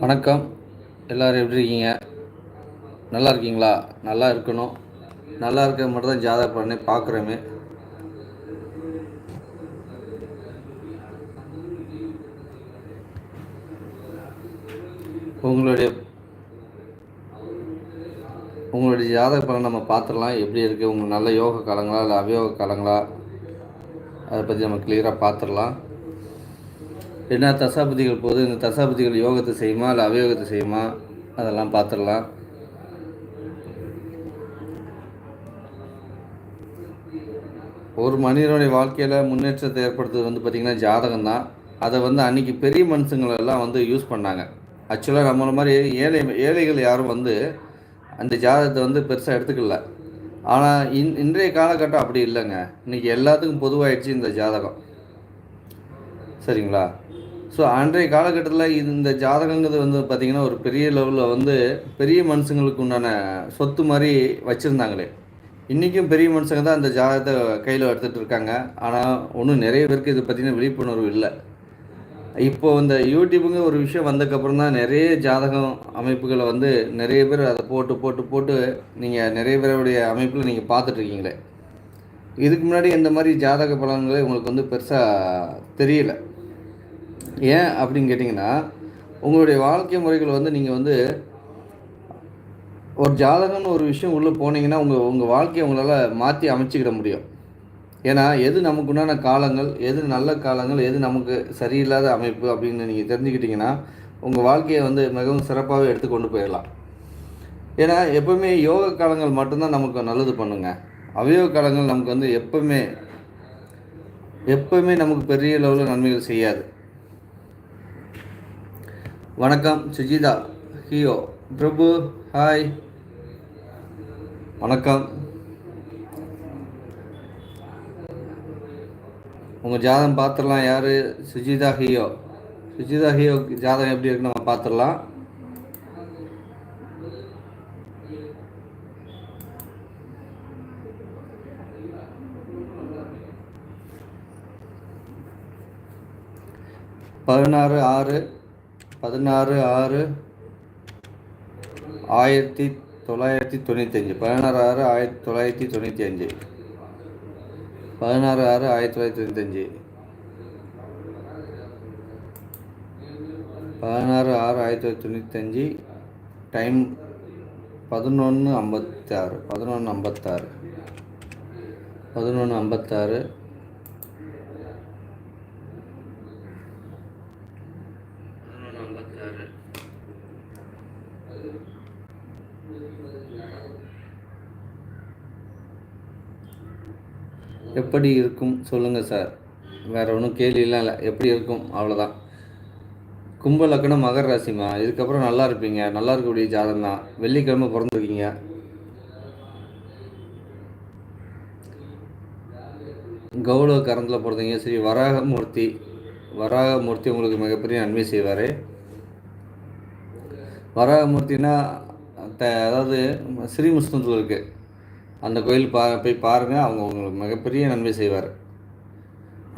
வணக்கம். எல்லோரும் எப்படி இருக்கீங்க? நல்லா இருக்கீங்களா? நல்லா இருக்கணும். நல்லா இருக்க மட்டும் தான் ஜாதக பலனை பார்க்குறோமே. உங்களுடைய ஜாதக பலன் நம்ம பார்த்துடலாம். எப்படி இருக்குது, உங்களுக்கு நல்ல யோக காலங்களா இல்லை அவயோக காலங்களா, அதை பற்றி நம்ம கிளியராக பார்த்துடலாம். என்ன தசாபதிகள் போது, இந்த தசாபதிகள் யோகத்தை செய்யுமா இல்லை அவயோகத்தை செய்யுமா, அதெல்லாம் பார்த்துடலாம். ஒரு மனிதனுடைய வாழ்க்கையில் முன்னேற்றத்தை ஏற்படுத்துறது பார்த்திங்கன்னா ஜாதகம் தான். அதை அன்றைக்கி பெரிய மனுஷங்களெல்லாம் யூஸ் பண்ணாங்க. ஆக்சுவலாக நம்மளை மாதிரி ஏழைகள் யாரும் அந்த ஜாதகத்தை பெருசாக எடுத்துக்கல. ஆனால் இன்றைய காலகட்டம் அப்படி இல்லைங்க. இன்றைக்கி எல்லாத்துக்கும் பொதுவாகிடுச்சு இந்த ஜாதகம். சரிங்களா? ஸோ அன்றைய காலகட்டத்தில் இந்த ஜாதகங்கிறது பார்த்திங்கன்னா ஒரு பெரிய லெவலில் பெரிய மனுஷங்களுக்கு உண்டான சொத்து மாதிரி வச்சுருந்தாங்களே. இன்றைக்கும் பெரிய மனுஷங்க தான் அந்த ஜாதகத்தை கையில் எடுத்துகிட்டு இருக்காங்க. ஆனால் ஒன்றும் நிறைய பேருக்கு இது பார்த்திங்கன்னா விழிப்புணர்வு இல்லை. இப்போது இந்த யூடியூப்புங்க ஒரு விஷயம் வந்ததுக்கப்புறம் தான் நிறைய ஜாதகம் அமைப்புகளை நிறைய பேர் அதை போட்டு போட்டு போட்டு நீங்கள் நிறைய பேருடைய அமைப்பில் நீங்கள் பார்த்துட்ருக்கீங்களே. இதுக்கு முன்னாடி இந்த மாதிரி ஜாதக பலன்களே உங்களுக்கு பெருசாக தெரியல. ஏன் அப்படின்னு கேட்டிங்கன்னா, உங்களுடைய வாழ்க்கை முறைகள் நீங்கள் ஒரு ஜாதகம்னு ஒரு விஷயம் உள்ளே போனீங்கன்னா உங்கள் வாழ்க்கையை உங்களால் மாற்றி அமைச்சிக்கிட முடியும். ஏன்னா எது நமக்கு உண்டான காலங்கள், எது நல்ல காலங்கள், எது நமக்கு சரியில்லாத அமைப்பு அப்படின்னு நீங்கள் தெரிஞ்சுக்கிட்டிங்கன்னா உங்கள் வாழ்க்கையை மிகவும் சிறப்பாகவே எடுத்து கொண்டு போயிடலாம். ஏன்னா எப்போவுமே யோக காலங்கள் மட்டும்தான் நமக்கு நல்லது பண்ணுங்க. அவயோக காலங்கள் நமக்கு எப்போவுமே நமக்கு பெரிய லெவலில் நன்மைகள் செய்யாது. வணக்கம் சுஜிதா ஹியோ பிரபு, ஹாய், வணக்கம். உங்கள் ஜாதகம் பார்த்துடலாம். யார்? சுஜிதா ஹியோ. சுஜிதா ஹியோ ஜாதகம் எப்படி இருக்குன்னு நம்ம பார்த்துடலாம். பதினாறு ஆறு 16/6/1995. 16/6/1995. 16/6/1995. 16/6/1995. டைம் 11:56. 11:56. எப்படி இருக்கும் சொல்லுங்கள் சார். வேறு ஒன்றும் கேள்வியெல்லாம் இல்லை. எப்படி இருக்கும் அவ்வளோதான். கும்ப லக்கணம் மகர ராசிமா. இதுக்கப்புறம் நல்லா இருப்பீங்க. நல்லா இருக்கக்கூடிய ஜாதகம் தான். வெள்ளிக்கிழமை பிறந்திருக்கீங்க. கௌரவ கரந்தில் பிறந்தீங்க. ஸ்ரீ வராகமூர்த்தி உங்களுக்கு மிகப்பெரிய நன்மை செய்வார். வராகமூர்த்தினா அதாவது ஸ்ரீமுஷ்ணத்தில் இருக்குது. அந்த கோயில் போய் பாருங்கள். அவங்க உங்களுக்கு மிகப்பெரிய நன்மை செய்வார்.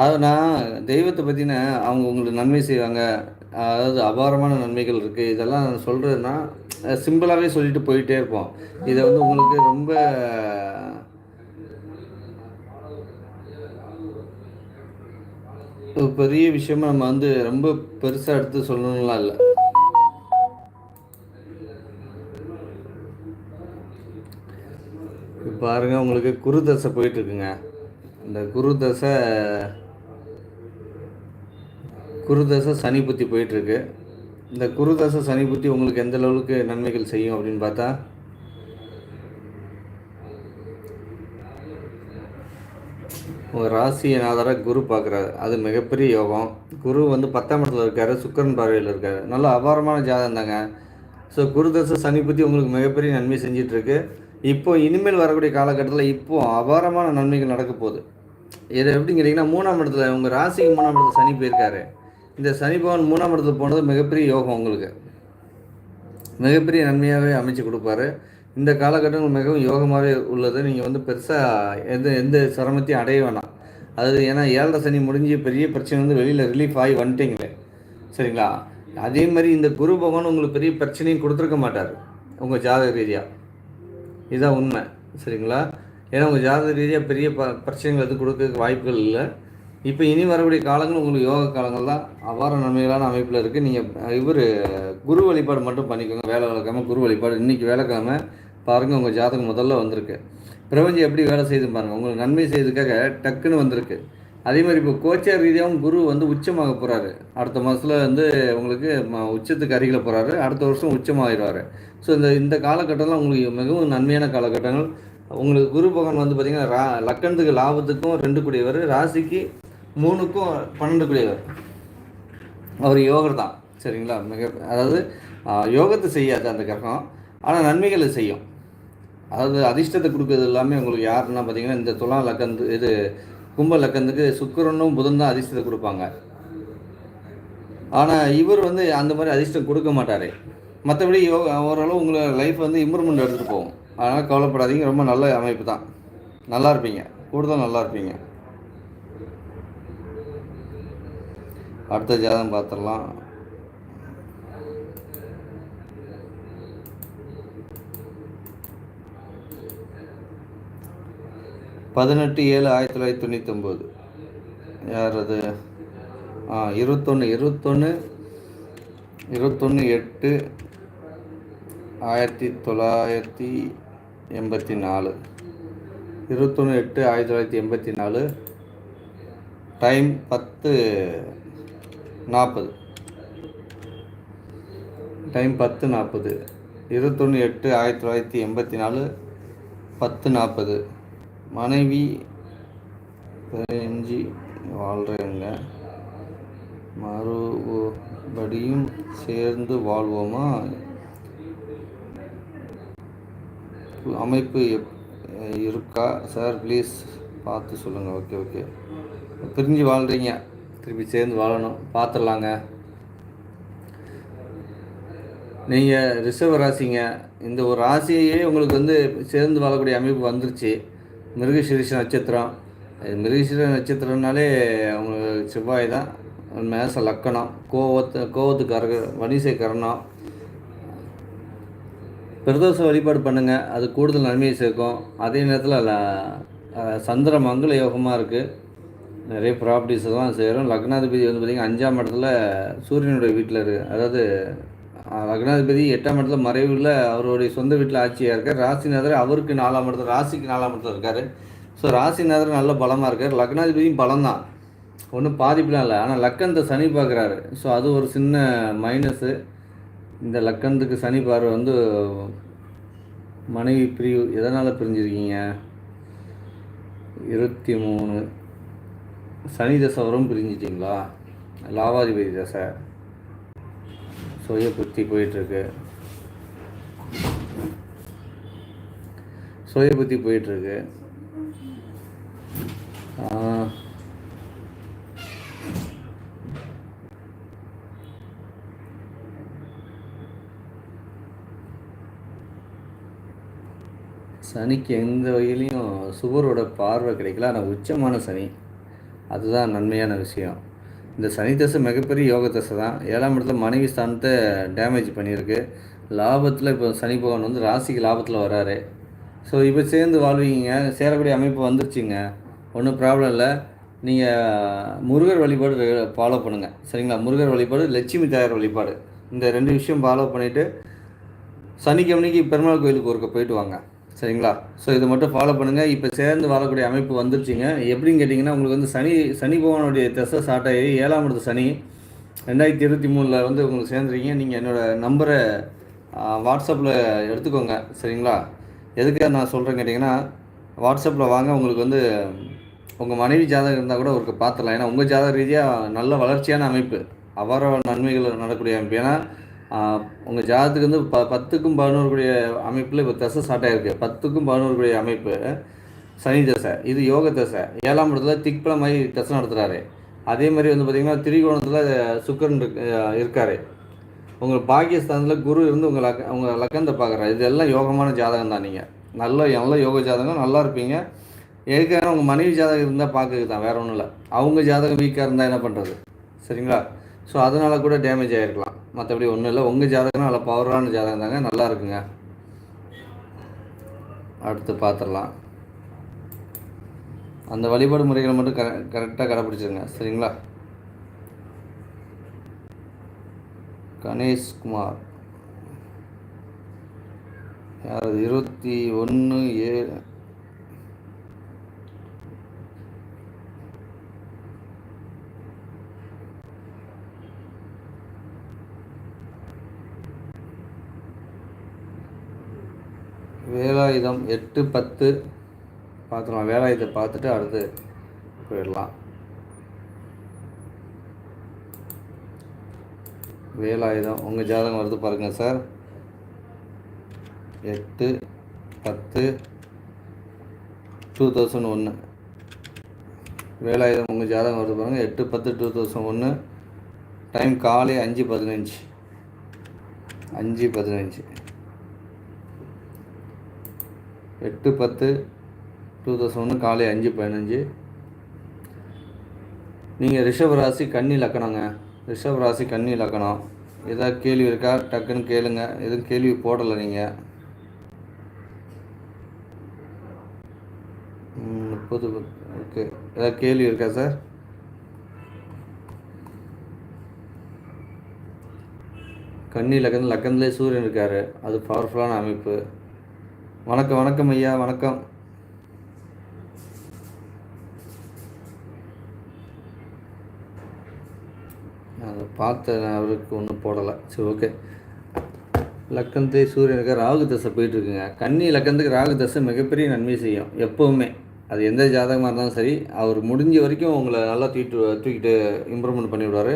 அது நான் தெய்வத்தை பற்றின அவங்க உங்களுக்கு நன்மை செய்வாங்க. அதாவது அபாரமான நன்மைகள் இருக்குது. இதெல்லாம் நான் சொல்கிறதுனா சிம்பிளாகவே சொல்லிட்டு போயிட்டே இருப்போம். இதை உங்களுக்கு ரொம்ப பெரிய விஷயமா நம்ம ரொம்ப பெருசாக எடுத்து சொல்லணும்லாம் இல்லை. பாருங்கள், உங்களுக்கு குரு தசை போயிட்டுருக்குங்க. இந்த குரு தசை சனி புத்தி போயிட்டுருக்கு. இந்த குரு தசை சனி புத்தி உங்களுக்கு எந்த அளவுக்கு நன்மைகள் செய்யும் அப்படின்னு பார்த்தா, உங்கள் ராசிநாதராக குரு பார்க்குறாரு. அது மிகப்பெரிய யோகம். குரு 10ஆம் இடத்துல இருக்கார். சுக்கிரன் பார்வையில் இருக்கார். நல்ல அபாரமான ஜாதகம் தாங்க. ஸோ குரு தசை சனி புத்தி உங்களுக்கு மிகப்பெரிய நன்மை செஞ்சிட்ருக்கு. இப்போ இனிமேல் வரக்கூடிய காலகட்டத்தில் இப்போது அபாரமான நன்மைகள் நடக்க போகுது. இதை எப்படின்னு கேட்டிங்கன்னா, 3ஆம் இடத்துல உங்கள் ராசிக்கு 3ஆம் இடத்துல சனி போயிருக்காரு. இந்த சனி பகவான் 3ஆம் இடத்துல போனது மிகப்பெரிய யோகம். உங்களுக்கு மிகப்பெரிய நன்மையாகவே அமைச்சு கொடுப்பாரு. இந்த காலகட்டங்கள் மிகவும் யோகமாகவே உள்ளது. நீங்கள் பெருசாக எந்த சிரமத்தையும் அடைய வேணாம். அது ஏன்னா 7.5 சனி முடிஞ்சு பெரிய பிரச்சனை வெளியில் ரிலீஃப் ஆகி வந்துட்டீங்களே. சரிங்களா? அதே மாதிரி இந்த குரு பகவான் உங்களுக்கு பெரிய பிரச்சனையும் கொடுத்துருக்க மாட்டார் உங்கள் ஜாதக ரீதியாக. இதுதான் உண்மை. சரிங்களா? ஏன்னா உங்கள் ஜாதக ரீதியாக பெரிய பிரச்சனைகள் எதுவும் கொடுக்க வாய்ப்புகள் இல்லை. இப்போ இனி வரக்கூடிய காலங்கள் உங்களுக்கு யோக காலங்கள் தான். அபார நன்மைகளான அமைப்பில் இருக்குது. நீங்கள் குரு வழிபாடு மட்டும் பண்ணிக்கோங்க. வேலை வழக்காமல் குரு வழிபாடு. இன்றைக்கி வேலைக்காம பாருங்கள், உங்கள் ஜாதகம் முதல்ல வந்திருக்கு. பிரபஞ்சம் எப்படி வேலை செய்து பாருங்கள். உங்களுக்கு நன்மை செய்ததுக்காக டக்குன்னு வந்திருக்கு. அதே மாதிரி இப்போ கோச்சார் ரீதியாகவும் குரு உச்சமாக போகிறாரு. அடுத்த மாதத்தில் உங்களுக்கு உச்சத்துக்கு அருகில் போகிறாரு. அடுத்த வருஷம் உச்சமாகிடுவார். ஸோ இந்த காலகட்டம்லாம் உங்களுக்கு மிகவும் நன்மையான காலகட்டங்கள். உங்களுக்கு குரு பகவான் பார்த்திங்கன்னா லக்கணத்துக்கு லாபத்துக்கும் 2 கூடியவர், ராசிக்கு 3க்கும் 12 கூடியவர். அவர் யோகர் தான். சரிங்களா? அதாவது யோகத்தை செய்யாது அந்த கிரகம், ஆனால் நன்மைகளை செய்யும். அதாவது அதிர்ஷ்டத்தை கொடுக்குறது எல்லாமே உங்களுக்கு யாருன்னா பார்த்திங்கன்னா இந்த துலாம் லக்கந்து கும்ப லக்கந்துக்கு சுக்கிரனும் புதன் தான் அதிர்ஷ்டத்தை கொடுப்பாங்க. ஆனால் இவர் அந்த மாதிரி அதிர்ஷ்டம் கொடுக்க மாட்டார். மற்றபடி ஓரளவு உங்களை லைஃப் இம்ப்ரூவ்மெண்ட் எடுத்துகிட்டு போகும். அதனால் கவலைப்படாதீங்க. ரொம்ப நல்ல அமைப்பு தான். நல்லா இருப்பீங்க, கூடுதல் நல்லா இருப்பீங்க. அடுத்த ஜாதகம் பார்த்துடலாம். பதினெட்டு 7/1999. யார் அது? 21/8/1984. 21/8/1984. டைம் 10:40. டைம் 10:40. 21/8/1984 10:40. மனைவி 15 வாழ்கிறேங்க. மறுபடியும் சேர்ந்து வாழ்வோமா? அமைப்பு இருக்கா சார்? ப்ளீஸ் பார்த்து சொல்லுங்கள். ஓகே. பிரிஞ்சு வாழ்கிறீங்க, திருப்பி சேர்ந்து வாழணும். பார்த்துடலாங்க. நீங்கள் ரிஷப ராசிங்க. இந்த ஒரு ராசியே உங்களுக்கு சேர்ந்து வாழக்கூடிய அமைப்பு வந்துருச்சு. மிருகசீரிஷ நட்சத்திரம். மிருகசீரிஷ நட்சத்திரம்னாலே உங்களுக்கு செவ்வாய் தான். மேச லக்கணம். கோவத்துக்கு வணிசை கரணம். பிரதோஷ வழிபாடு பண்ணுங்கள், அது கூடுதல் நன்மையை சேர்க்கும். அதே நேரத்தில் சந்திர மங்கள யோகமாக இருக்குது. நிறைய ப்ராப்பர்ட்டிஸ் எல்லாம் சேரும். லக்னாதிபதி பார்த்திங்கன்னா 5ஆம் இடத்துல சூரியனுடைய வீட்டில் இருக்குது. அதாவது லக்னாதிபதி 8ஆம் இடத்துல மறைவில் அவருடைய சொந்த வீட்டில் ஆட்சியாக இருக்கார். ராசிநாதர் அவருக்கு 4ஆம் இடத்துல, ராசிக்கு 4ஆம் இடத்துல இருக்கார். ஸோ ராசிநாதர் நல்ல பலமாக இருக்கார். லக்னாதிபதியும் பலம் தான், ஒன்றும் பாதிப்புலாம் இல்லை. ஆனால் லக்கணத்தை சனி பார்க்குறாரு. ஸோ அது ஒரு சின்ன மைனஸு. இந்த லக்கணத்துக்கு சனி பார்வை மனைவி பிரிவு. எதனால் பிரிஞ்சிருக்கீங்க? 23 சனி தசை வரும் பிரிஞ்சிட்டிங்களா? லாவாதிபதி தசை சுய புத்தி போயிட்டுருக்கு. சனிக்கு எந்த வகையிலையும் சுபரோட பார்வை கிடைக்கல. ஆனால் உச்சமான சனி, அதுதான் நன்மையான விஷயம். இந்த சனி தசை மிகப்பெரிய யோக தசை தான். 7ஆம் இடத்துல மனைவி ஸ்தானத்தை டேமேஜ் பண்ணியிருக்கு. லாபத்தில் இப்போ சனி பகவான் ராசிக்கு லாபத்தில் வராரு. ஸோ இப்போ சேர்ந்து வாழ்வீங்க, சேரக்கூடிய அமைப்பு வந்துருச்சுங்க. ஒன்றும் ப்ராப்ளம் இல்லை. நீங்கள் முருகர் வழிபாடு ஃபாலோ பண்ணுங்கள். சரிங்களா? முருகர் வழிபாடு, லட்சுமி தாயார் வழிபாடு, இந்த 2 விஷயம் ஃபாலோ பண்ணிவிட்டு சனிக்கிழமைக்கு பெருமாள் கோயிலுக்கு ஒருக்க போயிட்டு வாங்க. சரிங்களா? ஸோ இதை மட்டும் ஃபாலோ பண்ணுங்கள். இப்போ சேர்ந்து வாழக்கூடிய அமைப்பு வந்துருச்சுங்க. எப்படின்னு கேட்டிங்கன்னா, உங்களுக்கு சனி பகவானுடைய தசை ஸ்டார்ட் ஆகி 7ஆம் இடத்து சனி 2023 உங்களுக்கு சேர்ந்துருக்கீங்க. நீங்கள் என்னோடய நம்பரை வாட்ஸ்அப்பில் எடுத்துக்கோங்க. சரிங்களா? எதுக்காக நான் சொல்கிறேன்னு கேட்டிங்கன்னா, வாட்ஸ்அப்பில் வாங்க. உங்களுக்கு உங்கள் மனைவி ஜாதகம் இருந்தால் கூட ஒரு பார்த்துடலாம். ஏன்னா உங்கள் ஜாதக ரீதியாக நல்ல வளர்ச்சியான அமைப்பு, அபார நன்மைகள் நடக்கக்கூடிய அமைப்பு. ஏன்னா உங்கள் ஜாதகத்துக்கு 10க்கும் 11 கூடிய அமைப்பில் இப்போ தசை ஸ்டார்ட் ஆகிருக்கு. 10க்கும் 11 கூடிய அமைப்பு சனி தசை. இது யோக தசை. 7ஆம் இடத்துல திக்பலம் மாதிரி தசை நடத்துகிறாரு. அதே மாதிரி பார்த்திங்கன்னா திரிகோணத்தில் சுக்கிரன் இருக்கார். உங்கள் பாக்கியஸ்தானத்தில் குரு இருந்து உங்கள் லக்கணத்தை பார்க்குறாரு. இதெல்லாம் யோகமான ஜாதகம் தான். நீங்கள் நல்ல யோக ஜாதகம், நல்லா இருப்பீங்க. ஏற்கனவே உங்கள் மனைவி ஜாதகம் இருந்தால் பார்க்குறது தான், வேறு ஒன்றும் இல்லை. அவங்க ஜாதகம் வீக்காக இருந்தால் என்ன பண்ணுறது? சரிங்களா? ஸோ அதனால் கூட டேமேஜ் ஆகிருக்கலாம். மற்றபடி ஒன்றும் இல்லை. உங்கள் ஜாதகம் நல்லா பவரான ஜாதகம் தாங்க, நல்லா இருக்குங்க. அடுத்து பார்த்துடலாம். அந்த வழிபாடு முறைகளை மட்டும் கரெக்டாக கடைப்பிடிச்சிருங்க, சரிங்களா? கணேஷ்குமார் யார்? 21/7. வேலாயுதம் 8/10 பார்த்துக்கலாம். வேலாயுதத்தை பார்த்துட்டு அடுத்து போயிடலாம். வேலாயுதம் உங்கள் ஜாதகம் வருது பாருங்கள் சார். 8/10/2001 வேலாயுதம் உங்கள் ஜாதகம் வருது பாருங்கள். 8/10/2001. டைம் காலை 5:15. 8/10/2001 காலை 5:15. நீங்கள் ரிஷபராசி கன்னி லக்கணங்க. ரிஷபராசி கன்னி லக்கணம். ஏதாவது கேள்வி இருக்கா? டக்குன்னு கேளுங்க. எதுவும் கேள்வி போடலை நீங்கள். 30. ஓகே, ஏதாவது கேள்வி இருக்கா சார்? கன்னி லக்கணத்துலேயே சூரியன் இருக்கார். அது பவர்ஃபுல்லான அமைப்பு. வணக்கம் ஐயா, வணக்கம். அதை பார்த்த அவருக்கு ஒன்றும் போடலை. சரி, ஓகே. லக்கணத்தை சூரியனுக்கு ராகு தசை போயிட்டுருக்குங்க. கன்னி லக்கணத்துக்கு ராகு தசை மிகப்பெரிய நன்மை செய்யும் எப்போவுமே. அது எந்த ஜாதகமாக இருந்தாலும் சரி, அவர் முடிஞ்ச வரைக்கும் உங்களை நல்லா தூக்கிட்டு இம்ப்ரூவ்மெண்ட் பண்ணி விடுவார்.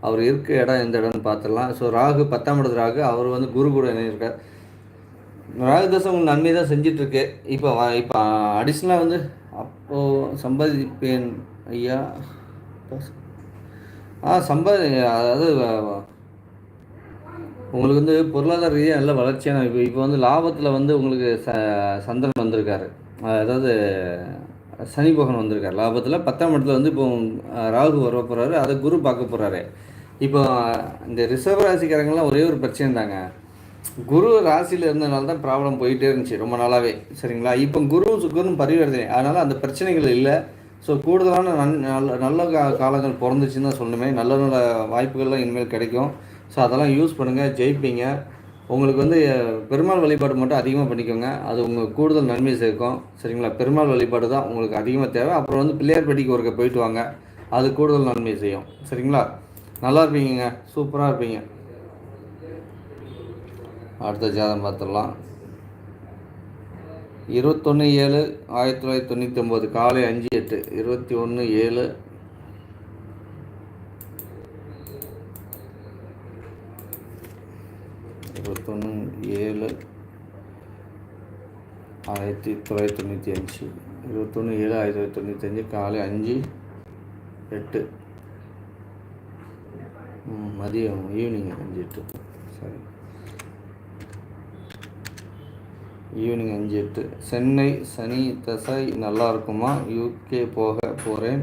அவர் இருக்க இடம் எந்த இடம்னு பார்த்துடலாம். ஸோ ராகு 10ஆம் இடத்து ராகு, அவர் வந்து குரு கூட இணையிருக்கார். ராகு தசை உங்களுக்கு நன்மை தான் செஞ்சிட்ருக்கு. இப்போ அடிஷ்னலாக வந்து அப்போது சம்பாதிப்பேன் ஐயா. அதாவது உங்களுக்கு வந்து பொருளாதார ரீதியாக நல்ல வளர்ச்சியான இப்போ வந்து லாபத்தில் வந்து உங்களுக்கு சந்திரன் வந்திருக்காரு. அதாவது சனி பகவான் வந்திருக்கார் லாபத்தில். 10ஆம் இடத்துல வந்து இப்போ ராகு வர போகிறாரு. அதை குரு பார்க்க போகிறாரு. இப்போ இந்த ரிஷப ராசிக்காரங்களாம் ஒரே ஒரு பிரச்சனை தாங்க. குரு ராசியில் இருந்ததுனால தான் ப்ராப்ளம் போயிட்டே இருந்துச்சு ரொம்ப நாளாகவே, சரிங்களா? இப்போ குருவும் சுக்கரனும் பரிவர்த்தனை, அதனால் அந்த பிரச்சனைகள் இல்லை. ஸோ கூடுதலான நல்ல காலங்கள் பிறந்துச்சுன்னு தான் சொல்லணுமே. நல்ல நல்ல வாய்ப்புகள்லாம் இனிமேல் கிடைக்கும். ஸோ அதெல்லாம் யூஸ் பண்ணுங்கள், ஜெயிப்பீங்க. உங்களுக்கு வந்து பெருமாள் வழிபாடு மட்டும் அதிகமாக பண்ணிக்கோங்க. அது உங்களுக்கு கூடுதல் நன்மை சேர்க்கும், சரிங்களா? பெருமாள் வழிபாடு தான் உங்களுக்கு அதிகமாக தேவை. அப்புறம் வந்து பிள்ளையார்பட்டிக்கு ஒருக்க போயிட்டு வாங்க, அது கூடுதல் நன்மை செய்யும், சரிங்களா? நல்லா இருப்பீங்க, சூப்பராக இருப்பீங்க. அடுத்த ஜாதகம் பார்த்துடலாம். 21/7/1999 காலை 5:08. 21/7 1995. 21/7/1995 காலை 5:08. மதியம் ஈவினிங் 5:08. சரி, ஈவினிங் 5:08. சென்னை சனி தசை நல்லா இருக்குமா? யூகே போக போகிறேன்,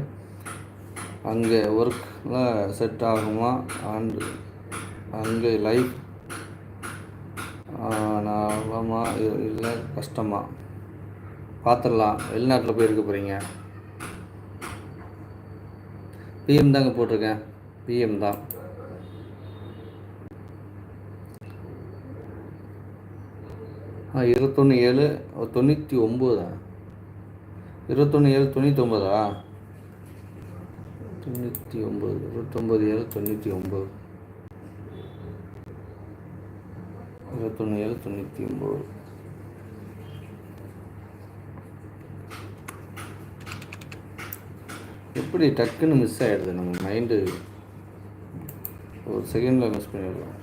அங்கே ஒர்க்கில் செட் ஆகுமா? அங்கே லைஃப் நலமா இல்லை கஷ்டமா? பார்த்துடலாம். வெளிநாட்டில் போய் இருக்க போகிறீங்க. பிஎம் தாங்க போட்டிருக்கேன், பிஎம் தான். ஆ 21/7/99. 21/7/99. 29/7/99. 21/7/99. எப்படி டக்குன்னு மிஸ் ஆகிடுது நம்ம மைண்டு, ஒரு செகண்டில் மிஸ் பண்ணிடுறோம்.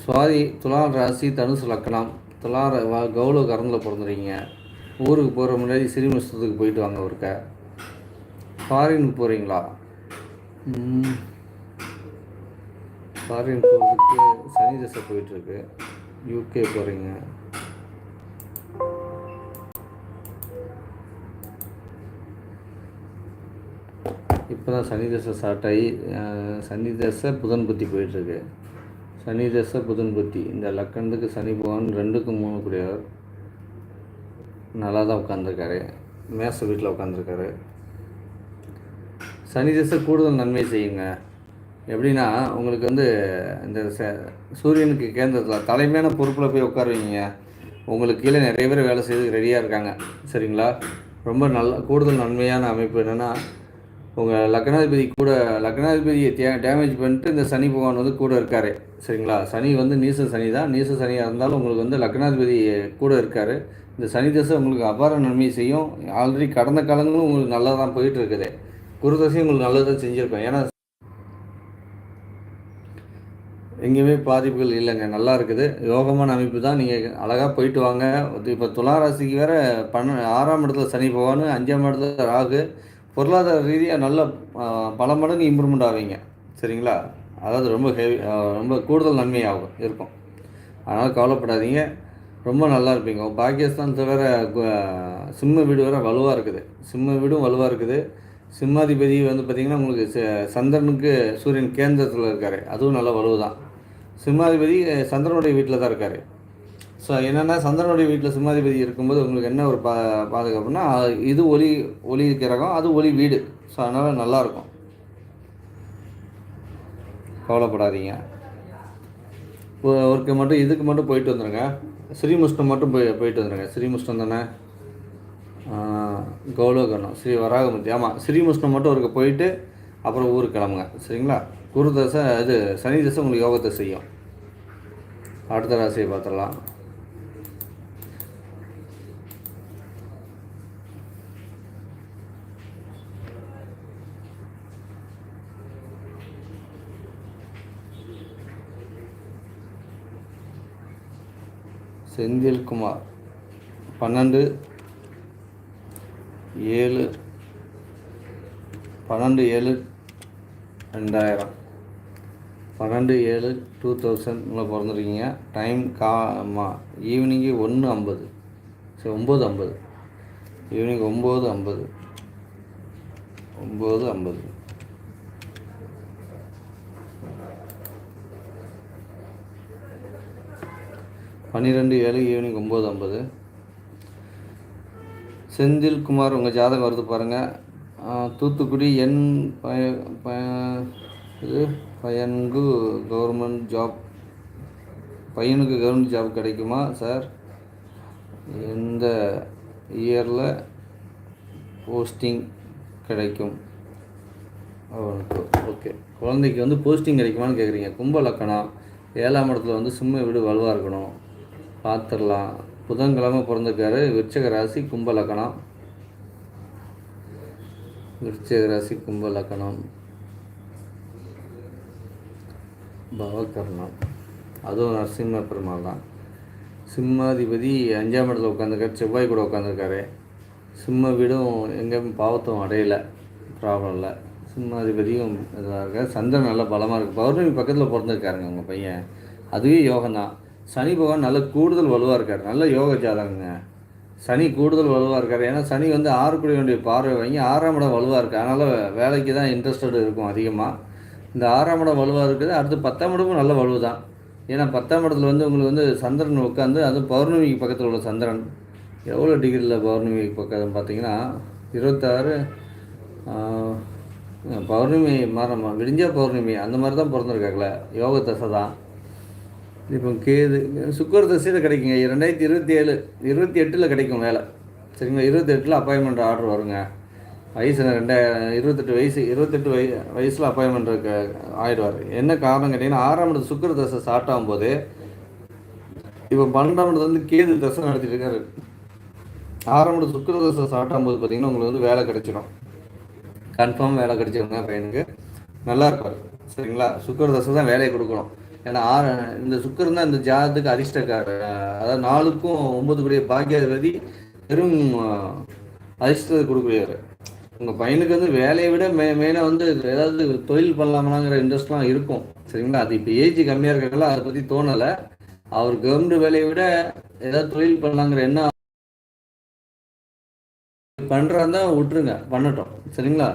சுவாதி துலாம் ராசி தனுசு லக்கணம். கௌரவ கரந்தில் பிறந்துறீங்க. ஊருக்கு போகிற முன்னாடி ஸ்ரீமுஷ்டத்துக்கு போயிட்டு வாங்க. ஒருக்க ஃபாரினுக்கு போகிறீங்களா? ஃபாரின் போகிறதுக்கு சனி தசை போயிட்டுருக்கு. யூகே போகிறீங்க. இப்போ தான் சனி தசை ஸ்டார்ட் ஆகி சனி தசை புதன் புத்தி போயிட்டுருக்கு. சனி தசை புதன் புத்தி இந்த லக்கணத்துக்கு சனி பகவான் 2க்கு 3 கூடியவர் நல்லா தான் உட்காந்துருக்காரு. மேச வீட்டில் உட்காந்துருக்காரு. சனி தசை கூடுதல் நன்மை செய்யுங்க. எப்படின்னா உங்களுக்கு வந்து இந்த சூரியனுக்கு கேந்திரத்தில் தலைமையான பொறுப்பில் போய் உட்காருவீங்க. உங்களுக்கு கீழே நிறைய பேர் வேலை செய்து ரெடியாக இருக்காங்க. சரிங்களா? ரொம்ப நல்ல கூடுதல் நன்மையான அமைப்பு என்னென்னா, உங்கள் லக்னாதிபதியை டேமேஜ் பண்ணிட்டு இந்த சனி பகவான் வந்து கூட இருக்கார். சரிங்களா? சனி வந்து நீச சனி தான். நீச சனியாக இருந்தாலும் உங்களுக்கு வந்து லக்னாதிபதி கூட இருக்கார். இந்த சனி தசை உங்களுக்கு அபார நன்மை செய்யும். ஆல்ரெடி கடந்த காலங்களும் உங்களுக்கு நல்லா தான் போயிட்டு இருக்குது. குரு தசையும் உங்களுக்கு நல்லது தான் செஞ்சுருப்பேன். ஏன்னா எங்கேயுமே பாதிப்புகள் இல்லைங்க, நல்லா இருக்குது. யோகமான அமைப்பு தான். நீங்கள் அழகாக போயிட்டு வாங்க. இப்போ துலா ராசிக்கு வேறு 6ஆம் இடத்துல சனி பகவான், 5ஆம் இடத்துல ராகு. பொருளாதார ரீதியாக நல்ல பல மடங்கு இம்ப்ரூவ்மெண்ட் ஆவீங்க. சரிங்களா? அதாவது ரொம்ப கூடுதல் நன்மையாகும் இருக்கும். அதனால் கவலைப்படாதீங்க, ரொம்ப நல்லா இருப்பீங்க. பாக்கியஸ்தானத்தை வேறு சிம்ம வீடு வேறு வலுவாக இருக்குது. சிம்ம வீடும் வலுவாக இருக்குது. சிம்மாதிபதி வந்து பார்த்திங்கன்னா உங்களுக்கு சந்திரனுக்கு சூரியன் கேந்திரத்தில் இருக்கார். அதுவும் நல்ல வலுவு தான். சிம்மாதிபதி சந்திரனுடைய வீட்டில் தான் இருக்கார். ஸோ என்னென்னா சந்திரனுடைய வீட்டில் சிம்மாதிபதி இருக்கும்போது உங்களுக்கு என்ன ஒரு பாதுகாப்புனா, இது ஒளி கிரகம், அது ஒளி வீடு. ஸோ அதனால் நல்லாயிருக்கும், கவலைப்படாதீங்க. ஒர்க்கு மட்டும் இதுக்கு மட்டும் போயிட்டு வந்துடுங்க. ஸ்ரீமுஷ்டம் மட்டும் போயிட்டு வந்துடுங்க. ஸ்ரீமுஷ்டம் தானே, கௌலகர்ணம், ஸ்ரீ வராகமூர்த்தி. ஆமாம், ஸ்ரீமுஷ்ணம் மட்டும் ஒருக்க போயிட்டு அப்புறம் ஊருக்கு கிளம்புங்க. சரிங்களா? குரு தசை சனி தசை உங்களுக்கு யோகத்தை செய்யும். அடுத்த ராசியை பார்த்துடலாம். செந்தில்குமார் 12/7/2000 12/7/2000 பிறந்துருக்கீங்க. டைம் ஈவினிங்கு 1:50. சரி, 9:50. ஈவினிங் 9:50. 12/7 ஈவினிங் 9:50. செந்தில்குமார் உங்கள் ஜாதகம் வருது பாருங்கள். தூத்துக்குடி பையனுக்கு கவர்மெண்ட் ஜாப் கிடைக்குமா சார்? எந்த இயரில் போஸ்டிங் கிடைக்கும் அவனுக்கு? ஓகே, குழந்தைக்கு வந்து போஸ்டிங் கிடைக்குமான்னு கேட்குறீங்க. கும்ப லக்கணம், 7ஆம் இடத்துல வந்து சிம்ம வீடு வலுவாக இருக்கணும், பார்த்துடலாம். புதன்கிழமை பிறந்திருக்காரு. விருச்சிக ராசி, கும்ப லக்கணம். பவகர்ணம், அதுவும் நரசிம்ம பெருமாள் தான். சிம்மாதிபதி 5ஆம் இடத்துல உட்காந்துருக்காரு. செவ்வாய் கூட உட்காந்துருக்காரு. சிம்ம வீடும் எங்கேயும் பாவத்தும் அடையலை, ப்ராப்ளம் இல்லை. சிம்மாதிபதியும் இதாக இருக்கார். சந்திரன் நல்லா பலமாக இருக்குது. பௌர்ணமி பக்கத்தில் பிறந்திருக்காருங்க உங்கள் பையன். அதுவே யோகம்தான். சனி பகவான் நல்ல கூடுதல் வலுவாக இருக்கார். நல்ல யோக ஜாதகங்க. சனி கூடுதல் வலுவாக இருக்கார். ஏன்னா சனி வந்து 6 வேண்டிய பார்வை வாங்கி 6ஆம் இடம் வலுவாக இருக்குது. அதனால் வேலைக்கு தான் இன்ட்ரெஸ்டட் இருக்கும் அதிகமாக. இந்த 6ஆம் இடம் வலுவாக இருக்குது. அடுத்து 10ஆம் இடமும் நல்ல வலுவு தான். ஏன்னா 10ஆம் இடத்துல வந்து உங்களுக்கு வந்து சந்திரன் உட்காந்து, அதுவும் பௌர்ணமிக்கு பக்கத்தில் உள்ள சந்திரன் எவ்வளோ டிகிரியில் பௌர்ணமிக்கு பக்கம் பார்த்தீங்கன்னா 26 பௌர்ணமி மாறமா விடிஞ்சா பௌர்ணமி அந்த மாதிரி தான் பிறந்திருக்காங்களே. யோக தசை தான். இப்போ கேது சுக்கர தசையில் கிடைக்குங்க. 2027-28 கிடைக்கும் வேலை. சரிங்களா? 28 அப்பாயின்மெண்ட் ஆர்டர் வருங்க. வயசு 28 வயசில் அப்பாயின்மெண்ட் ஆகிடுவார். என்ன காரணம் கேட்டிங்கன்னா, 6ஆம் இடத்து சுக்கர தசை ஸ்டார்ட் ஆகும்போது இப்போ 12ஆம் இடத்துல வந்து கேது தசை நடத்திட்டு இருக்காரு. 6ஆம் இடத்து சுக்கர தசை ஸ்டார்ட் ஆகும்போது பார்த்தீங்கன்னா உங்களுக்கு வந்து வேலை கிடைச்சிடும். கன்ஃபார்ம் வேலை கிடைச்சிருங்க. பையனுக்கு நல்லா இருப்பார். சரிங்களா? சுக்கர தசை தான் வேலையை கொடுக்கணும். ஏன்னா இந்த சுக்கரன் தான் இந்த ஜாதத்துக்கு அதிர்ஷ்டக்காரர். அதாவது 4க்கும் 9 கூடிய பாக்கியாதிபதி, பெரும் அதிர்ஷ்டத்தை கொடுக்குறாரு. உங்கள் பையனுக்கு வந்து வேலையை விட மெயினாக வந்து ஏதாவது தொழில் பண்ணலாமாங்கிற இன்ட்ரெஸ்ட்லாம் இருக்கும். சரிங்களா? அது இப்போ ஏஜ் கம்மியாக இருக்கிறதால அதை பற்றி தோணலை. அவர் கவர்மெண்ட் வேலையை விட ஏதாவது தொழில் பண்ணலாங்கிற என்ன பண்ணுறாருந்தா விட்டுருங்க, பண்ணட்டும். சரிங்களா?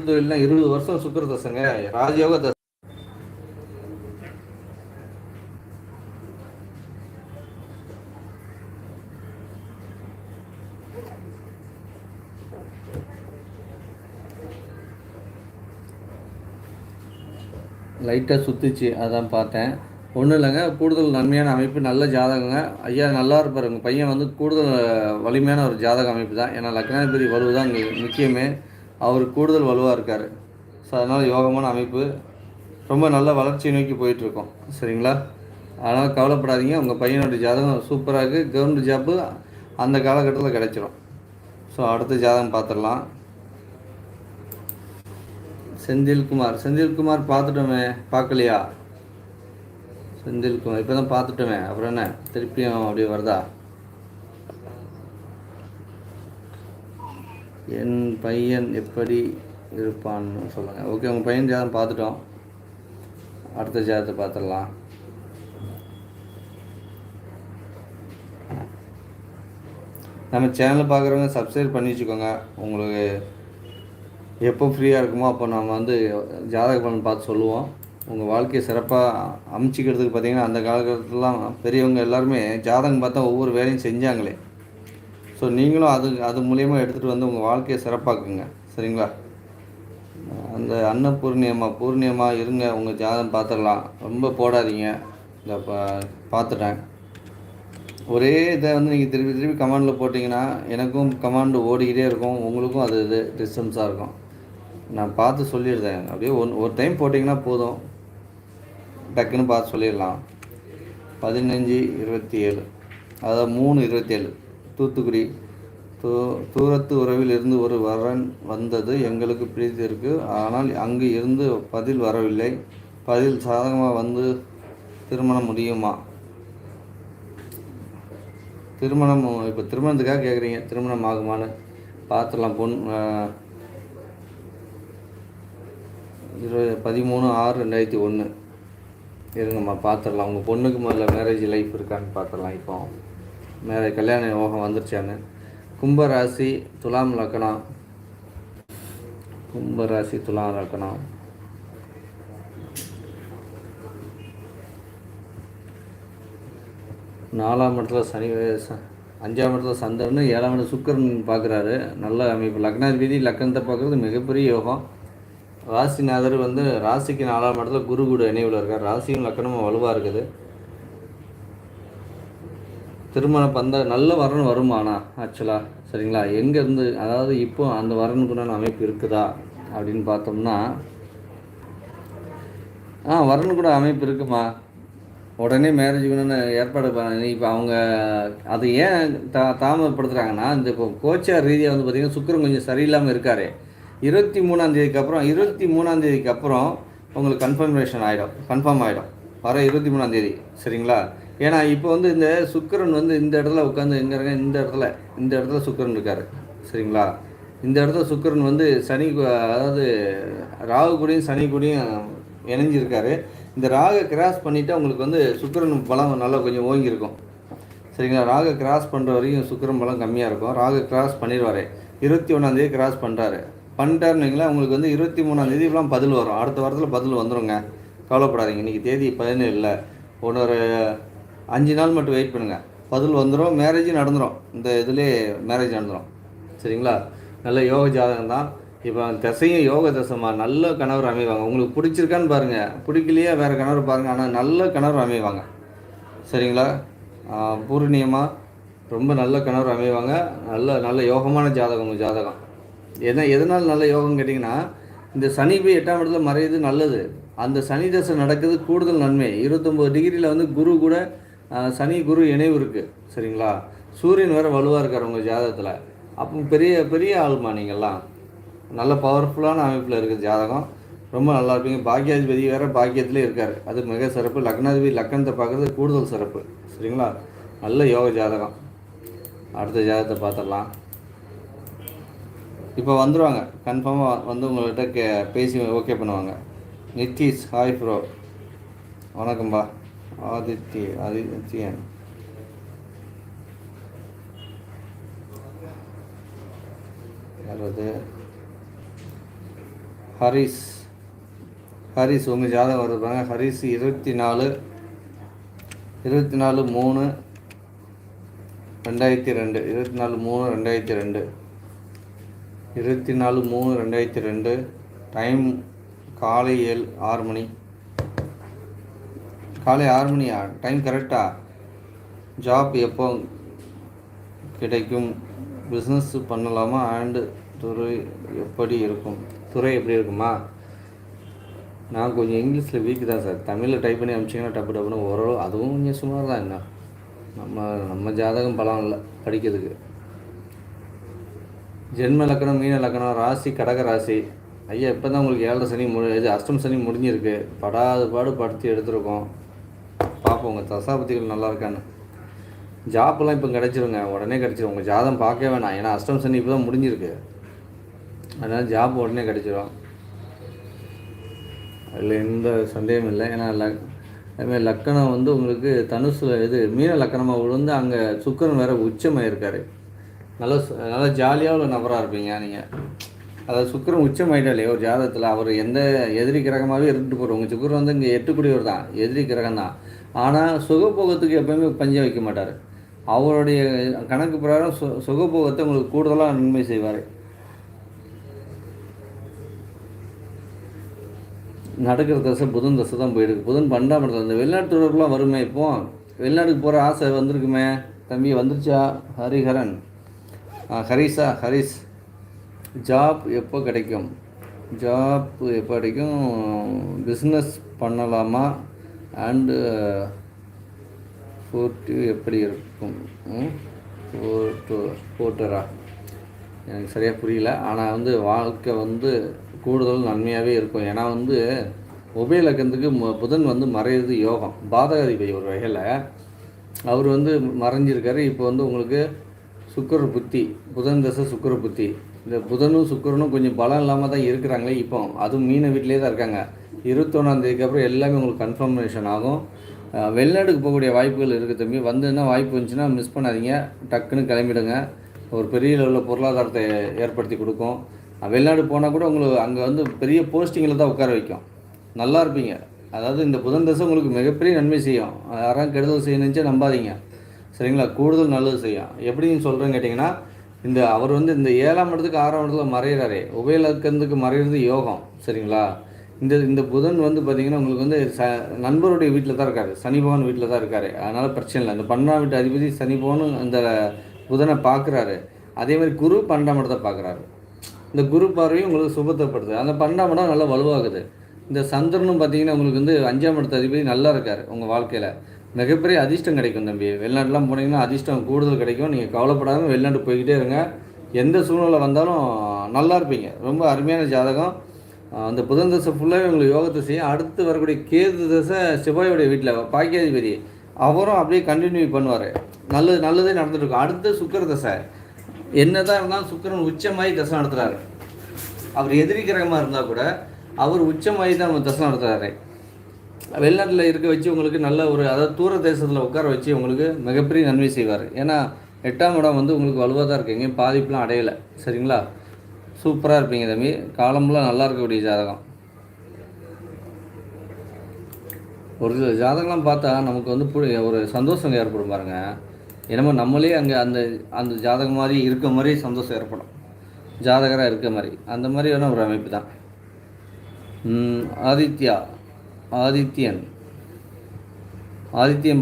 தொழில்னா 20 வருஷம் சுக்கிர தசைங்க, ராஜயோக தசை. லைட்டாக சுற்றிச்சு, அதான் பார்த்தேன். ஒன்றும் இல்லைங்க, கூடுதல் நன்மையான அமைப்பு, நல்ல ஜாதகங்க. ஐயா நல்லா இருப்பார். உங்கள் பையன் வந்து கூடுதல் வலிமையான ஒரு ஜாதக அமைப்பு தான். ஏன்னா லக்னாதிபதி வலுவு தான் இங்கே முக்கியமே. அவர் கூடுதல் வலுவாக இருக்கார். ஸோ அதனால் யோகமான அமைப்பு, ரொம்ப நல்ல வளர்ச்சியை நோக்கி போயிட்டுருக்கோம். சரிங்களா? அதனால் கவலைப்படாதீங்க. உங்கள் பையனுடைய ஜாதகம் சூப்பராக இருக்குது. கவர்மெண்ட் ஜாப்பு அந்த காலகட்டத்தில் கிடைச்சிடும். ஸோ அடுத்த ஜாதகம் பார்த்துடலாம். செந்தில்குமார் பார்த்துட்டோமே, பார்க்கலையா? செந்தில்குமார் இப்போ தான் பார்த்துட்டோமே, அப்புறம் என்ன திருப்பியும் அப்படியே வருதா? என் பையன் எப்படி இருப்பான்னு சொல்லுங்கள். ஓகே, உங்கள் பையன் ஜாதகம் பார்த்துட்டோம். அடுத்த ஜாதகத்தை பார்த்துடலாம். நம்ம சேனல் பார்க்குறவங்க சப்ஸ்கிரைப் பண்ணி வச்சுக்கோங்க. உங்களுக்கு எப்போ ஃப்ரீயாக இருக்குமோ அப்போ நம்ம வந்து ஜாதக பலன் பார்த்து சொல்லுவோம். உங்கள் வாழ்க்கையை சிறப்பாக அமைச்சிக்கிறதுக்கு பார்த்திங்கன்னா, அந்த காலகட்டத்திலாம் பெரியவங்க எல்லாருமே ஜாதகம் பார்த்தா ஒவ்வொரு வேலையும் செஞ்சாங்களே. ஸோ நீங்களும் அது மூலயமா எடுத்துகிட்டு வந்து உங்கள் வாழ்க்கையை சிறப்பாக்குங்க. சரிங்களா? அந்த பூர்ணியமாக இருங்க. உங்கள் ஜாதகம் பார்த்துடலாம். ரொம்ப போடாதீங்க. இந்த பார்த்துட்டேன். ஒரே இதை வந்து நீங்கள் திருப்பி கமாண்டில் போட்டிங்கன்னா எனக்கும் கமாண்டு ஓடிக்கிட்டே இருக்கும், உங்களுக்கும் அது டிஸ்டன்ஸாக இருக்கும். நான் பார்த்து சொல்லிடுறேன். அப்படியே ஒரு டைம் போட்டிங்கன்னா போதும், டக்குன்னு பார்த்து சொல்லிடலாம். 15/27, அதாவது 3/27, தூத்துக்குடி. தூரத்து உறவில் இருந்து ஒரு வரன் வந்தது, எங்களுக்கு பிடித்திருக்கு. ஆனால் அங்கு இருந்து பதில் வரவில்லை. பதில் சாதகமாக வந்து திருமணம் முடியுமா? திருமணம் இப்போ திருமணத்துக்காக கேட்குறீங்க, திருமணம் ஆகுமான்னு பார்த்துடலாம். 13/6/2001 இருங்கம்மா, பார்த்துடலாம். உங்கள் பொண்ணுக்கு முதல்ல மேரேஜ் லைஃப் இருக்கான்னு பார்த்துடலாம். இப்போ கல்யாண யோகம் வந்துருச்சான்னு. கும்பராசி துலாம் லக்னம். கும்பராசி துலாம் லக்னம். நாலாம் இடத்துல சனி, 5ஆம் இடத்துல சந்திரன், 7ஆம் இடத்துல சுக்கிரன் பார்க்குறாரு. நல்ல அமைப்பு. லக்னாதிபதி லக்னத்தை பார்க்குறது மிகப்பெரிய யோகம். ராசிநாதர் வந்து ராசிக்கு 4ஆம் இடத்துல குரு கூட இணைவில் இருக்கார். ராசியும் லக்னமும் வலுவாக இருக்குது. திருமணம் நல்ல வரன் வருமானா ஆக்சுவலாக? சரிங்களா? எங்கேருந்து, அதாவது இப்போ அந்த வரனுக்குண்டான அமைப்பு இருக்குதா அப்படின்னு பார்த்தோம்னா, வரனுக்கூட அமைப்பு இருக்குமா. உடனே மேரேஜுக்குன்னு ஏற்பாடு பண்ண. இப்போ அவங்க அது ஏன் தாமதப்படுத்துகிறாங்கன்னா, இந்த இப்போ கோச்சார் ரீதியாக வந்து பார்த்திங்கன்னா சுக்கிரன் கொஞ்சம் சரியில்லாமல் இருக்கார். 23ஆம் தேதிக்கு அப்புறம் உங்களுக்கு கன்ஃபார்ம் ஆகிடும் வர 23ஆம் தேதி. சரிங்களா? ஏன்னா இப்போ வந்து இந்த சுக்கிரன் வந்து இந்த இடத்துல உட்காந்து எங்கே இருக்க, இந்த இடத்துல சுக்கிரன் இருக்கார். சரிங்களா? இந்த இடத்துல சுக்கிரன் வந்து அதாவது ராகு கூடயும் சனி கூடயும் இணைஞ்சிருக்காரு. இந்த ராகை கிராஸ் பண்ணிவிட்டு உங்களுக்கு வந்து சுக்கிரன் பலம் நல்லா கொஞ்சம் ஓங்கியிருக்கும். சரிங்களா? ராகை கிராஸ் பண்ணுற வரைக்கும் சுக்கிரன் பலம் கம்மியாக இருக்கும். ராகை கிராஸ் பண்ணிடுவார். 21ஆம் தேதி கிராஸ் பண்ணிட்டாருன்னு உங்களுக்கு வந்து 23ஆம் தேதிலாம் பதில் வரும். அடுத்த வாரத்தில் பதில் வந்துடுங்க, கவலைப்படாதீங்க. இன்றைக்கி தேதி 17 இல்லை, ஒரு 5 நாள் மட்டும் வெயிட் பண்ணுங்கள், பதில் வந்துடும். மேரேஜும் நடந்துடும். இந்த இதிலே மேரேஜ் நடந்துடும். சரிங்களா? நல்ல யோக ஜாதகம் தான். இப்போ திசையும் யோக தசைமா, நல்ல கணவர் அமைவாங்க. உங்களுக்கு பிடிச்சிருக்கான்னு பாருங்கள், பிடிக்கலையே வேறு கணவர் பாருங்கள், ஆனால் நல்ல கணவர் அமைவாங்க. சரிங்களா? பூர்ணியமாக ரொம்ப நல்ல கணவர் அமைவாங்க. நல்ல யோகமான ஜாதகம் உங்கள் ஜாதகம். எதனால் நல்ல யோகம் கேட்டிங்கன்னா, இந்த சனி போய் 8ஆம் இடத்துல மறையுது, நல்லது. அந்த சனி தசை நடக்குது, கூடுதல் நன்மை. 29 டிகிரியில் வந்து குரு கூட சனி குரு இணைவு இருக்குது. சரிங்களா? சூரியன் வேறு வலுவாக இருக்கார் உங்கள் ஜாதகத்தில். அப்போ பெரிய ஆளுமா நீங்கள்லாம். நல்ல பவர்ஃபுல்லான அமைப்பில் இருக்குது ஜாதகம். ரொம்ப நல்லா இருப்பீங்க. பாக்கியாதிபதி வேறு பாக்கியத்திலே இருக்கார், அது மிக சிறப்பு. லக்னாதிபதி லக்னத்தை பார்க்குறது கூடுதல் சிறப்பு. சரிங்களா? நல்ல யோக ஜாதகம். அடுத்த ஜாதகத்தை பார்த்துடலாம். இப்போ வந்துடுவாங்க, கன்ஃபார்மாக வந்து உங்கள்கிட்ட பேசி ஓகே பண்ணுவாங்க. நித்திஷ், ஹாய் ப்ரோ, வணக்கம்பா. ஆதித்யன், யாராவது ஹரிஸ் ஹரிஸ் உங்கள் ஜாதகம் வருது பாருங்க. ஹரிஸ் 24/3/2002, 24/3/2002, 24/3/2002. டைம் காலை 6 மணி. காலை 6 மணியா? டைம் கரெக்டா? ஜாப் எப்போ கிடைக்கும்? பிஸ்னஸ் பண்ணலாமா? அண்டு துறை எப்படி இருக்கும்? துறை எப்படி இருக்குமா? நான் கொஞ்சம் இங்கிலீஷில் வீக்கு தான் சார். தமிழில் டைப் பண்ணி அனுப்பிச்சிங்கன்னா டப்புன்னு ஓரளவு, அதுவும் கொஞ்சம் சுமார் தான். என்ன நம்ம ஜாதகம் பலம் இல்லை படிக்கிறதுக்கு. ஜென்ம லக்கணம் மீன லக்கணம், ராசி கடக ராசி. ஐயா இப்போ தான் உங்களுக்கு 7 சனி இது அஷ்டம் சனி முடிஞ்சிருக்கு. பாடு படுத்தி எடுத்துருக்கோம். பார்ப்போம் உங்கள் தசாபதிகள் நல்லா இருக்கான்னு. ஜாப்பெல்லாம் இப்போ கிடச்சிருங்க, உடனே கிடச்சிரும். உங்கள் ஜாதகம் பார்க்கவே வேணாம், ஏன்னா அஷ்டம் சனி இப்போ தான் முடிஞ்சிருக்கு. அதனால் ஜாப் உடனே கிடச்சிரும், அதில் எந்த சந்தேகமும் இல்லை. ஏன்னா அதுமாதிரி லக்கணம் வந்து உங்களுக்கு தனுசில் இது மீன லக்கணமாக விழுந்து அங்கே சுக்கிரன் வேறு உச்சமாக இருக்கார். நல்லா ஜாலியாக உள்ள நபராக இருப்பீங்க நீங்கள். அதாவது சுக்கிரன் உச்சமாயிட்டாலே ஒரு ஜாதகத்தில் அவர் எந்த எதிரி கிரகமாகவே இருந்துட்டு போகிறோம். உங்கள் சுக்கிரன் வந்து இங்கே 8 தான், எதிரி கிரகம் தான். ஆனால் சுகபோகத்துக்கு எப்போயுமே பஞ்சம் வைக்க மாட்டார். அவருடைய கணக்கு பிரகாரம் சுகபோகத்தை உங்களுக்கு கூடுதலாக நன்மை செய்வார். நடக்கிற தசை புதன் தசை தான் போயிருக்கு. புதன் 12ஆம் இடத்துல. இந்த வெளிநாட்டு தொடர்புலாம் வருமே. இப்போது வெளிநாட்டுக்கு போகிற ஆசை வந்திருக்குமே தம்பி, வந்துருச்சா? ஹரிஹரன் ஹரிஸ் ஜாப் எப்போ கிடைக்கும்? பிஸ்னஸ் பண்ணலாமா? அண்டு எப்படி இருக்கும்? போட்டரா? எனக்கு சரியாக புரியல. ஆனால் வந்து வாழ்க்கை வந்து கூடுதல் நன்மையாகவே இருக்கும். ஏன்னா வந்து உபய லக்கணத்துக்கு புதன் வந்து மறையிறது யோகம், பாதகாதிபதி ஒரு வகையில். அவர் வந்து மறைஞ்சிருக்காரு. இப்போ வந்து உங்களுக்கு சுக்கிர புத்தி, புதன் தசை சுக்கிர புத்தி. இந்த புதனும் சுக்கிரனும் கொஞ்சம் பலம் இல்லாமல் தான் இருக்கிறாங்களே இப்போ. அதுவும் மீன வீட்டிலே தான் இருக்காங்க. 21ஆம் தேதிக்கு அப்புறம் எல்லாமே உங்களுக்கு கன்ஃபர்மேஷன் ஆகும். வெளிநாட்டுக்கு போகக்கூடிய வாய்ப்புகள் இருக்குது தம்பி. வந்துன்னா வாய்ப்பு வந்துச்சுன்னா மிஸ் பண்ணாதீங்க, டக்குன்னு கிளம்பிடுங்க. ஒரு பெரிய லெவலில் பொருளாதாரத்தை ஏற்படுத்தி கொடுக்கும். வெளிநாடு போனால் கூட உங்களுக்கு அங்கே வந்து பெரிய போஸ்டிங்கில் தான் உட்கார வைக்கும். நல்லா இருப்பீங்க. அதாவது இந்த புதன் தசை உங்களுக்கு மிகப்பெரிய நன்மை செய்யும். யாரும் கெடுதல் செய்யணுச்சா நம்பாதீங்க, சரிங்களா? கூடுதல் நல்லது செய்யும். எப்படின்னு சொல்கிறேன்னு கேட்டிங்கன்னா, அவர் வந்து இந்த 7ஆம் இடத்துக்கு 6ஆம் இடத்துல மறையிறாரே, உபயலக்கணத்துக்கு மறைகிறது யோகம், சரிங்களா? இந்த புதன் வந்து பார்த்திங்கன்னா உங்களுக்கு வந்து நண்பருடைய வீட்டில் தான் இருக்கார், சனி பகவான் வீட்டில் தான் இருக்கார். அதனால் பிரச்சனை இல்லை. இந்த 12ஆம் வீட்டு அதிபதி சனி பகவானும் இந்த புதனை பார்க்குறாரு. அதேமாதிரி குரு 12ஆம் இடத்தை பார்க்குறாரு. இந்த குரு பார்வையும் உங்களுக்கு சுபத்தப்படுது. அந்த 12ஆம் இடம் நல்லா வலுவாகுது. இந்த சந்திரனும் பார்த்திங்கன்னா உங்களுக்கு வந்து 5ஆம் இடத்து அதிபதி நல்லா இருக்கார். உங்கள் வாழ்க்கையில் மிகப்பெரிய அதிர்ஷ்டம் கிடைக்கும் தம்பி. வெளிநாட்டுலாம் போனீங்கன்னா அதிர்ஷ்டம் கூடுதல் கிடைக்கும். நீங்கள் கவலைப்படாமல் வெளிநாட்டு போய்கிட்டே இருங்க. எந்த சூழ்நிலை வந்தாலும் நல்லா இருப்பீங்க. ரொம்ப அருமையான ஜாதகம். அந்த புதன் தசை ஃபுல்லாகவே உங்களுக்கு யோகத்தை செய்யும். அடுத்து வரக்கூடிய கேது தசை செவ்வாயோடைய வீட்டில் பாக்கியாதிபதி, அவரும் அப்படியே கண்டினியூ பண்ணுவார். நல்லதே நடந்துட்டு இருக்கும். அடுத்து சுக்கிர தசை. என்ன தான் இருந்தாலும் சுக்கிரன் உச்சமாகி தசை நடத்துகிறாரு. அவர் எதிரி கிரகமாக இருந்தால் கூட அவர் உச்சமாகி தான் நம்ம தசை நடத்துகிறாரு. வெளிநாட்டில் இருக்க வச்சு உங்களுக்கு நல்ல ஒரு, அதாவது தூர தேசத்தில் உட்கார வச்சு உங்களுக்கு மிகப்பெரிய நன்மை செய்வார். ஏன்னா 8ஆம் இடம் வந்து உங்களுக்கு வலுவாக தான் இருக்கீங்க, பாதிப்புலாம் அடையலை, சரிங்களா? சூப்பராக இருப்பீங்க தம்பி. காலம்லாம் நல்லா இருக்கக்கூடிய ஜாதகம். ஒரு சில ஜாதகம்லாம் பார்த்தா நமக்கு வந்து ஒரு சந்தோஷம் ஏற்படும் பாருங்கள். என்னமோ நம்மளே அங்கே அந்த ஜாதகம் மாதிரி இருக்க மாதிரி சந்தோஷம் ஏற்படும். ஜாதகராக இருக்க மாதிரி அந்த மாதிரியான ஒரு அமைப்பு தான். ஆதித்யன்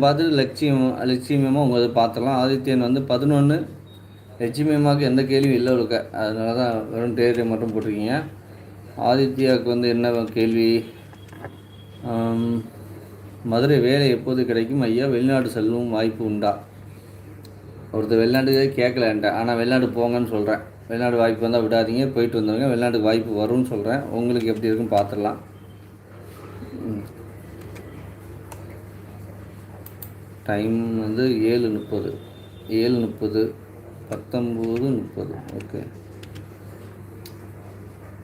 பார்த்துட்டு லட்சியமாக உங்கள் பார்த்துடலாம். ஆதித்யன் வந்து 11 லட்சுமியமாவுக்கு எந்த கேள்வியும் இல்லை இருக்க, அதனால தான் வெறும் தேர்வை மட்டும் போட்டிருக்கீங்க. ஆதித்யாவுக்கு வந்து என்ன கேள்வி? மதுரை வேலை எப்போது கிடைக்கும் ஐயா? வெளிநாடு செல்லும் வாய்ப்பு உண்டா? ஒருத்தர் வெளிநாட்டுக்கே கேட்கல என்கிட்ட, ஆனால் வெளிநாடு போங்கன்னு சொல்கிறேன். வெளிநாடு வாய்ப்பு வந்தால் விடாதீங்க, போயிட்டு வந்துடுங்க. வெளிநாட்டுக்கு வாய்ப்பு வரும்னு சொல்கிறேன். உங்களுக்கு எப்படி இருக்குன்னு பார்த்துடலாம். டைம் வந்து 7:30 19:30. ஓகே,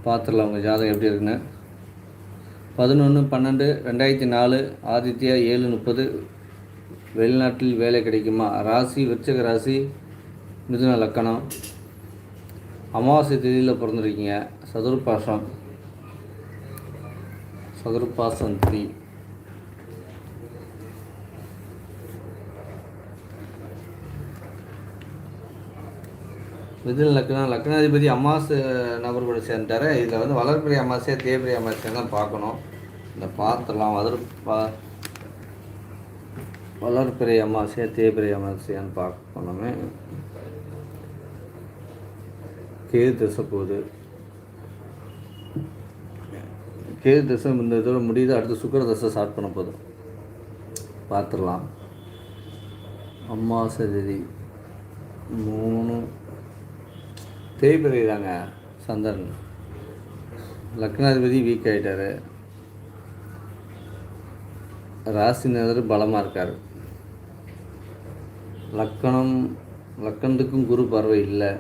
பார்த்துடலாம் உங்கள் ஜாதகம் எப்படி இருக்குன்னு. 11/12/2004 ஆதித்யா 7:30. வெளிநாட்டில் வேலை கிடைக்குமா? ராசி விருச்சிக ராசி, மிதுன லக்கணம், அமாவாசை தேதியில் பிறந்திருக்கீங்க, சதுர்பாசம். சதுர்பாசம் 3. மிதுன லக்னம், லக்னாதிபதி அமாவாசை நபர் கூட சேர்ந்துட்டாரு. இதில் வந்து வளர்பிறை அமாவாசையா தேய்பிறை அமாவாசையா தான் பார்க்கணும். இந்த பார்த்துடலாம். வளர்பிறை அமாவாசையா தேய்பிறை அமாவாசையான்னு பார்க்கணுமே. கேது திசை போகுது. கேது திசை இந்த இதோட முடியுது. அடுத்து சுக்கிர திசை ஸ்டார்ட் பண்ண போதும். பார்த்துடலாம். அமாவாசை தேதி 3 தேய்பிறை தாங்க. சந்திரன் லக்னாதிபதி வீக் ஆகிட்டார். ராசிநாதர் பலமாக இருக்கார். லக்கணத்துக்கும் குரு பார்வை இல்லை.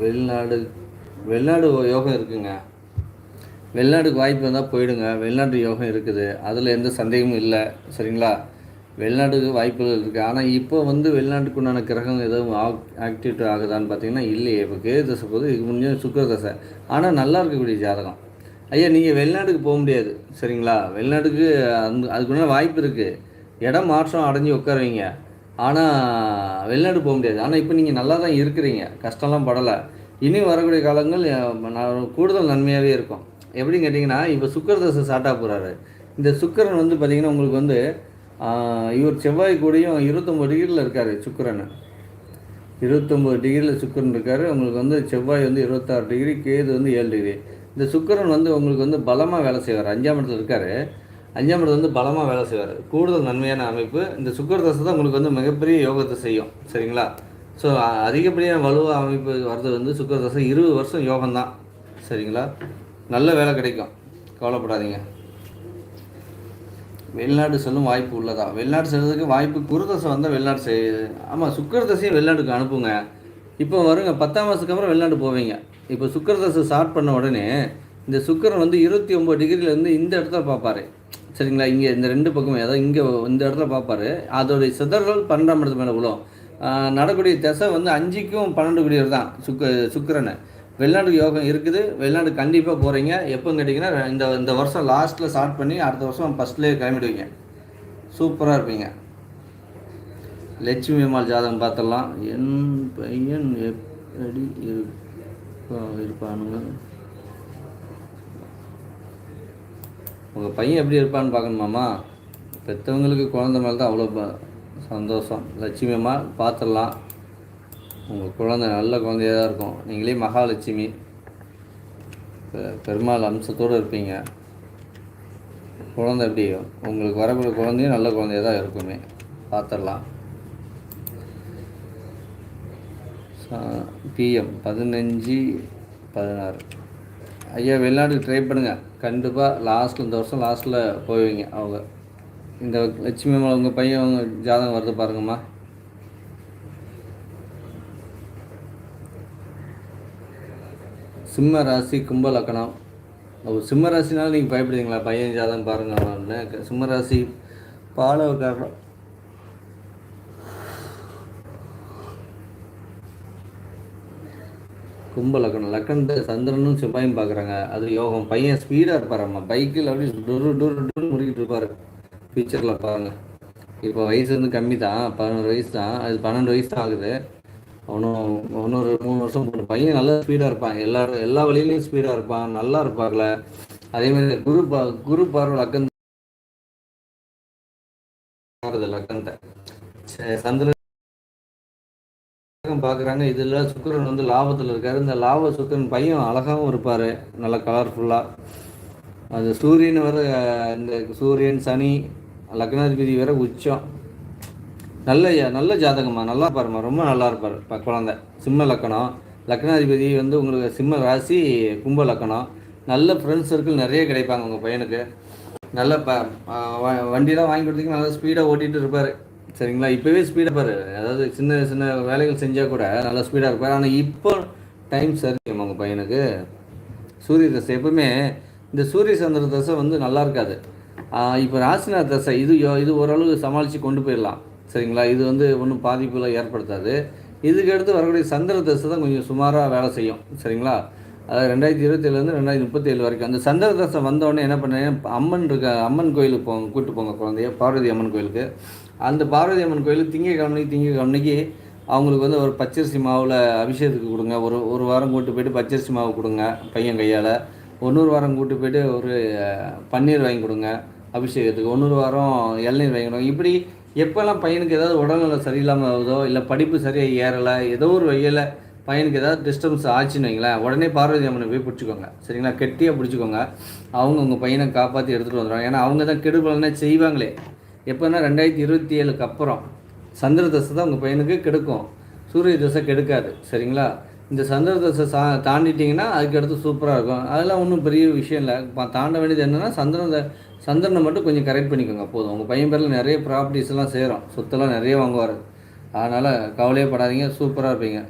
வெளிநாடு யோகம் இருக்குங்க. வெளிநாட்டுக்கு வாய்ப்பு வந்தால் போயிடுங்க. வெளிநாட்டு யோகம் இருக்குது, அதில் எந்த சந்தேகமும் இல்லை. சரிங்களா? வெளிநாட்டுக்கு வாய்ப்புகள் இருக்குது. ஆனால் இப்போ வந்து வெளிநாட்டுக்கு உண்டான கிரகம் எதுவும் ஆக்டிவேட் ஆகுதான்னு பார்த்தீங்கன்னா இல்லையே. இப்போ கேது தசை போது இதுக்கு முன்னே சுக்கிர தசை. ஆனால் நல்லா இருக்கக்கூடிய ஜாதகம். ஐயா, நீங்கள் வெளிநாட்டுக்கு போக முடியாது. சரிங்களா? வெளிநாட்டுக்கு அதுக்குள்ள வாய்ப்பு இருக்குது. இடம் மாற்றம் அடைஞ்சி உட்காருவீங்க. ஆனால் வெளிநாடு போக முடியாது. ஆனால் இப்போ நீங்கள் நல்லா தான் இருக்கிறீங்க, கஷ்டம்லாம் படலை. இனி வரக்கூடிய காலங்கள் கூடுதல் நன்மையாகவே இருக்கும். எப்படின்னு கேட்டிங்கன்னா, இப்போ சுக்கிர தசை ஸ்டார்ட்டாக போகிறாரு. இந்த சுக்கிரன் வந்து பார்த்திங்கன்னா உங்களுக்கு வந்து இவர் செவ்வாய் கூடயும் 29 டிகிரியில் இருக்கார். சுக்கிரன் 29 டிகிரியில் சுக்கிரன் இருக்கார். உங்களுக்கு வந்து செவ்வாய் வந்து 26 டிகிரி, கேது வந்து 7 டிகிரி. இந்த சுக்கிரன் வந்து உங்களுக்கு வந்து பலமாக வேலை செய்வார். 5ஆம் இடத்துல இருக்கார். 5ஆம் இடத்துல வந்து பலமாக வேலை செய்வார். கூடுதல் நன்மையான அமைப்பு. இந்த சுக்கிர தசை தான் உங்களுக்கு வந்து மிகப்பெரிய யோகத்தை செய்யும். சரிங்களா? ஸோ அதிகப்படியான வலுவாக அமைப்பு வர்றது வந்து சுக்கிர தசை 20 வருஷம் யோகம்தான். சரிங்களா? நல்ல வேலை கிடைக்கும், கவலைப்படாதீங்க. வெளிநாடு செல்லும் வாய்ப்பு உள்ளதா? வெளிநாடு செல்வதற்கு வாய்ப்பு குரு தசை வந்தால் வெளிநாடு செய்யுது. ஆமாம், சுக்கிர தசையும் வெளிநாட்டுக்கு அனுப்புங்க. இப்போ வருங்க 10ஆம் மாதத்துக்கு அப்புறம் வெளிநாடு போவீங்க. இப்போ சுக்கிர தசை ஸ்டார்ட் பண்ண உடனே இந்த சுக்கிரன் வந்து 29 டிகிரிலேருந்து இந்த இடத்துல பார்ப்பார். சரிங்களா? இங்கே இந்த 2 பக்கமே, அதாவது இங்கே இந்த இடத்துல பார்ப்பார். அதோடைய சிதறல் 12ஆம் இடத்து மேலே விழும். நடக்கூடிய திசை வந்து 5க்கும் 12 கூடியவர் தான் சுக்கிரனை. வெளிநாட்டுக்கு யோகம் இருக்குது. வெளிநாடு கண்டிப்பாக போகிறீங்க. எப்போன்னு கேட்டிங்கன்னா இந்த வருஷம் லாஸ்ட்டில் ஸ்டார்ட் பண்ணி அடுத்த வருஷம் ஃபஸ்ட்லேயே கிளம்பிடுவீங்க. சூப்பராக இருப்பீங்க. லட்சுமி அம்மாள் ஜாதகம் பார்த்துடலாம். என் பையன் எப்படி இருப்பானுங்க? உங்கள் பையன் எப்படி இருப்பான்னு பார்க்கணுமாம்மா? பெற்றவங்களுக்கு குழந்தை மேலே தான் அவ்வளோ சந்தோஷம். லட்சுமி அம்மா பார்த்துடலாம். உங்கள் குழந்தை நல்ல குழந்தையாக தான் இருக்கும். நீங்களே மகாலட்சுமி, பெருமாள் அம்சத்தோடு இருப்பீங்க. குழந்தை எப்படி உங்களுக்கு வரக்கூடிய குழந்தையும் நல்ல குழந்தையாக தான் இருக்குமே. பார்த்துடலாம். பிஎம் 15-16. ஐயா, வெளிநாட்டுக்கு ட்ரை பண்ணுங்கள். கண்டிப்பாக இந்த வருஷம் லாஸ்ட்டில் போவீங்க. அவங்க இந்த லட்சுமி அம்மா உங்கள் பையன் அவங்க ஜாதகம் வருது பாருங்கம்மா. சிம்ம ராசி, கும்ப லக்கணம். சிம்ம ராசினாலும் நீங்கள் பயப்படுவீங்களா? பையன் ஜாதகம் பாருங்க. சிம்ம ராசி பாலவக்காரன். கும்ப லக்கணம். லக்கணத்தை சந்திரனும் செவ்வாயும் பார்க்குறாங்க. அது யோகம். பையன் ஸ்பீடாக இருப்பாரம்மா. பைக்கில் அப்படி டூரு முடிக்கிட்டு இருப்பார். ஃபியூச்சரில் பாருங்கள். இப்போ வயசு வந்து கம்மி தான், 11 வயசு தான். அது 12 வயசு தான் ஆகுது. இன்னொரு 3 வருஷம் போட்டு பையன் நல்லா ஸ்பீடாக இருப்பான். எல்லா வழியிலையும் ஸ்பீடாக இருப்பான். நல்லா இருப்பாங்கள. அதேமாதிரி குரு பார்வை லக்கணத்தை சந்திரன் பார்க்குறாங்க. இதில் சுக்கிரன் வந்து லாபத்தில் இருக்கார். இந்த லாப சுக்கிரன் பையன் அழகாகவும் இருப்பார், நல்லா கலர்ஃபுல்லாக. அது சூரியன் வர, இந்த சூரியன் சனி லக்னாதிபதி வேற உச்சம். நல்ல ஜாதகமாக நல்லா இருப்பாருமா. ரொம்ப நல்லா இருப்பார் குழந்தை. சிம்ம லக்கணம். லக்னாதிபதி வந்து உங்களுக்கு சிம்ம ராசி, கும்ப லக்கணம். நல்ல ஃப்ரெண்ட்ஸ் சர்க்கிள் நிறைய கிடைப்பாங்க உங்கள் பையனுக்கு. நல்ல வண்டியெலாம் வாங்கி கொடுத்தீங்கன்னா நல்லா ஸ்பீடாக ஓட்டிகிட்டு இருப்பார். சரிங்களா? இப்போவே ஸ்பீடாக இருப்பார். அதாவது சின்ன சின்ன வேலைகள் செஞ்சால் கூட நல்லா ஸ்பீடாக இருப்பார். ஆனால் இப்போ டைம் சரி உங்கள் பையனுக்கு. சூரிய தசை எப்பவுமே இந்த சூரிய சந்திர தசை வந்து நல்லா இருக்காது. இப்போ ராசிநாத் தசை இது ஓரளவு சமாளித்து கொண்டு போயிடலாம். சரிங்களா? இது வந்து ஒன்றும் பாதிப்புகளை ஏற்படுத்தாது. இதுக்கு அடுத்து வரக்கூடிய சந்திர தசை தான் கொஞ்சம் சுமாராக வேலை செய்யும். சரிங்களா? அதாவது 2027 2037 வரைக்கும். அந்த சந்திர தசை வந்தோடனே என்ன பண்ணேன், அம்மன் கோயிலுக்கு கூப்பிட்டு போங்க குழந்தைய, பார்வதி அம்மன் கோயிலுக்கு. அந்த பார்வதி அம்மன் கோயிலுக்கு திங்கக்கிழமைக்கு அவங்களுக்கு வந்து ஒரு பச்சரிசி மாவில் அபிஷேகத்துக்கு கொடுங்க. ஒரு வாரம் கூப்பிட்டு போயிட்டு பச்சரிசி மாவு கொடுங்க பையன் கையால். இன்னொரு வாரம் கூப்பிட்டு போயிட்டு ஒரு பன்னீர் வாங்கி கொடுங்க அபிஷேகத்துக்கு. இன்னொரு வாரம் இளநீர் வாங்கி கொடுங்க. இப்படி எப்போல்லாம் பையனுக்கு ஏதாவது உடல்நல சரியில்லாமல் ஆகுதோ, இல்லை படிப்பு சரியாக ஏறலை, ஏதோ ஒரு வகையில் பையனுக்கு ஏதாவது டிஸ்டர்பன்ஸ் ஆச்சுன்னு வைங்களேன், உடனே பார்வதி அம்மனை போய் பிடிச்சிக்கோங்க. சரிங்களா? கெட்டியாக பிடிச்சிக்கோங்க. அவங்க உங்கள் பையனை காப்பாற்றி எடுத்துகிட்டு வந்துடுவாங்க. ஏன்னா அவங்க தான் கெடுபலனே செய்வாங்களே. எப்போன்னா 2027 அப்புறம் சந்திர தசை தான் உங்கள் பையனுக்கு கெடுக்கும், சூரிய தசை கெடுக்காது. சரிங்களா? இந்த சந்திர தசை தாண்டிட்டிங்கன்னா அதுக்கு அடுத்து சூப்பராக இருக்கும். அதெல்லாம் ஒன்றும் பெரிய விஷயம் இல்லை. தாண்ட வேண்டியது என்னென்னா சந்திரனை மட்டும் கொஞ்சம் கரெக்ட் பண்ணிக்கோங்க போதும். உங்கள் பையன் பேரில் நிறைய ப்ராப்பர்ட்டிஸ்லாம் சேரும், சொத்தெல்லாம் நிறைய வாங்குவார். அதனால் கவலையே படாதீங்க, சூப்பராக இருப்பீங்க.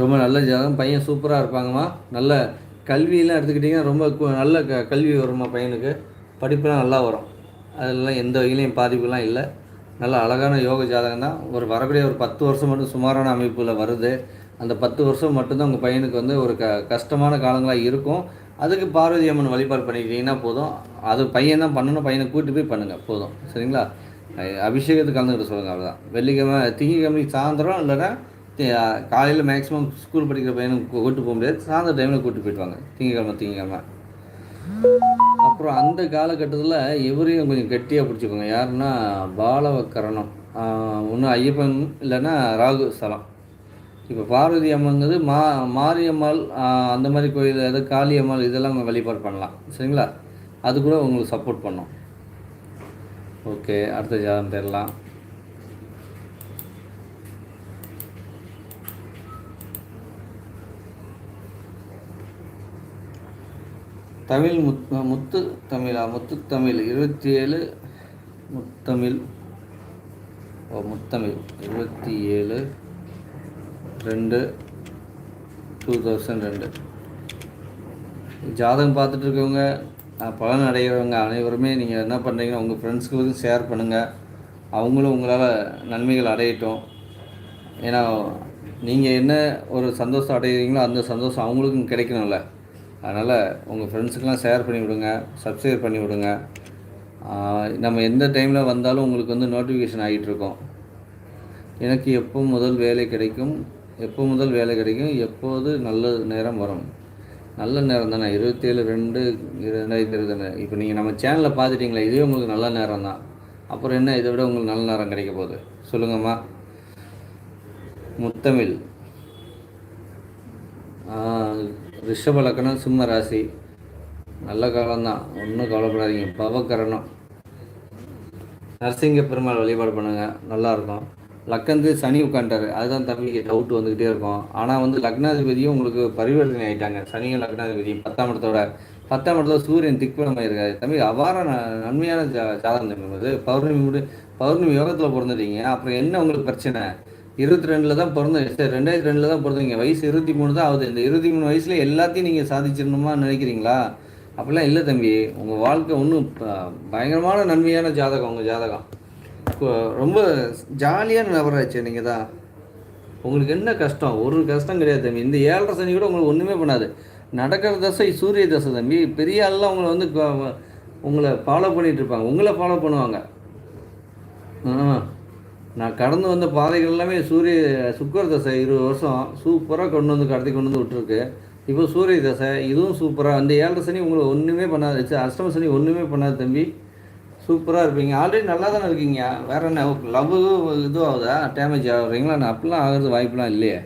ரொம்ப நல்ல ஜாதகம், பையன் சூப்பராக இருப்பாங்கம்மா. நல்ல கல்வியெல்லாம் எடுத்துக்கிட்டிங்கன்னா ரொம்ப நல்ல கல்வி வருமா பையனுக்கு, படிப்புலாம் நல்லா வரும். அதெல்லாம் எந்த வகையிலையும் பாதிப்புலாம் இல்லை. நல்ல அழகான யோக ஜாதகம் தான். வரக்கூடிய ஒரு 10 வருஷம் மட்டும் சுமாரான அமைப்பில் வருது. அந்த 10 வருஷம் மட்டும்தான் உங்கள் பையனுக்கு வந்து ஒரு கஷ்டமான காலங்களாக இருக்கும். அதுக்கு பார்வதி அம்மன் வழிபாடு பண்ணிக்கிட்டிங்கன்னா போதும். அது பையன் தான் பண்ணணும், பையனை கூட்டி போய் பண்ணுங்கள் போதும். சரிங்களா? அபிஷேகத்துக்கு கலந்துக்கிட்டு சொல்லுங்கள், அவ்வளோதான். வெள்ளிக்கிழமை திங்கக்கிழமைக்கு சாயந்தரம் இல்லைன்னா காலையில் மேக்ஸிமம் ஸ்கூல் படிக்கிற பையனுக்கு கூப்பிட்டு போக முடியாது, சாயந்தர டைமில் கூப்பிட்டு போயிடுவாங்க திங்கக்கிழமை. அப்புறம் அந்த காலகட்டத்தில் இவரையும் கொஞ்சம் கெட்டியாக பிடிச்சிக்கோங்க. யாருன்னா பாலவக்கரணம், ஒன்று ஐயப்பன் இல்லைன்னா ராகு ஸ்தலம். இப்போ பார்வதி அம்மங்கிறது மாரியம்மாள், அந்த மாதிரி கோயில், ஏதாவது காளியம்மாள், இதெல்லாம் வழிபாடு பண்ணலாம். சரிங்களா? அது கூட உங்களுக்கு சப்போர்ட் பண்ணும். ஓகே, அடுத்த ஜாதகம் தெரியலாம். தமிழ் முத்து தமிழா? முத்துத்தமிழ் 27 முத்தமிழ் 27/2/2002 ஜாதகம் பார்த்துட்டு இருக்கவங்க, பலன் அடைகிறவங்க அனைவருமே நீங்கள் என்ன பண்ணுறீங்கன்னா உங்கள் ஃப்ரெண்ட்ஸ்களுக்கும் ஷேர் பண்ணுங்கள். அவங்களும் உங்களால் நன்மைகள் அடையட்டும். ஏன்னா நீங்கள் என்ன ஒரு சந்தோஷம் அடைகிறீங்களோ அந்த சந்தோஷம் அவங்களுக்கும் கிடைக்கணும்ல. அதனால் உங்கள் ஃப்ரெண்ட்ஸுக்கெலாம் ஷேர் பண்ணி விடுங்க, சப்ஸ்கிரைப் பண்ணி விடுங்க. நம்ம எந்த டைமில் வந்தாலும் உங்களுக்கு வந்து நோட்டிஃபிகேஷன் ஆகிட்டுருக்கோம். எனக்கு எப்போ முதல் வேலை கிடைக்கும், எப்போது நல்ல நேரம் வரும்? நல்ல நேரம் தானே, 27/2/2020. இப்போ நீங்கள் நம்ம சேனலில் பார்த்துட்டிங்களா, இதே உங்களுக்கு நல்ல நேரம் தான். அப்புறம் என்ன, இதை விட உங்களுக்கு நல்ல நேரம் கிடைக்க போகுது சொல்லுங்கம்மா. முத்தமிழ் ரிஷப லக்னம், சிம்ம ராசி. நல்ல காலம்தான், ஒன்றும் கவலைப்படாதீங்க. பவகரணம், நரசிங்க பெருமாள் வழிபாடு பண்ணுங்கள், நல்லாயிருக்கும். லக்கணத்துக்கு சனி உட்காண்டாரு, அதுதான் தம்பிக்கு டவுட் வந்துக்கிட்டே இருக்கும். ஆனால் வந்து லக்னாதிபதியும் உங்களுக்கு பரிவர்த்தனை ஆகிட்டாங்க. சனியும் லக்னாதிபதியும் 10ஆம் இடத்துல சூரியன் திக்பலமாக இருக்காது. தம்பி அபார நன்மையான ஜாதகம் தம்பி. அது பௌர்ணமி யோகத்தில் பிறந்துட்டீங்க. அப்புறம் என்ன உங்களுக்கு பிரச்சனை? 22 தான் பிறந்தேன், 2002 தான் பிறந்தீங்க. வயசு 23 தான் ஆகுது. இந்த 23 வயசில் எல்லாத்தையும் நீங்கள் சாதிச்சிடணுமா நினைக்கிறீங்களா? அப்படிலாம் இல்லை தம்பி. உங்கள் வாழ்க்கை ஒன்றும் பயங்கரமான நன்மையான ஜாதகம். உங்கள் ஜாதகம் ரொம்ப ஜாலியான நபராச்சு. நீங்கள் தான், உங்களுக்கு என்ன கஷ்டம்? ஒரு கஷ்டம் கிடையாது தம்பி. இந்த 7.5 சனி கூட உங்களுக்கு ஒன்றுமே பண்ணாது. நடக்கிற தசை சூரிய தசை தம்பி. பெரிய ஆள்லாம் உங்களை வந்து உங்களை ஃபாலோ பண்ணிகிட்டு இருப்பாங்க, உங்களை ஃபாலோ பண்ணுவாங்க. நான் கடந்து வந்த பாதைகள் எல்லாமே சுக்கர தசை 20 வருஷம் சூப்பராக கொண்டு வந்து விட்டுருக்கு. இப்போ சூரிய தசை, இதுவும் சூப்பராக. அந்த 7.5 சனி உங்களை ஒன்றுமே பண்ணாது, அஷ்டம சனி ஒன்றுமே பண்ணாது தம்பி. சூப்பராக இருப்பீங்க. ஆல்ரெடி நல்லா தானே இருக்கீங்க. வேறு என்ன லவ் இதுவும் ஆகுதா, டேமேஜ் ஆகுறீங்களா? நான் அப்படிலாம் ஆகிறது வாய்ப்புலாம் இல்லையே,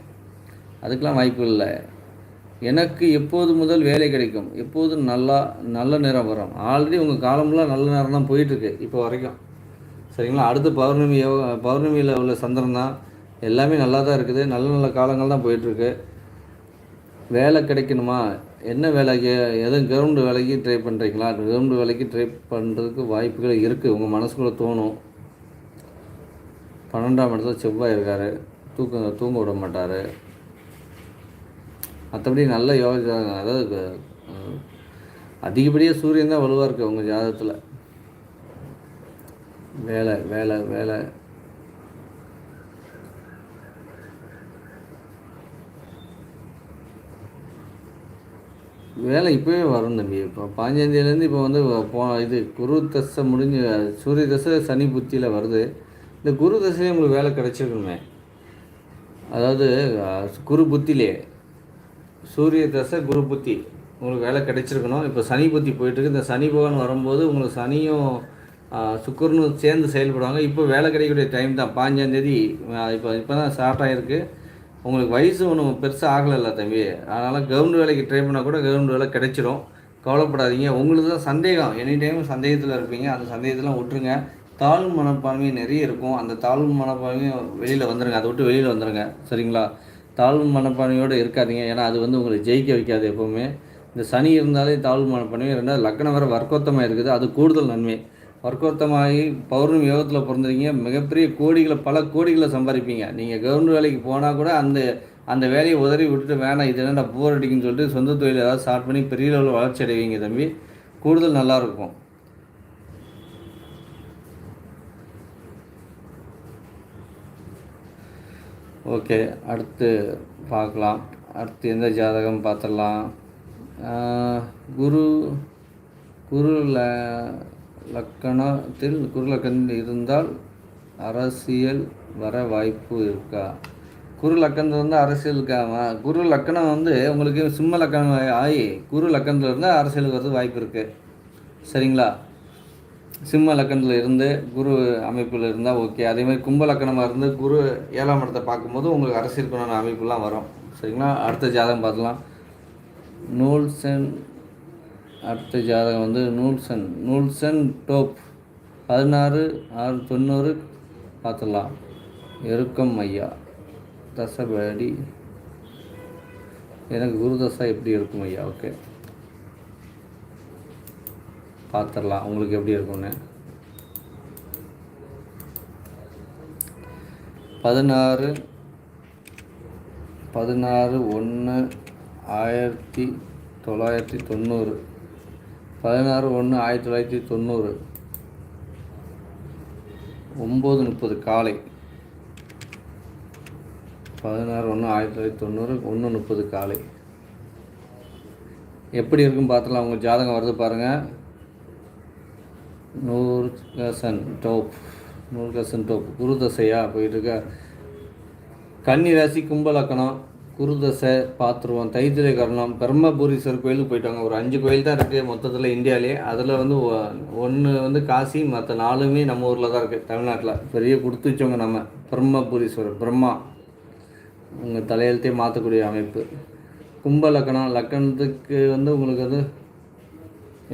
அதுக்கெலாம் வாய்ப்பு இல்லை. எனக்கு எப்போது முதல் வேலை கிடைக்கும், எப்போது நல்ல நேரம் வரும்? ஆல்ரெடி உங்கள் காலம்லாம் நல்ல நேரம் தான் போயிட்டுருக்கு இப்போ வரைக்கும். சரிங்களா? அடுத்து பௌர்ணமியில் உள்ள சந்திரன் தான். எல்லாமே நல்லா தான் இருக்குது. நல்ல காலங்கள் தான் போயிட்டுருக்கு. வேலை கிடைக்கணுமா? என்ன வேலைக்கு, எதுவும் கவர்மெண்ட் வேலைக்கு ட்ரை பண்ணுறீங்களா? கவர்மெண்ட் வேலைக்கு ட்ரை பண்ணுறதுக்கு வாய்ப்புகள் இருக்குது. உங்கள் மனசுக்குள்ளே தோணும். 12ஆம் இடத்துல செவ்வாய் இருக்கார், தூங்க விட மாட்டார். மற்றபடி நல்ல யோகா, அதாவது அதிகப்படியாக சூரியன் தான் வலுவாக இருக்குது உங்கள் ஜாதகத்தில். வேலை வேலை இப்போவே வரும் தம்பி. இப்போ 15 இப்போ வந்து இது குரு தசை முடிஞ்சு சூரிய தசை சனி புத்தியில் வருது. இந்த குரு தசையே உங்களுக்கு வேலை கிடச்சிருக்கணுமே. அதாவது குரு புத்திலே சூரிய தசை குரு புத்தி உங்களுக்கு வேலை கிடைச்சிருக்கணும். இப்போ சனி புத்தி போயிட்டுருக்கு. இந்த சனி பகவான் வரும்போது உங்களுக்கு சனியும் சுக்கரனும் சேர்ந்து செயல்படுவாங்க. இப்போ வேலை கிடைக்கக்கூடிய டைம் தான் 15 இப்போ தான் ஸ்டார்ட் ஆகிருக்கு. உங்களுக்கு வயசு ஒன்றும் பெருசாக ஆகலைல்ல தம்பி. அதனால் கவர்மெண்ட் வேலைக்கு ட்ரை பண்ணால் கூட கவர்மெண்ட் வேலை கிடைச்சிரும். கவலைப்படாதீங்க. உங்களுக்கு தான் சந்தேகம், எனி டைம் சந்தேகத்தில் இருப்பீங்க. அந்த சந்தேகத்தெலாம் விட்டுருங்க. தாழ்வு மனப்பான்மை நிறைய இருக்கும். அந்த தாழ்வு மனப்பான்மையும் வெளியில் வந்துடுங்க. அதை விட்டு வெளியில் வந்துடுங்க. சரிங்களா? தாழ்வு மனப்பான்மையோடு இருக்காதீங்க. ஏன்னா அது வந்து உங்களை ஜெயிக்க வைக்காது எப்போவுமே. இந்த சனி இருந்தாலே தாழ்வு மனப்பான்மை. ரெண்டாவது லக்கணம் வேறு வர்க்கோத்தமாக இருக்குது. அது கூடுதல் நன்மை. வர்க்கோத்தமாகி பௌர்ணமி யோகத்தில் பிறந்திருக்கீங்க. மிகப்பெரிய பல கோடிகளை சம்பாதிப்பீங்க. நீங்கள் கவர்மெண்ட் வேலைக்கு போனால் கூட அந்த வேலையை உதறி விட்டுட்டு வேணாம், இது என்ன போர் அடிக்குன்னு சொல்லிட்டு சொந்த தொழில் ஏதாவது ஸ்டார்ட் பண்ணி பெரிய லெவலில் வளர்ச்சி அடைவீங்க தம்பி. கூடுதல் நல்லாயிருக்கும். ஓகே, அடுத்து பார்க்கலாம். அடுத்து எந்த ஜாதகம் பார்த்துடலாம். குரு லக்கணத்தில் குரு லக்கணத்தில் இருந்தால் அரசியல் வர வாய்ப்பு இருக்கா? குரு லக்கணத்தில் வந்து அரசியல் இருக்காம, குரு லக்கணம் வந்து உங்களுக்கு சிம்ம லக்கணம் ஆகி குரு லக்கணத்தில் இருந்தால் அரசியலுக்கு வரது வாய்ப்பு இருக்குது. சரிங்களா? சிம்ம லக்கணத்தில் இருந்து குரு அமைப்பில் இருந்தால் ஓகே. அதேமாதிரி கும்ப லக்கணமாக இருந்து குரு 7ஆம் இடத்தை பார்க்கும்போது உங்களுக்கு அரசியலுக்கான அமைப்புலாம் வரும். சரிங்களா? அடுத்த ஜாதகம் பார்க்கலாம். நூல்சன். அடுத்த ஜாதகம் வந்து நூல்சன் டோப் 16/6/90 பார்த்துடலாம். எருக்கம் ஐயா தசைபடி எனக்கு குரு தசை எப்படி இருக்கும் ஐயா? ஓகே, பார்த்துடலாம் உங்களுக்கு எப்படி இருக்கும்னு. 16/1/1990 16/1/1990 9:30 காலை. 16/1/1990 1:30 காலை எப்படி இருக்குன்னு பார்த்துலாம். உங்கள் ஜாதகம் வருது பாருங்கள். நூல்கசன் டோப் குரு தசையா போயிட்டுருக்க. கன்னி ராசி கும்பலக்கணம் குரு தசை பார்த்துருவோம். தைத்திரை கரணம் பிரம்மபுரீஸ்வரர் கோயிலுக்கு போயிட்டாங்க. ஒரு 5 கோயில் தான் இருக்குது மொத்தத்தில் இந்தியாவிலே. அதில் வந்து 1 வந்து காசி, மற்ற 4மே நம்ம ஊரில் தான் இருக்குது தமிழ்நாட்டில். பெரிய கொடுத்து வச்சவங்க நம்ம பிரம்மபுரீஸ்வரர். பிரம்மா உங்கள் தலையெழுத்தே மாற்றக்கூடிய அமைப்பு. கும்பலக்கணம் லக்கணத்துக்கு வந்து உங்களுக்கு அது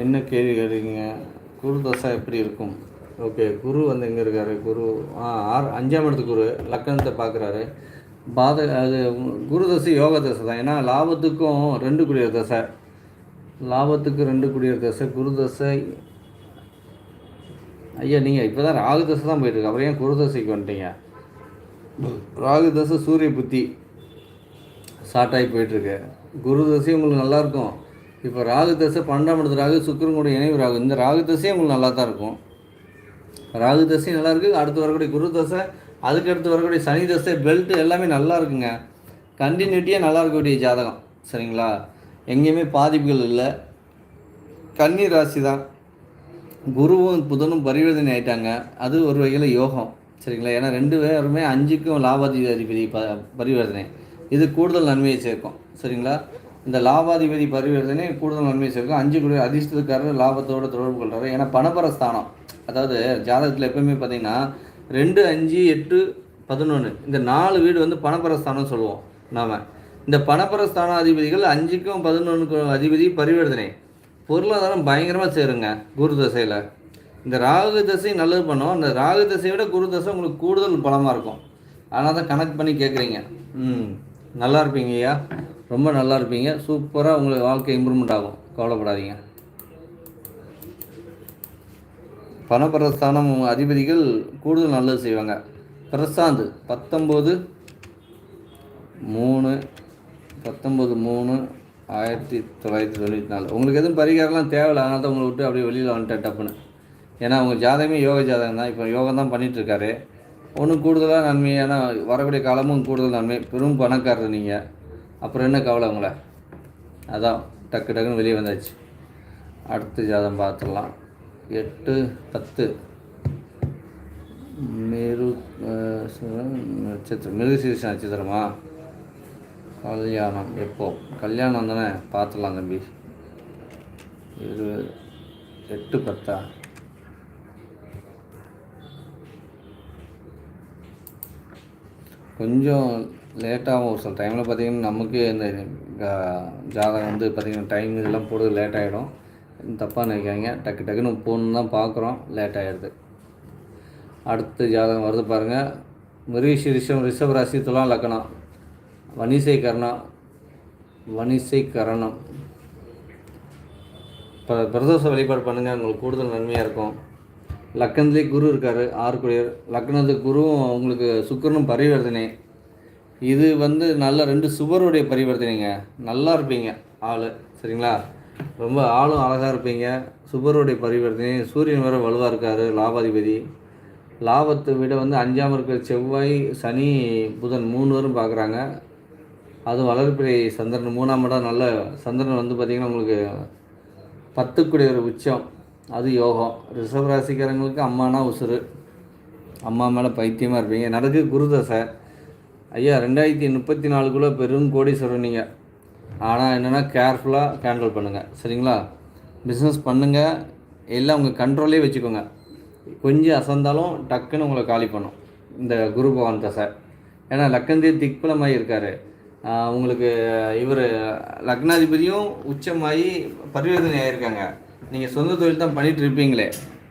என்ன கேள்வி கேட்குறீங்க? குரு தசை எப்படி இருக்கும்? ஓகே, குரு வந்து எங்கே இருக்கார்? குரு 5ஆம் இடத்துக்கு குரு லக்கணத்தை பார்க்குறாரு. அது குரு தசை யோக தசை தான். ஏன்னா லாபத்துக்கும் 2 குடியர் தசை. லாபத்துக்கு 2 குடியர் தசை குரு தசை. ஐயா நீங்கள் இப்போ தான் ராகு தசை தான் போயிட்டுருக்கு. அப்புறம் ஏன் குரு தசைக்கு வந்துட்டீங்க? ராகு தசை சூரிய புத்தி ஸ்டார்ட் ஆகி போயிட்டுருக்கு. குரு தசை உங்களுக்கு நல்லாயிருக்கும். இப்போ ராகு தசை 12ஆம் இடத்து ராகு சுக்கிரன் கூட இணைவு ராகு. இந்த ராகு தசையும் உங்களுக்கு நல்லா தான் இருக்கும். ராகு தசையும் நல்லாயிருக்கு. அடுத்து வரக்கூடிய குரு தசை, அதுக்கடுத்து வரக்கூடிய சனி தசை, பெல்ட் எல்லாமே நல்லா இருக்குங்க. கண்டினியூட்டியாக நல்லா இருக்கக்கூடிய ஜாதகம். சரிங்களா? எங்கேயுமே பாதிப்புகள் இல்லை. கன்னி ராசி தான். குருவும் புதனும் பரிவர்த்தனை ஆகிட்டாங்க. அது ஒரு வகையில் யோகம். சரிங்களா? ஏன்னா 2 பேருமே 5க்கும் லாபாதிபதி பரிவர்த்தனை. இது கூடுதல் நன்மையை சேர்க்கும். சரிங்களா? இந்த லாபாதிபதி பரிவர்த்தனை கூடுதல் நன்மையை சேர்க்கும். 5 கூட அதிர்ஷ்டத்துக்காரர் லாபத்தோடு தொடர்பு கொள்கிறாரு. ஏன்னா பணப்பரஸ்தானம், அதாவது ஜாதகத்தில் எப்பவுமே பார்த்தீங்கன்னா 2, 5, 8, 11 இந்த 4 வீடு வந்து பணப்பரஸ்தானம் சொல்லுவோம் நாம். இந்த பணப்பரஸ்தான அதிபதிகள் 5க்கும் 11க்கும் அதிபதி பரிவர்த்தனை. பொருளாதாரம் பயங்கரமாக சேருங்க குரு தசையில். இந்த ராகு தசை நல்லது பண்ணோம். இந்த ராகு தசையை விட குரு தசை உங்களுக்கு கூடுதல் பலமாக இருக்கும். அதனால தான் கனெக்ட் பண்ணி கேட்குறீங்க. நல்லா இருப்பீங்க ஐயா, ரொம்ப நல்லா இருப்பீங்க. சூப்பராக உங்களுக்கு வாழ்க்கை இம்ப்ரூவ்மெண்ட் ஆகும். கவலைப்படாதீங்க. பணப்பிரஸ்தானம் அதிபதிகள் கூடுதல் நல்லது செய்வாங்க. பிரசாந்த் 19/3/1994 உங்களுக்கு எதுவும் பரிகாரம்லாம் தேவையில்லை. அதனால தான் உங்களை விட்டு அப்படியே வெளியில் வந்துட்டேன் டப்புன்னு. ஏன்னா உங்கள் ஜாதகமே யோக ஜாதகம் தான். இப்போ யோகம் தான் பண்ணிகிட்ருக்காரு. ஒன்றும் கூடுதலாக நன்மை. ஏன்னா வரக்கூடிய காலமும் கூடுதல் நன்மை. பெரும் பணக்காரர் நீங்கள். அப்புறம் என்ன கவலை உங்களை? அதான் டக்கு டக்குன்னு வெளியே வந்தாச்சு. அடுத்த ஜாதகம் பார்த்துடலாம். 8-10 நட்சத்திரம், மிருகசீரிஷ நட்சத்திரமா? கல்யாணம் எப்போ? கல்யாணம் தானே, பார்த்துடலாம் தம்பி. 8-10 கொஞ்சம் லேட்டாகும். ஒரு சில டைமில் பார்த்திங்கன்னா நமக்கு இந்த ஜாதகம் வந்து பார்த்திங்கன்னா டைம் இதெல்லாம் போடுறது லேட் ஆகிடும். தப்பாக நினைக்காங்க. டக்கு டக்குன்னு போகணுன்னு தான் பார்க்குறோம், லேட் ஆகிடுது. அடுத்த ஜாதகம் வருது பாருங்கள். மிருகசீரிஷம், ரிஷப ராசி, துலாம் லக்னம், வணிசை கரணம். பிரதோஷ வழிபாடு பண்ணுங்கள், உங்களுக்கு கூடுதல் நன்மையாக இருக்கும். லக்னத்துலேயே குரு இருக்கார், 6 குடியர். லக்னத்துக்கு குருவும் உங்களுக்கு சுக்கிரனும் பரிவர்த்தனை. இது வந்து நல்ல 2 சுபருடைய பரிவர்த்தனைங்க. நல்லா இருப்பீங்க ஆள், சரிங்களா? ரொம்ப ஆளும் அழகாக இருப்பீங்க. சுபருடைய பரிவர்த்தனை. சூரியன் வேறு வலுவாக இருக்கார், லாபாதிபதி. லாபத்தை விட வந்து 5ஆம் இருக்கிற செவ்வாய், சனி, புதன் 3 பேரும் பார்க்குறாங்க. அதுவும் வளர்பிறை சந்திரன் 3ஆம் இடம். நல்ல சந்திரன் வந்து பார்த்திங்கன்னா உங்களுக்கு 10 ஒரு உச்சம், அது யோகம். ரிஷபராசிக்காரங்களுக்கு அம்மானா உசுறு, அம்மா மேலே பைத்தியமாக இருப்பீங்க. நடக்கு குருதசை. ஐயா 2034 பெரும் கோடீஸ்வரன் நீங்கள். ஆனால் என்னென்னா கேர்ஃபுல்லாக ஹேண்டில் பண்ணுங்கள், சரிங்களா? பிஸ்னஸ் பண்ணுங்கள், எல்லாம் உங்கள் கண்ட்ரோல்லே வச்சுக்கோங்க. கொஞ்சம் அசந்தாலும் டக்குன்னு உங்களை காலி பண்ணும் இந்த குரு பகவான் தசை. ஏன்னா லக்னத்தே திக்பலமாகி இருக்கார். உங்களுக்கு இவர் லக்னாதிபதியும் உச்சமாகி பரிவர்த்தனை ஆகியிருக்காங்க. நீங்கள் சொந்த தொழில் தான் பண்ணிகிட்டு இருப்பீங்களே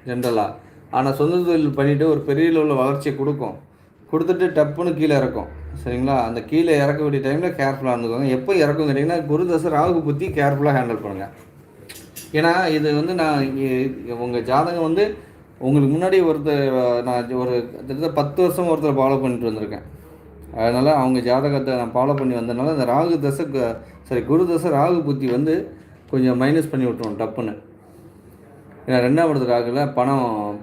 ஜென்ரலாக. ஆனால் சொந்த தொழில் பண்ணிவிட்டு ஒரு பெரிய லெவலில் வளர்ச்சியை கொடுத்துட்டு டப்புன்னு கீழே இறக்கும், சரிங்களா? அந்த கீழே இறக்க வேண்டிய டைமில் கேர்ஃபுல்லாக இருந்துக்கோங்க. எப்போ இறக்கும் கேட்டிங்கன்னா குரு தசை ராகு புத்தி கேர்ஃபுல்லாக ஹேண்டில் பண்ணுங்கள். ஏன்னா இது வந்து நான் உங்கள் ஜாதகம் வந்து உங்களுக்கு முன்னாடி நான் ஒரு கிட்டத்தட்ட 10 வருஷம் ஒருத்தர் ஃபாலோ பண்ணிட்டு வந்திருக்கேன். அதனால் அவங்க ஜாதகத்தை நான் ஃபாலோ பண்ணி வந்ததுனால இந்த ராகு தசை குரு தசை ராகு புத்தி வந்து கொஞ்சம் மைனஸ் பண்ணி விட்டுருவோம் டப்புன்னு. ஏன்னா 2ஆம் இடத்து ராகுல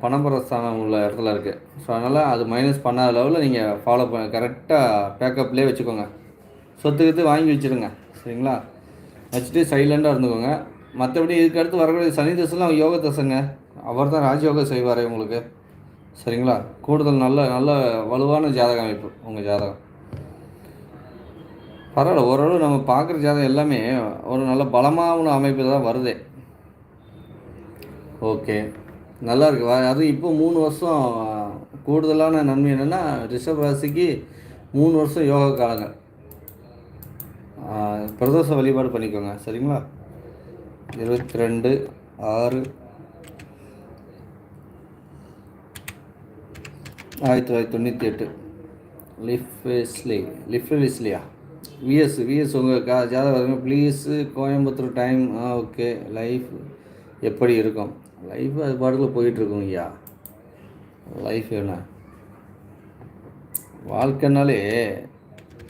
பணபரஸ்தானம் உள்ள இடத்துல இருக்குது. ஸோ அதனால் அது மைனஸ் பண்ணாத லெவலில் நீங்கள் ஃபாலோ பண்ண கரெக்டாக பேக்கப்லேயே வச்சுக்கோங்க. சொத்துக்கிட்டு வாங்கி வச்சுருங்க, சரிங்களா? வச்சுட்டு சைலண்டாக இருந்துக்கோங்க. மற்றபடி இதுக்கு அடுத்து வரக்கூடிய சனி தசைலாம் யோக தசைங்க. அவர் தான் ராஜயோகம் செய்வார் உங்களுக்கு, சரிங்களா? கூடுதல் நல்ல வலுவான ஜாதக அமைப்பு உங்கள் ஜாதகம். பரவாயில்ல, ஓரளவு நம்ம பார்க்குற ஜாதகம் எல்லாமே ஒரு நல்ல பலமான அமைப்பு தான் வருது. ஓகே, நல்லா இருக்கு. அதுவும் இப்போ 3 வருஷம் கூடுதலான நன்மை என்னென்னா ரிஷப ராசிக்கு 3 வருஷம் யோகா காலங்கள். பிரதோஷ வழிபாடு பண்ணிக்கோங்க, சரிங்களா? 22/6/1998 லிஃப்ட்லியா விஎஸ் உங்கள் ஜாதகம் please. Coimbatore time. Okay. Life எப்படி இருக்கும்? லைஃப் அது பாட்டுக்குள்ள போயிட்டுருக்குங்க ஐயா. லைஃப் என்ன, வாழ்க்கைனாலே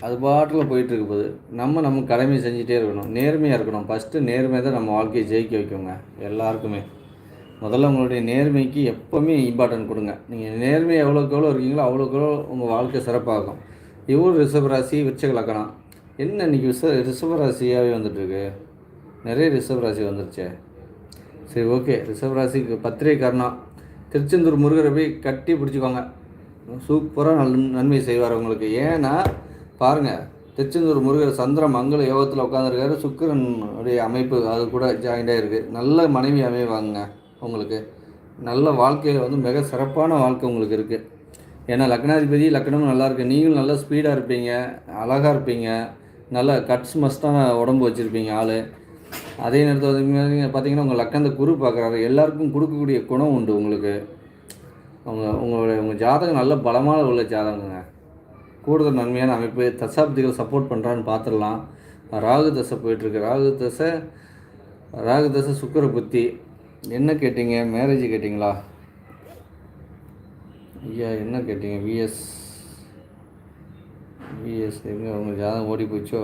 அது பாட்டில் போயிட்டுருக்கு போது நம்ம கடமையை செஞ்சுட்டே இருக்கணும், நேர்மையாக இருக்கணும். ஃபஸ்ட்டு நேர்மை தான் நம்ம வாழ்க்கையை ஜெயிக்க வைக்குங்க எல்லாருக்குமே. முதல்ல உங்களுடைய நேர்மைக்கு எப்போவுமே இம்பார்ட்டன்ட் கொடுங்க. நீங்கள் நேர்மை எவ்வளோக்கு எவ்வளோ இருக்கீங்களோ அவ்வளோக்கு எவ்வளோ உங்கள் வாழ்க்கை சிறப்பாகும். இவ்வளோ ரிஷபராசி, விருச்சிக லக்னம். என்ன இன்றைக்கி ரிஷபராசியாகவே வந்துட்டுருக்கு, நிறைய ரிஷபராசி வந்துருச்சே. சரி, ஓகே. ரிஷபராசிக்கு பத்திரை கர்ணம். திருச்செந்தூர் முருகரை போய் கட்டி பிடிச்சிக்கோங்க, சூப்பராக நன்மை செய்வார் உங்களுக்கு. ஏன்னா பாருங்கள், திருச்செந்தூர் முருகர் சந்திர மங்கள யோகத்தில் உட்காந்துருக்காரு. சுக்கிரன் உடைய அமைப்பு அது கூட ஜாயிண்டாக இருக்குது. நல்ல மனைவி அமைவாங்க உங்களுக்கு. நல்ல வாழ்க்கையில் வந்து மிக சிறப்பான வாழ்க்கை உங்களுக்கு இருக்குது. ஏன்னா லக்னாதிபதி லக்னமும் நல்லாயிருக்கு. நீங்களும் நல்லா ஸ்பீடாக இருப்பீங்க, அழகாக இருப்பீங்க, நல்ல கட்ஸ் மஸ்டான உடம்பு வச்சுருப்பீங்க ஆள். அதே நேரத்தில் வந்து பார்த்திங்கன்னா உங்கள் லக்கந்த குரு பார்க்குறாரு. எல்லாருக்கும் கொடுக்கக்கூடிய குணம் உண்டு உங்களுக்கு. உங்கள் ஜாதகம் நல்ல பலமான உள்ள ஜாதகங்க. கூடுதல் நன்மையான அமைப்பு. தசாப்திகள் சப்போர்ட் பண்ணுறான்னு பார்த்துடலாம். ராகு தசை போயிட்டுருக்கு. ராகு தசை சுக்கிர புத்தி. என்ன கேட்டீங்க? மேரேஜ் கேட்டிங்களா ஐயா? என்ன கேட்டீங்க? விஎஸ் எங்கே உங்கள் ஜாதகம் ஓடி போச்சோ?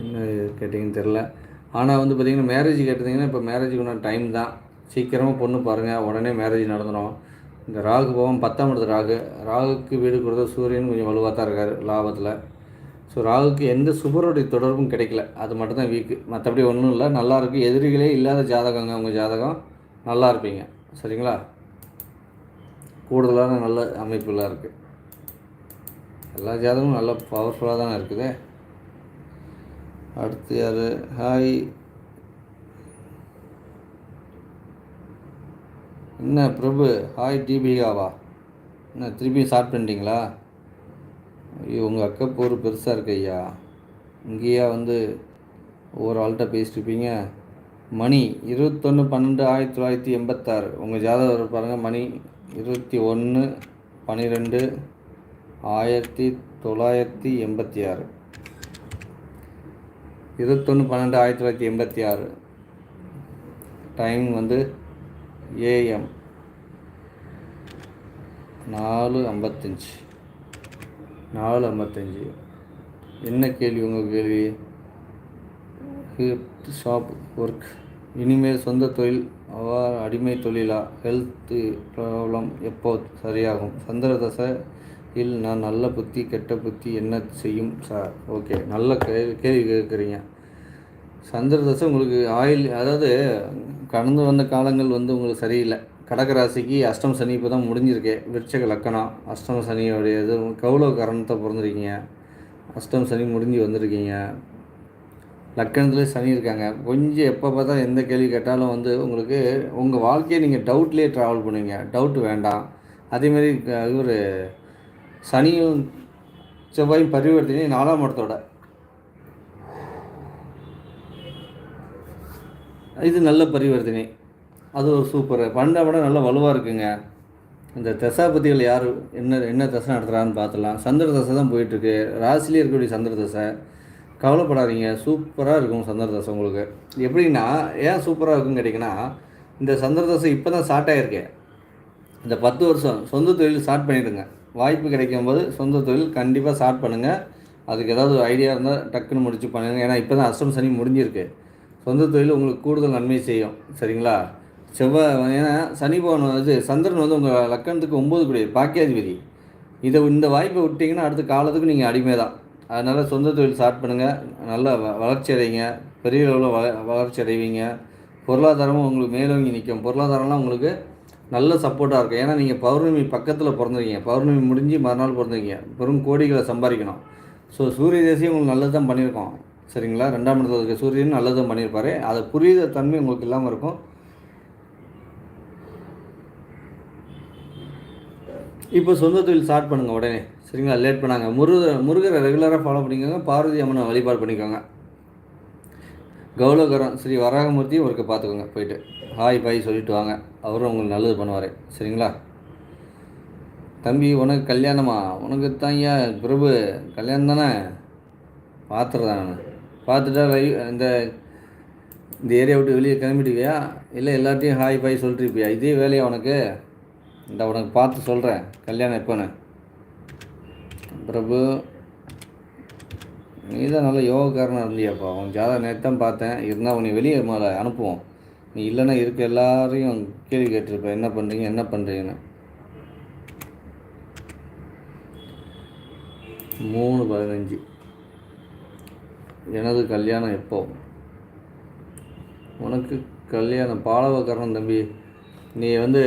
என்ன கேட்டிங்கன்னு தெரில. ஆனால் வந்து பார்த்திங்கன்னா மேரேஜ் கேட்டிங்கன்னா இப்போ மேரேஜுக்கு ஒன்று டைம் தான். சீக்கிரமாக பொண்ணு பாருங்கள், உடனே மேரேஜ் நடந்துடும். இந்த ராகு போவோம் 10ஆம் இடத்து ராகுக்கு வீடு கொடுத்த சூரியன் கொஞ்சம் வலுவாக தான் இருக்கார் லாபத்தில். ஸோ ராகுக்கு எந்த சுபருடைய தொடர்பும் கிடைக்கல, அது மட்டும்தான் வீக்கு. மற்றபடி ஒன்றும் இல்லை, நல்லாயிருக்கு. எதிரிகளே இல்லாத ஜாதகங்க உங்கள் ஜாதகம். நல்லா இருப்பீங்க, சரிங்களா? கூடுதலான நல்ல அமைப்புலாம் இருக்குது. எல்லா ஜாதகமும் நல்ல பவர்ஃபுல்லாக தானே இருக்குது. அடுத்து யார்? ஹாய், என்ன பிரபு? ஹாய் டிபிகாவா? என்ன திருப்பி ஸ்டார்ட் பண்ணிட்டீங்களா? ஐயோ, உங்கள் அக்கா போர் பெருசாக இருக்கு ஐயா. இங்கேயா வந்து ஒவ்வொரு ஆள்கிட்ட பேசிட்டுருப்பீங்க. மணி 21/12/1986. உங்கள் ஜாதகம் பாருங்கள். மணி 21/12/1986. 21/12/1986. டைம் வந்து AM 4:55. என்ன கேள்வி உங்கள் கேள்வி? ஹிப் ஷாப் ஒர்க், இனிமேல் சொந்த தொழில் அடிமை தொழிலா? ஹெல்த்து ப்ராப்ளம் எப்போ சரியாகும்? சந்திர தசையில் நான் நல்ல புத்தி கெட்ட புத்தி என்ன செய்யும் சார்? ஓகே, நல்ல கேள்வி கேட்குறீங்க. சந்திர தசை உங்களுக்கு அதாவது கடந்து வந்த காலங்கள் வந்து உங்களுக்கு சரியில்லை. கடகராசிக்கு அஷ்டம சனி இப்போ தான் முடிஞ்சிருக்கு. விருச்சக லக்கணம், அஷ்டம சனியோடைய இது கௌளவ கரணத்தை பிறந்திருக்கீங்க. அஷ்டம சனி முடிஞ்சு வந்திருக்கீங்க. லக்கணத்துலேயே சனி இருக்காங்க. கொஞ்சம் எப்போ பார்த்தா எந்த கேள்வி கேட்டாலும் வந்து உங்களுக்கு உங்கள் வாழ்க்கையை நீங்கள் டவுட்லேயே ட்ராவல் பண்ணுவீங்க. டவுட்டு வேண்டாம். அதேமாரி ஒரு சனியும் செவ்வாயும் பரிவர்த்தனை 4ஆம் இடத்தோட இது நல்ல பரிவர்த்தனை. அது ஒரு சூப்பர். 12ஆம் இடம் நல்லா வலுவாக இருக்குங்க. இந்த தசாபதிகள் யார் என்ன தசை நடத்துகிறான்னு பார்த்துலாம். சந்திர தசை தான் போயிட்டுருக்கு. ராசிலே இருக்கக்கூடிய சந்திர தசை. கவலைப்படாதீங்க, சூப்பராக இருக்கும் சந்திர தசை உங்களுக்கு. எப்படின்னா ஏன் சூப்பராக இருக்குன்னு கேட்டிங்கன்னா, இந்த சந்திர தசை இப்போ தான் ஸ்டார்ட் ஆகிருக்கு. இந்த 10 வருஷம் சொந்த தொழில் ஸ்டார்ட் பண்ணிவிடுங்க. வாய்ப்பு கிடைக்கும் போது சொந்த தொழில் கண்டிப்பாக ஸ்டார்ட் பண்ணுங்கள். அதுக்கு ஏதாவது ஐடியா இருந்தால் டக்குன்னு முடிச்சு பண்ணுங்கள். ஏன்னா இப்போ தான் அஷ்டம சனி முடிஞ்சிருக்கு. சொந்த தொழில் உங்களுக்கு கூடுதல் நன்மை செய்யும், சரிங்களா? செவ்வாய், ஏன்னா சனி பவன் வந்து சந்திரன் வந்து உங்கள் லக்கணத்துக்கு 9 கூடிய பாக்கியாதிபதி. இந்த வாய்ப்பை விட்டிங்கன்னா அடுத்த காலத்துக்கு நீங்கள் அடிமை தான். அதனால் சொந்த தொழில் ஸ்டார்ட் பண்ணுங்கள். நல்லா வளர்ச்சி அடைவீங்க. பெரிய அளவில் வளர்ச்சி அடைவீங்க. பொருளாதாரமும் உங்களுக்கு மேலோங்கி நிற்கும். பொருளாதாரம்லாம் உங்களுக்கு நல்ல சப்போர்ட்டாக இருக்கும். ஏன்னா நீங்கள் பௌர்ணமி பக்கத்தில் பிறந்திருக்கீங்க. பௌர்ணமி முடிஞ்சு மறுநாள் பிறந்திருக்கீங்க. பெரும் கோடிகளை சம்பாதிக்கணும். ஸோ சூரிய தேசியம் உங்களுக்கு நல்லது தான் பண்ணியிருக்கோம், சரிங்களா? 2ஆம் இடத்துல இருக்க சூரியன் நல்லது தான் பண்ணியிருப்பார். அதை புரியுத தன்மை உங்களுக்கு இல்லாமல் இருக்கும். இப்போ சொந்த தொழில் ஸ்டார்ட் பண்ணுங்கள் உடனே, சரிங்களா? லேட் பண்ணாங்க. முருகரை ரெகுலராக ஃபாலோ பண்ணிக்கோங்க. பார்வதி அம்மனை வழிபாடு பண்ணிக்கோங்க. கௌலகரம் ஸ்ரீ வராகமூர்த்தி ஒருக்க பார்த்துக்கோங்க. போயிட்டு ஹாய் பாய் சொல்லிட்டு வாங்க. அவரும் உங்களுக்கு நல்லது பண்ணுவார், சரிங்களா? தம்பி, உனக்கு கல்யாணமா? உனக்கு தான் ஐயா பிரபு கல்யாணம் தானே? பார்த்துறேன் நான். பார்த்துட்டா இந்த ஏரியா விட்டு வெளியே கிளம்பிடுவியா? இல்லை எல்லாத்தையும் ஹாய் பாய் சொல்லிட்டுருப்பியா? இதே வேலையா உனக்கு? இந்த உனக்கு பார்த்து சொல்கிறேன் கல்யாணம் எப்போன்னு. பிரபு, நீ தான் நல்ல யோகக்காரனாக இருந்தியாப்பா. உன் ஜாதகம் நேற்று தான் பார்த்தேன். இருந்தால் உன்னை வெளியே மேலே அனுப்புவோம். நீ இல்லைன்னா இருக்க எல்லாரையும் கேள்வி கேட்டிருப்ப, என்ன பண்ணுறீங்கன்னு. 3/15. எனது கல்யாணம் எப்போ? உனக்கு கல்யாணம் பாலவக்கரணம் தம்பி. நீ வந்து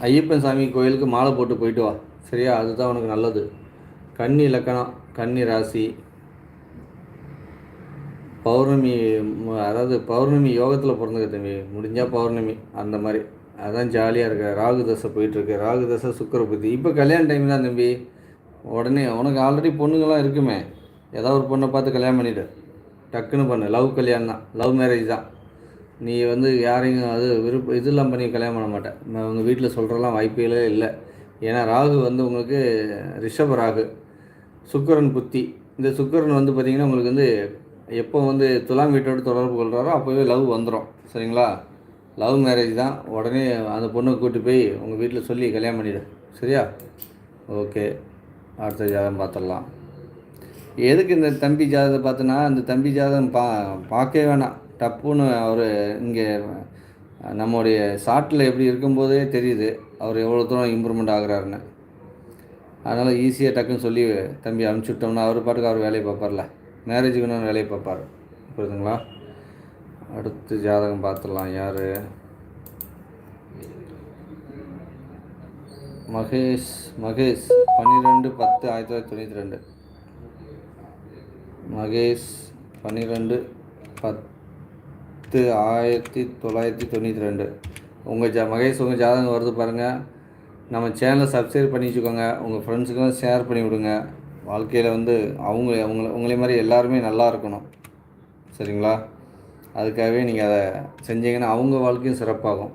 ஐயப்பன் சாமி கோயிலுக்கு மாலை போட்டு போயிட்டு வா, சரியா? அதுதான் உனக்கு நல்லது. கன்னி லக்கணம், கன்னி ராசி, பௌர்ணமி, அதாவது பௌர்ணமி யோகத்தில் பிறந்தது தம்பி. முடிஞ்சால் பௌர்ணமி அந்த மாதிரி, அதான் ஜாலியாக இருக்க. ராகு தசை போயிட்டுருக்கு. ராகு தசை சுக்கர புத்தி. இப்போ கல்யாண டைம் தான் தம்பி. உடனே உனக்கு ஆல்ரெடி பொண்ணுங்கள்லாம் இருக்குமே, ஏதாவது ஒரு பொண்ணை பார்த்து கல்யாணம் பண்ணிவிடு. டக்குன்னு பண்ணு. லவ் கல்யாணம் தான், லவ் மேரேஜ் தான். நீ வந்து யாரையும் அது இதெல்லாம் பண்ணி கல்யாணம் பண்ண மாட்டேன். உங்கள் வீட்டில் சொல்கிறலாம் வாய்ப்புகளே இல்லை. ஏன்னா ராகு வந்து உங்களுக்கு ரிஷப ராகு, சுக்கிரன் புத்தி. இந்த சுக்கிரன் வந்து பார்த்திங்கன்னா உங்களுக்கு வந்து எப்போ வந்து துலாம் வீட்டோடு தொடர்பு கொள்கிறாரோ அப்போவே லவ் வந்துடும், சரிங்களா? லவ் மேரேஜ் தான். உடனே அந்த பொண்ணை கூட்டி போய் உங்கள் வீட்டில் சொல்லி கல்யாணம் பண்ணிவிடு, சரியா? ஓகே, அடுத்த ஜாதகம் பார்த்துடலாம். எதுக்கு இந்த தம்பி ஜாதகத்தை பார்த்தோன்னா, அந்த தம்பி ஜாதகம் பார்க்கவே வேணாம். டப்புன்னு அவர் இங்கே நம்முடைய ஷார்ட்டில் எப்படி இருக்கும்போதே தெரியுது அவர் எவ்வளோ தூரம் இம்ப்ரூவ்மெண்ட் ஆகுறாருன்னு. அதனால் ஈஸியாக டக்குன்னு சொல்லி தம்பி அனுப்பிச்சி விட்டோம்னா அவர் பாட்டுக்கு அவர் வேலையை பார்ப்பார்ல, மேரேஜுக்கு இன்னும் வேலையை பார்ப்பார். புரியுதுங்களா? அடுத்து ஜாதகம் பார்த்துடலாம். யார்? மகேஷ் 12/10/1992. மகேஷ் 12/10/1992. மகேஷ் உங்கள் ஜாதகம் வருது பாருங்கள். நம்ம சேனலை சப்ஸ்கிரைப் பண்ணி வச்சுக்கோங்க. உங்கள் ஃப்ரெண்ட்ஸுக்கெல்லாம் ஷேர் பண்ணி விடுங்க. வாழ்க்கையில் உங்களை மாதிரி எல்லாருமே நல்லா இருக்கணும். சரிங்களா? அதுக்காகவே நீங்கள் அதை செஞ்சீங்கன்னா அவங்க வாழ்க்கையும் சிறப்பாகும்.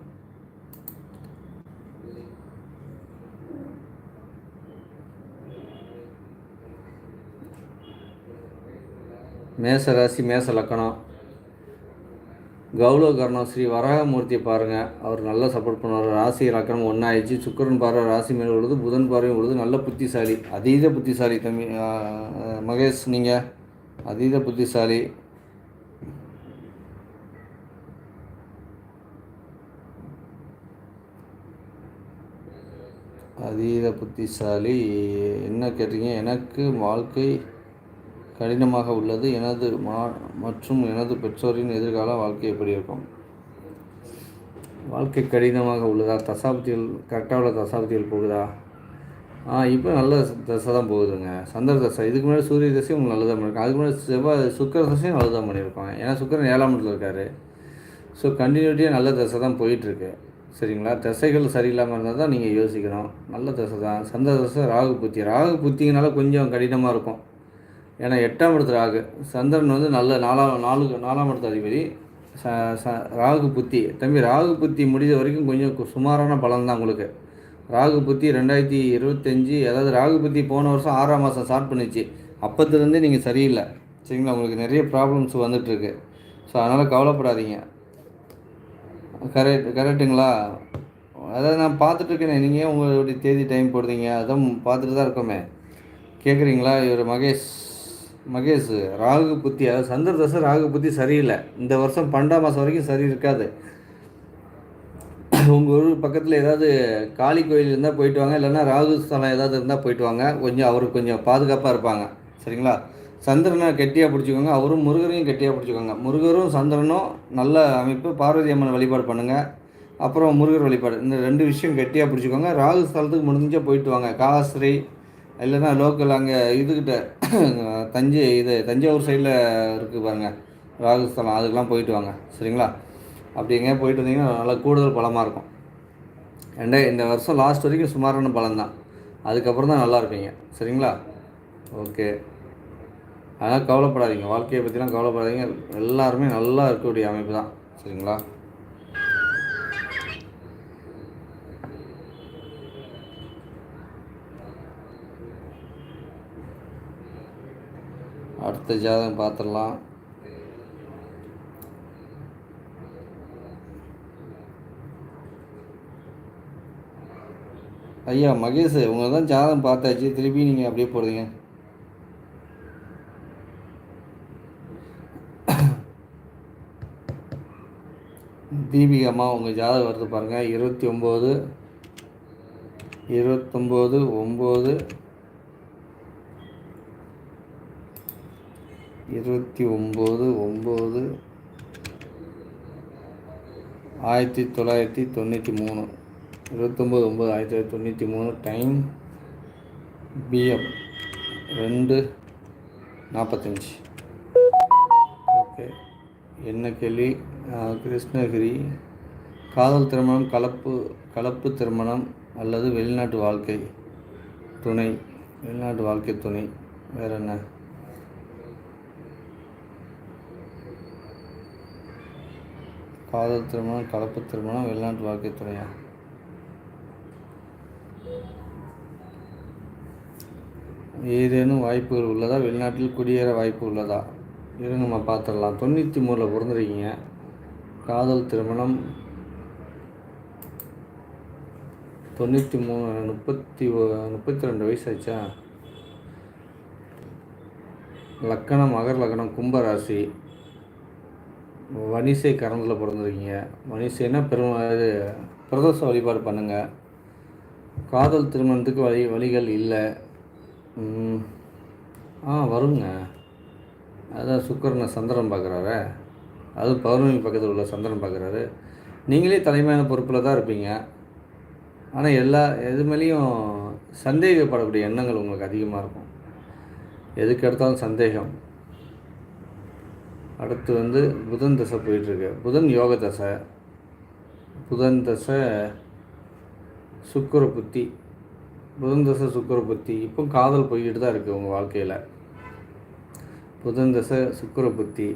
மேச ராசி, மேச லக்கணம். கௌரவகரணம் ஸ்ரீ வராகமூர்த்தியை பாருங்கள். அவர் நல்லா சப்போர்ட் பண்ணுவார். ராசி லக்கணம் ஒன்றாயிடுச்சு. சுக்கிரன் பார்வை ராசி மேலே உள்ளது, புதன் பார்வையும் உள்ளது. நல்ல புத்திசாலி, அதீத புத்திசாலி தம்பி மகேஷ். நீங்கள் அதீத புத்திசாலி. அதீத புத்திசாலி. என்ன கேட்டீங்க? எனக்கு வாழ்க்கை கடினமாக உள்ளது. எனது மற்றும் எனது பெற்றோரின் எதிர்கால வாழ்க்கை எப்படி இருக்கும்? வாழ்க்கை கடினமாக உள்ளதா? தசாப்திகள் கரெக்டாக உள்ள தசாப்திகள் போகுதா? இப்போ நல்ல தசை தான் போகுதுங்க. சந்திர தசை. இதுக்கு முன்னாடி சூரிய தசையும் உங்களுக்கு நல்லதாக பண்ணியிருக்கோம். அதுக்கு முன்னாடி செவ்வாய் சுக்கிர தசையும் நல்லதாக பண்ணியிருக்கோம். ஏன்னா சுக்கிரன் 7ஆம் இடத்துல இருக்கார். ஸோ கண்டினியூட்டியாக நல்ல தசை தான் போயிட்டுருக்கு. சரிங்களா? தசைகள் சரியில்லாமல் இருந்தால் தான் நீங்கள் யோசிக்கணும். நல்ல தசை தான். சந்திர தசை ராகு புத்திங்கனால கொஞ்சம் கடினமாக இருக்கும். ஏன்னா 8ஆம் இடத்துல ராகு. சந்திரன் வந்து நல்ல 4ஆம் இடத்து அதிபதி. ராகு புத்தி தம்பி, ராகு புத்தி முடிஞ்ச வரைக்கும் கொஞ்சம் சுமாரான பலன் தான் உங்களுக்கு. ராகு புத்தி 2025, அதாவது ராகு புத்தி போன வருஷம் 6ஆம் மாதம் ஸ்டார்ட் பண்ணிச்சு. அப்போத்துலேருந்தே நீங்கள் சரியில்லை. சரிங்களா? உங்களுக்கு நிறைய ப்ராப்ளம்ஸ் வந்துட்டுருக்கு. ஸோ அதனால் கவலைப்படாதீங்க. கரெக்டுங்களா? அதாவது நான் பார்த்துட்ருக்கேனே, நீங்கள் உங்களுடைய தேதி டைம் போடுறீங்க, அதான் பார்த்துட்டு தான் இருக்கோமே. கேட்குறீங்களா? இவர் மகேஷ் ராகு புத்தி, அதாவது சந்திர தசை ராகு புத்தி சரியில்லை. இந்த வருஷம் 12ஆம் மாதம் வரைக்கும் சரி இருக்காது. உங்கள் ஊர் பக்கத்தில் ஏதாவது காளி கோயில் இருந்தால் போயிட்டு வாங்க, இல்லைன்னா ராகு ஸ்தலம் ஏதாவது இருந்தால் போயிட்டு வாங்க. அவருக்கு கொஞ்சம் பாதுகாப்பாக இருப்பாங்க. சரிங்களா? சந்திரனை கெட்டியாக பிடிச்சிக்கோங்க. அவரும் முருகரையும் கெட்டியாக பிடிச்சிக்கோங்க. முருகரும் சந்திரனும் நல்ல அமைப்பு. பார்வதி அம்மன் வழிபாடு பண்ணுங்கள். அப்புறம் முருகர் வழிபாடு, இந்த 2 விஷயம் கெட்டியாக பிடிச்சிக்கோங்க. ராகு ஸ்தலத்துக்கு முடிஞ்சால் போயிட்டு வாங்க. காலஸ்ரீ இல்லைன்னா லோக்கல் அங்கே இதுக்கிட்ட தஞ்சாவூர் சைடில் இருக்குது பாருங்கள் ராகுஸ்தலம், அதுக்கெலாம் போயிட்டு வாங்க. சரிங்களா? அப்படி எங்கேயா போயிட்டு வந்தீங்கன்னா நல்லா கூடுதல் பலமாக இருக்கும். இந்த வருஷம் லாஸ்ட் வரைக்கும் சுமாரான பலம் தான். அதுக்கப்புறம் தான் நல்லா இருப்பீங்க. சரிங்களா? ஓகே. அதனால் கவலைப்படாதீங்க. வாழ்க்கையை பற்றிலாம் கவலைப்படாதீங்க. எல்லாருமே நல்லா இருக்கக்கூடிய அமைப்பு தான். சரிங்களா? அடுத்த ஜாதகம் பார்த்துடலாம். ஐயா மகேஷ், உங்களை தான் ஜாதகம் பார்த்தாச்சு, திருப்பி நீங்கள் அப்படியே போடுறீங்க. தீபிகம்மா, உங்கள் ஜாதகம் வருது பாருங்கள். 29/9/1993. 29/9/1993. Time PM 2:45. ஓகே. என்ன கேள்வி? கிருஷ்ணகிரி. காதல் திருமணம், கலப்பு திருமணம் அல்லது வெளிநாட்டு வாழ்க்கை துணை? வெளிநாட்டு வாழ்க்கை துணை. வேறு என்ன? காதல் திருமணம், கலப்பு திருமணம், வெளிநாட்டு வாழ்க்கை துணையா? ஏதேனும் வாய்ப்புகள் உள்ளதா? வெளிநாட்டில் குடியேற வாய்ப்பு உள்ளதா? இது நம்ம பார்த்துடலாம். 93 பிறந்திருக்கீங்க. காதல் திருமணம் 93, 32 வயசாச்சா? லக்கணம் மகர லக்கணம், கும்பராசி. வனிசை கரந்தில் பிறந்திருக்கீங்க. வனிசைன்னா பிரதோஷ வழிபாடு பண்ணுங்கள். காதல் திருமணத்துக்கு வழிகள் இல்லை. வருங்க. அதான் சுக்கிரனை சந்திரன் பார்க்குறாரு. அதுவும் பௌர்ணமி பக்கத்தில் உள்ள சந்திரன் பார்க்குறாரு. நீங்களே தலைமையான பொறுப்பில் தான் இருப்பீங்க. ஆனால் எது மேலேயும் சந்தேகப்படக்கூடிய எண்ணங்கள் உங்களுக்கு அதிகமாக இருக்கும். எதுக்கு எடுத்தாலும் சந்தேகம். அடுத்து வந்து புதன் தசை போயிட்டுருக்கு. புதன் யோக தசை. புதன் தசை சுக்கிர புத்தி. புதன் தசை சுக்கிர புத்தி. இப்போ காதல் போய்கிட்டு தான் இருக்குது உங்கள் வாழ்க்கையில். புதன் தசை சுக்கிர புத்தி.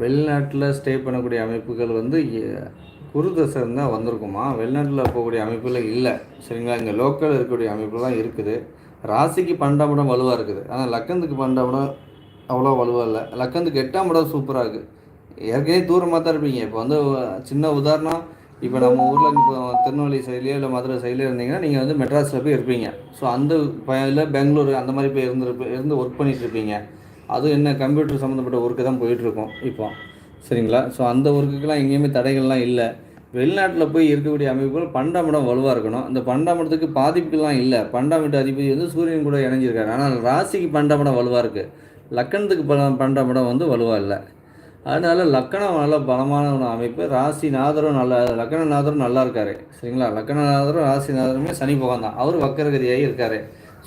வெளிநாட்டில் ஸ்டே பண்ணக்கூடிய அமைப்புகள் வந்து குரு தசை இருந்தால் வந்திருக்குமா. வெளிநாட்டில் போகக்கூடிய அமைப்புகள் இல்லை. சரிங்களா. இங்கே லோக்கல் இருக்கக்கூடிய அமைப்பு தான் இருக்குது. ராசிக்கு 12ஆம் இடம் வலுவாக இருக்குது. ஆனால் லக்கணத்துக்கு 12ஆம் இடம் அவ்வளோ வலுவாக இல்லை. லக்கணத்துக்கு 8ஆம் இடம் சூப்பராக இருக்குது. ஏற்கனவே தூரமாக தான் இருப்பீங்க. இப்போ வந்து சின்ன உதாரணம், இப்போ நம்ம ஊரில் இப்போ திருநெல்வேலி சைட்லேயோ இல்லை மதுரை சைட்லேயோ இருந்தீங்கன்னா நீங்கள் வந்து மெட்ராஸில் போய் இருப்பீங்க. ஸோ அந்த இல்லை பெங்களூர் அந்த மாதிரி போய் இருந்து ஒர்க் பண்ணிகிட்டு இருப்பீங்க. அதுவும் என்ன கம்ப்யூட்டர் சம்மந்தப்பட்ட ஒர்க்கு தான் போயிட்டுருக்கோம் இப்போ. சரிங்களா. ஸோ அந்த ஒர்க்குக்கெலாம் எங்கேயுமே தடைகள்லாம் இல்லை. வெளிநாட்டில் போய் இருக்கக்கூடிய அமைப்புகள் 12ஆம் இடம் வலுவாக இருக்கணும். அந்த 12ஆம் இடத்துக்கு பாதிப்புகள்லாம் இல்லை. 12ஆம் வீட்டு அதிபதி வந்து சூரியன் கூட இணைஞ்சிருக்காரு. ஆனால் ராசிக்கு 12ஆம் இடம் வலுவாக இருக்குது. லக்கணத்துக்கு 12ஆம் இடம் வந்து வலுவாக இல்லை. அதனால் லக்கணம் நல்ல பலமான ஒரு அமைப்பு. ராசிநாதரும் லக்கணநாதரும் நல்லா இருக்கார். சரிங்களா. லக்கணநாதரும் ராசிநாதருமே சனி பகவான் தான். அவர் வக்கரகதியாகி இருக்கார்.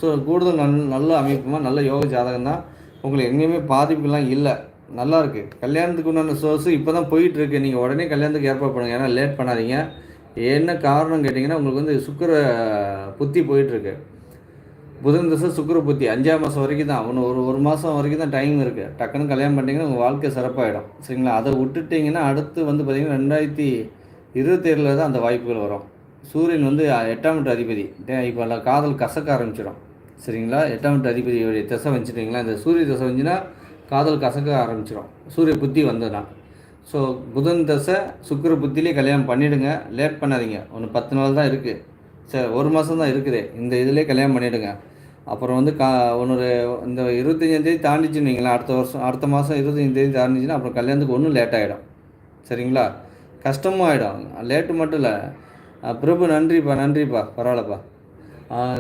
ஸோ கூடுதல் நல்ல அமைப்புமா நல்ல யோக ஜாதகம் தான். உங்களுக்கு எங்கேயுமே பாதிப்புலாம் இல்லை. நல்லா இருக்குது. கல்யாணத்துக்கு உண்டான சோர்ஸு இப்போ தான் போயிட்டுருக்கு. நீங்கள் உடனே கல்யாணத்துக்கு ஏற்பாடு பண்ணுங்கள். ஏன்னா லேட் பண்ணாதீங்க. என்ன காரணம் கேட்டிங்கன்னா உங்களுக்கு வந்து சுக்கிர புத்தி போயிட்டுருக்கு. புதன் தசை சுக்கிர புத்தி 5ஆம் மாதம் வரைக்கும் தான். ஒரு மாதம் வரைக்கும் தான் டைம் இருக்குது. டக்குன்னு கல்யாணம் பண்ணிட்டீங்கன்னா உங்கள் வாழ்க்கை சிறப்பாகிடும். சரிங்களா. அதை விட்டுட்டிங்கன்னா அடுத்து வந்து பார்த்திங்கன்னா 2027 தான் அந்த வாய்ப்புகள் வரும். சூரியன் வந்து 8ஆம் வீட்டு அதிபதி. இப்போ காதல் கசக்க ஆரம்பிச்சிடும். சரிங்களா. 8ஆம் வீட்டு அதிபதியோடைய திசை வச்சுட்டிங்களா. இந்த சூரிய திசை வந்துச்சுன்னா காதல் கசக்க ஆரம்பிச்சிடும். சூரிய புத்தி வந்ததுன்னா. ஸோ புதன் தசை சுக்கிர புத்திலே கல்யாணம் பண்ணிவிடுங்க. லேட் பண்ணாதீங்க. 10 நாள் தான் இருக்குது. சரி, 1 மாதம் தான் இருக்குது. இந்த இதிலே கல்யாணம் பண்ணிவிடுங்க. அப்புறம் வந்து இந்த 25ஆந்தேதி தாண்டிச்சுன்னு வைங்களேன். அடுத்த மாதம் 25ஆந்தேதி தாண்டிச்சுன்னா அப்புறம் கல்யாணத்துக்கு ஒன்றும் லேட் ஆகிடும். சரிங்களா. கஷ்டமும் ஆகிடும். லேட்டு மட்டும் இல்லை. பிரபு நன்றிப்பா பரவாயில்லப்பா.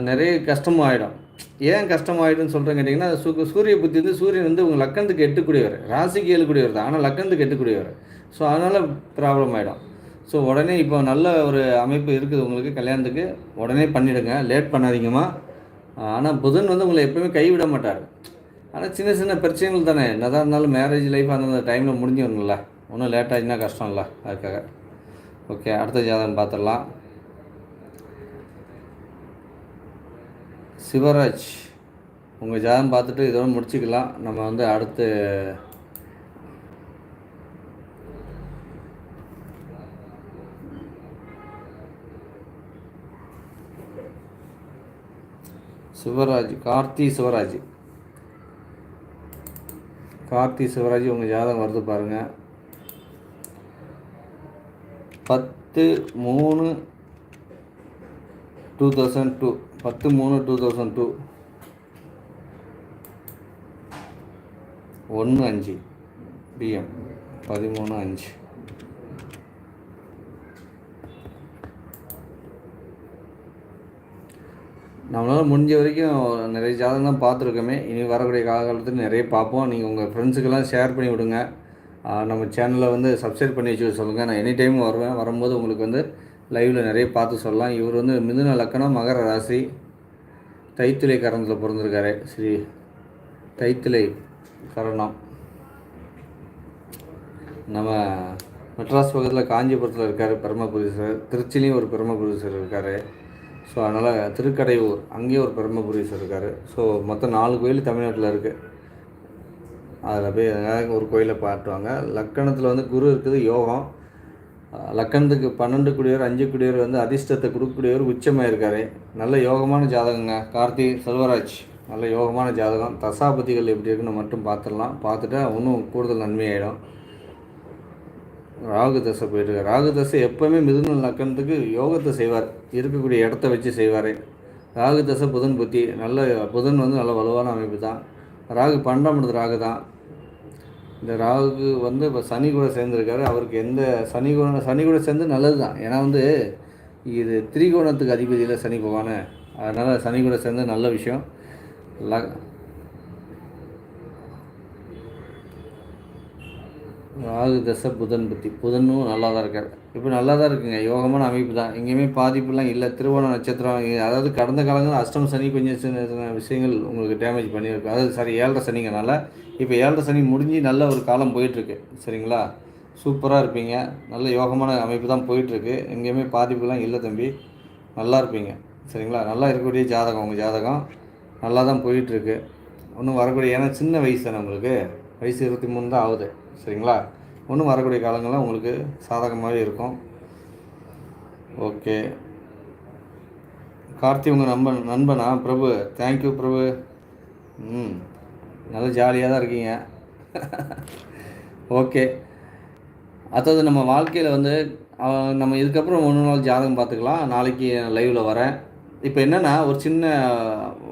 நிறைய கஷ்டமும் ஆகிடும். ஏன் கஷ்டமாயிடுன்னு சொல்கிறேன் கேட்டிங்கன்னா, சூரிய புத்தி வந்து சூரியன் வந்து உங்கள் லக்கணத்துக்கு 8 கூடியவர். ராசிக்கு 7 கூடியவர் தான். ஆனால் லக்கணத்துக்கு 8 கூடியவர். ஸோ அதனால் ப்ராப்ளம் ஆகிடும். ஸோ உடனே இப்போ நல்ல ஒரு அமைப்பு இருக்குது உங்களுக்கு கல்யாணத்துக்கு. உடனே பண்ணிவிடுங்க. லேட் பண்ணாதீங்கம்மா. ஆனால் புதன் வந்து உங்களை எப்போயுமே கைவிட மாட்டார். ஆனால் சின்ன சின்ன பிரச்சனைகள் தானே. என்னதான் இருந்தாலும் மேரேஜ் லைஃப் அந்த டைமில் முடிஞ்சிடும்ல. ஒன்றும் லேட் ஆகிடுச்சுன்னா கஷ்டம் இல்லை. அதுக்காக ஓகே. அடுத்த ஜாதகம் பார்த்துடலாம். சிவராஜ், உங்கள் ஜாதகம் பார்த்துட்டு இதோட முடிச்சுக்கலாம். நம்ம வந்து அடுத்து கார்த்தி சிவராஜ் உங்கள் ஜாதகம் வருது பாருங்கள். 10/3/2002 10/3/2002 1:05 PM 13:05. நம்மளால் முடிஞ்ச வரைக்கும் நிறைய ஜாதகம் தான் பார்த்துருக்கோமே. இனி வரக்கூடிய காலகட்டத்தில் நிறைய பார்ப்போம். நீங்கள் உங்கள் ஃப்ரெண்ட்ஸுக்கெல்லாம் ஷேர் பண்ணி விடுங்க. நம்ம சேனலை வந்து சப்ஸ்கிரைப் பண்ணி வச்சு சொல்லுங்கள். நான் எனி டைம் வரும்போது உங்களுக்கு வந்து லைவில் நிறைய பார்த்து சொல்லலாம். இவர் வந்து மிதுன லக்கணம், மகர ராசி, தைத்திலை கரணத்தில் பிறந்திருக்காரு. ஸ்ரீ தைத்திலை கரணம். நம்ம மெட்ராஸ் பக்கத்தில் காஞ்சிபுரத்தில் இருக்கார் பிரம்மபுரீஸ்வரர். திருச்சிலையும் ஒரு பிரம்மபுரீஸ்வரர் இருக்கார். ஸோ அதனால் திருக்கடையூர் அங்கேயும் ஒரு பிரம்மபுரீஸ்வரர் இருக்கார். ஸோ மொத்தம் 4 கோயில் தமிழ்நாட்டில் இருக்குது. அதில் போய் ஒரு கோயிலை பாட்டுவாங்க. லக்கணத்தில் வந்து குரு இருக்குது, யோகம். லக்கணத்துக்கு 12 குடியவர் 5 குடியவர் வந்து அதிர்ஷ்டத்தை கொடுக்கக்கூடியவர் உச்சமாக இருக்கார். நல்ல யோகமான ஜாதகங்க. கார்த்தி செல்வராஜ் நல்ல யோகமான ஜாதகம். தசாபதிகள் எப்படி இருக்குன்னு மட்டும் பார்த்துடலாம். பார்த்துட்டா இன்னும் கூடுதல் நன்மையாயிடும். ராகு தசை போயிட்டுருக்கு. ராகு தசை எப்போவுமே மிதுன லக்கணத்துக்கு யோகத்தை செய்வார். இருக்கக்கூடிய இடத்த வச்சு செய்வார். ராகு தசை புதன் புத்தி. புதன் வந்து நல்ல வலுவான அமைப்பு தான். ராகு 12ஆம் இடத்து ராகு தான். இந்த ராகு வந்து இப்போ சனி கூட சேர்ந்துருக்காரு. அவருக்கு எந்த சனி கூட சேர்ந்து நல்லது தான். ஏன்னா வந்து இது திரிகோணத்துக்கு அதிபதியில் சனி பகவான். அதனால் சனி கூட சேர்ந்து நல்ல விஷயம். ராகு தசை புதன் புத்தி, புதனும் நல்லா தான் இருக்கார். இப்போ நல்லா தான் இருக்குங்க, யோகமான அமைப்பு தான், எங்கேயுமே பாதிப்புலாம் இல்லை. திருவோண நட்சத்திரம், அதாவது கடந்த காலங்கள் அஷ்டம சனி கொஞ்சம் சின்ன சின்ன விஷயங்கள் உங்களுக்கு டேமேஜ் பண்ணியிருக்கு. அதாவது சாரி, 7.5 சனிங்கனால இப்போ 7.5 சனி முடிஞ்சு நல்ல ஒரு காலம் போயிட்டுருக்கு. சரிங்களா, சூப்பராக இருப்பீங்க. நல்ல யோகமான அமைப்பு தான் போயிட்டுருக்கு, எங்கேயுமே பாதிப்புலாம் இல்லை தம்பி, நல்லா இருப்பீங்க. சரிங்களா, நல்லா இருக்கக்கூடிய ஜாதகம், உங்கள் ஜாதகம் நல்லா தான் போயிட்டுருக்கு. ஒன்றும் வரக்கூடிய, ஏன்னா சின்ன வயசு தானே உங்களுக்கு, வயசு 23 தான் ஆகுது. சரிங்களா, ஒன்றும் வரக்கூடிய காலங்கள்லாம் உங்களுக்கு சாதகமாகவே இருக்கும். ஓகே, கார்த்தி உங்கள் நண்பனா பிரபு? தேங்க்யூ பிரபு. நல்லா ஜாலியாக தான் இருக்கீங்க. ஓகே, அதாவது நம்ம வாழ்க்கையில் வந்து நம்ம இதுக்கப்புறம் 1 நாள் ஜாதகம் பார்த்துக்கலாம். நாளைக்கு லைவில் வரேன். இப்போ என்னென்னா, ஒரு சின்ன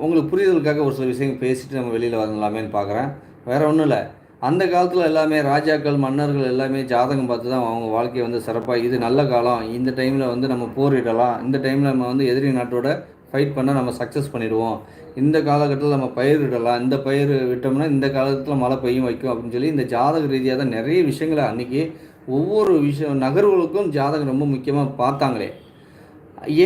உங்களுக்கு புரிதலுக்காக ஒரு சில விஷயங்கள் பேசிட்டு நம்ம வெளியில் வரலாமேன்னு பார்க்குறேன். வேறு ஒன்றும் இல்லை. அந்த காலத்தில் எல்லாமே ராஜாக்கள், மன்னர்கள் எல்லாமே ஜாதகம் பார்த்து தான் அவங்க வாழ்க்கையை வந்து சிறப்பாக, இது நல்ல காலம், இந்த டைமில் வந்து நம்ம போரிடலாம், இந்த டைமில் நம்ம வந்து எதிரி நாட்டோட ஃபைட் பண்ணால் நம்ம சக்ஸஸ் பண்ணிடுவோம், இந்த காலகட்டத்தில் நம்ம பயிரிடலாம், இந்த பயிர் விட்டோம்னா இந்த காலத்தில் மழை பெய்யும் வைக்கும் அப்படின்னு சொல்லி இந்த ஜாதக ரீதியாக தான் நிறைய விஷயங்களை அன்றைக்கி ஒவ்வொரு நகர்வுகளுக்கும் ஜாதகம் ரொம்ப முக்கியமாக பார்த்தாங்களே.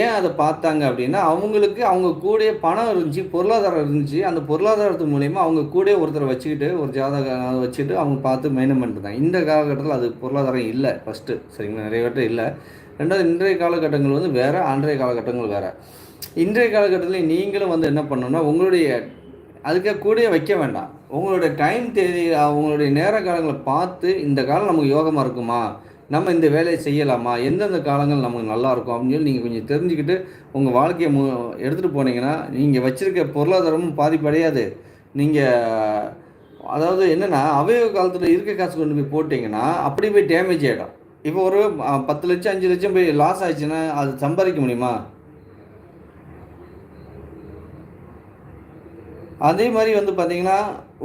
ஏன் அதை பார்த்தாங்க அப்படின்னா, அவங்களுக்கு அவங்க கூடயே பணம் இருந்துச்சு, பொருளாதாரம் இருந்துச்சு. அந்த பொருளாதாரத்து மூலிமா அவங்க கூடயே ஒருத்தரை வச்சுக்கிட்டு, ஒரு ஜாதகம் வச்சுட்டு அவங்க பார்த்து மெயின்டைன் பண்ணிட்டு. இந்த காலகட்டத்தில் அது பொருளாதாரம் இல்லை ஃபஸ்ட்டு. சரிங்களா, நிறைய கட்டம் இல்லை. ரெண்டாவது, இன்றைய காலகட்டங்கள் வந்து வேறு, அன்றைய காலகட்டங்கள் வேறு. இன்றைய காலகட்டத்தில் நீங்களும் வந்து என்ன பண்ணணும்னா, உங்களுடைய அதுக்காக கூடயே வைக்க வேண்டாம். உங்களுடைய டைம் தேதி, உங்களுடைய நேர காலங்களை பார்த்து, இந்த காலம் நமக்கு யோகமாக இருக்குமா, நம்ம இந்த வேலையை செய்யலாமா, எந்தெந்த காலங்கள் நமக்கு நல்லாயிருக்கும் அப்படின்னு சொல்லி நீங்கள் கொஞ்சம் தெரிஞ்சுக்கிட்டு உங்கள் வாழ்க்கையை எடுத்துகிட்டு போனீங்கன்னா, நீங்கள் வச்சுருக்க பொருளாதாரமும் பாதிப்படையாது. நீங்கள் அதாவது என்னென்னா, அவயவ காலத்தில் இருக்க காசு கொண்டு போய் போட்டிங்கன்னா அப்படி போய் டேமேஜ் ஆகிடும். இப்போ ஒரு 10 லட்சம் 5 லட்சம் போய் லாஸ் ஆயிடுச்சுன்னா அது சம்பாதிக்க முடியுமா? அதே மாதிரி வந்து பார்த்திங்கன்னா,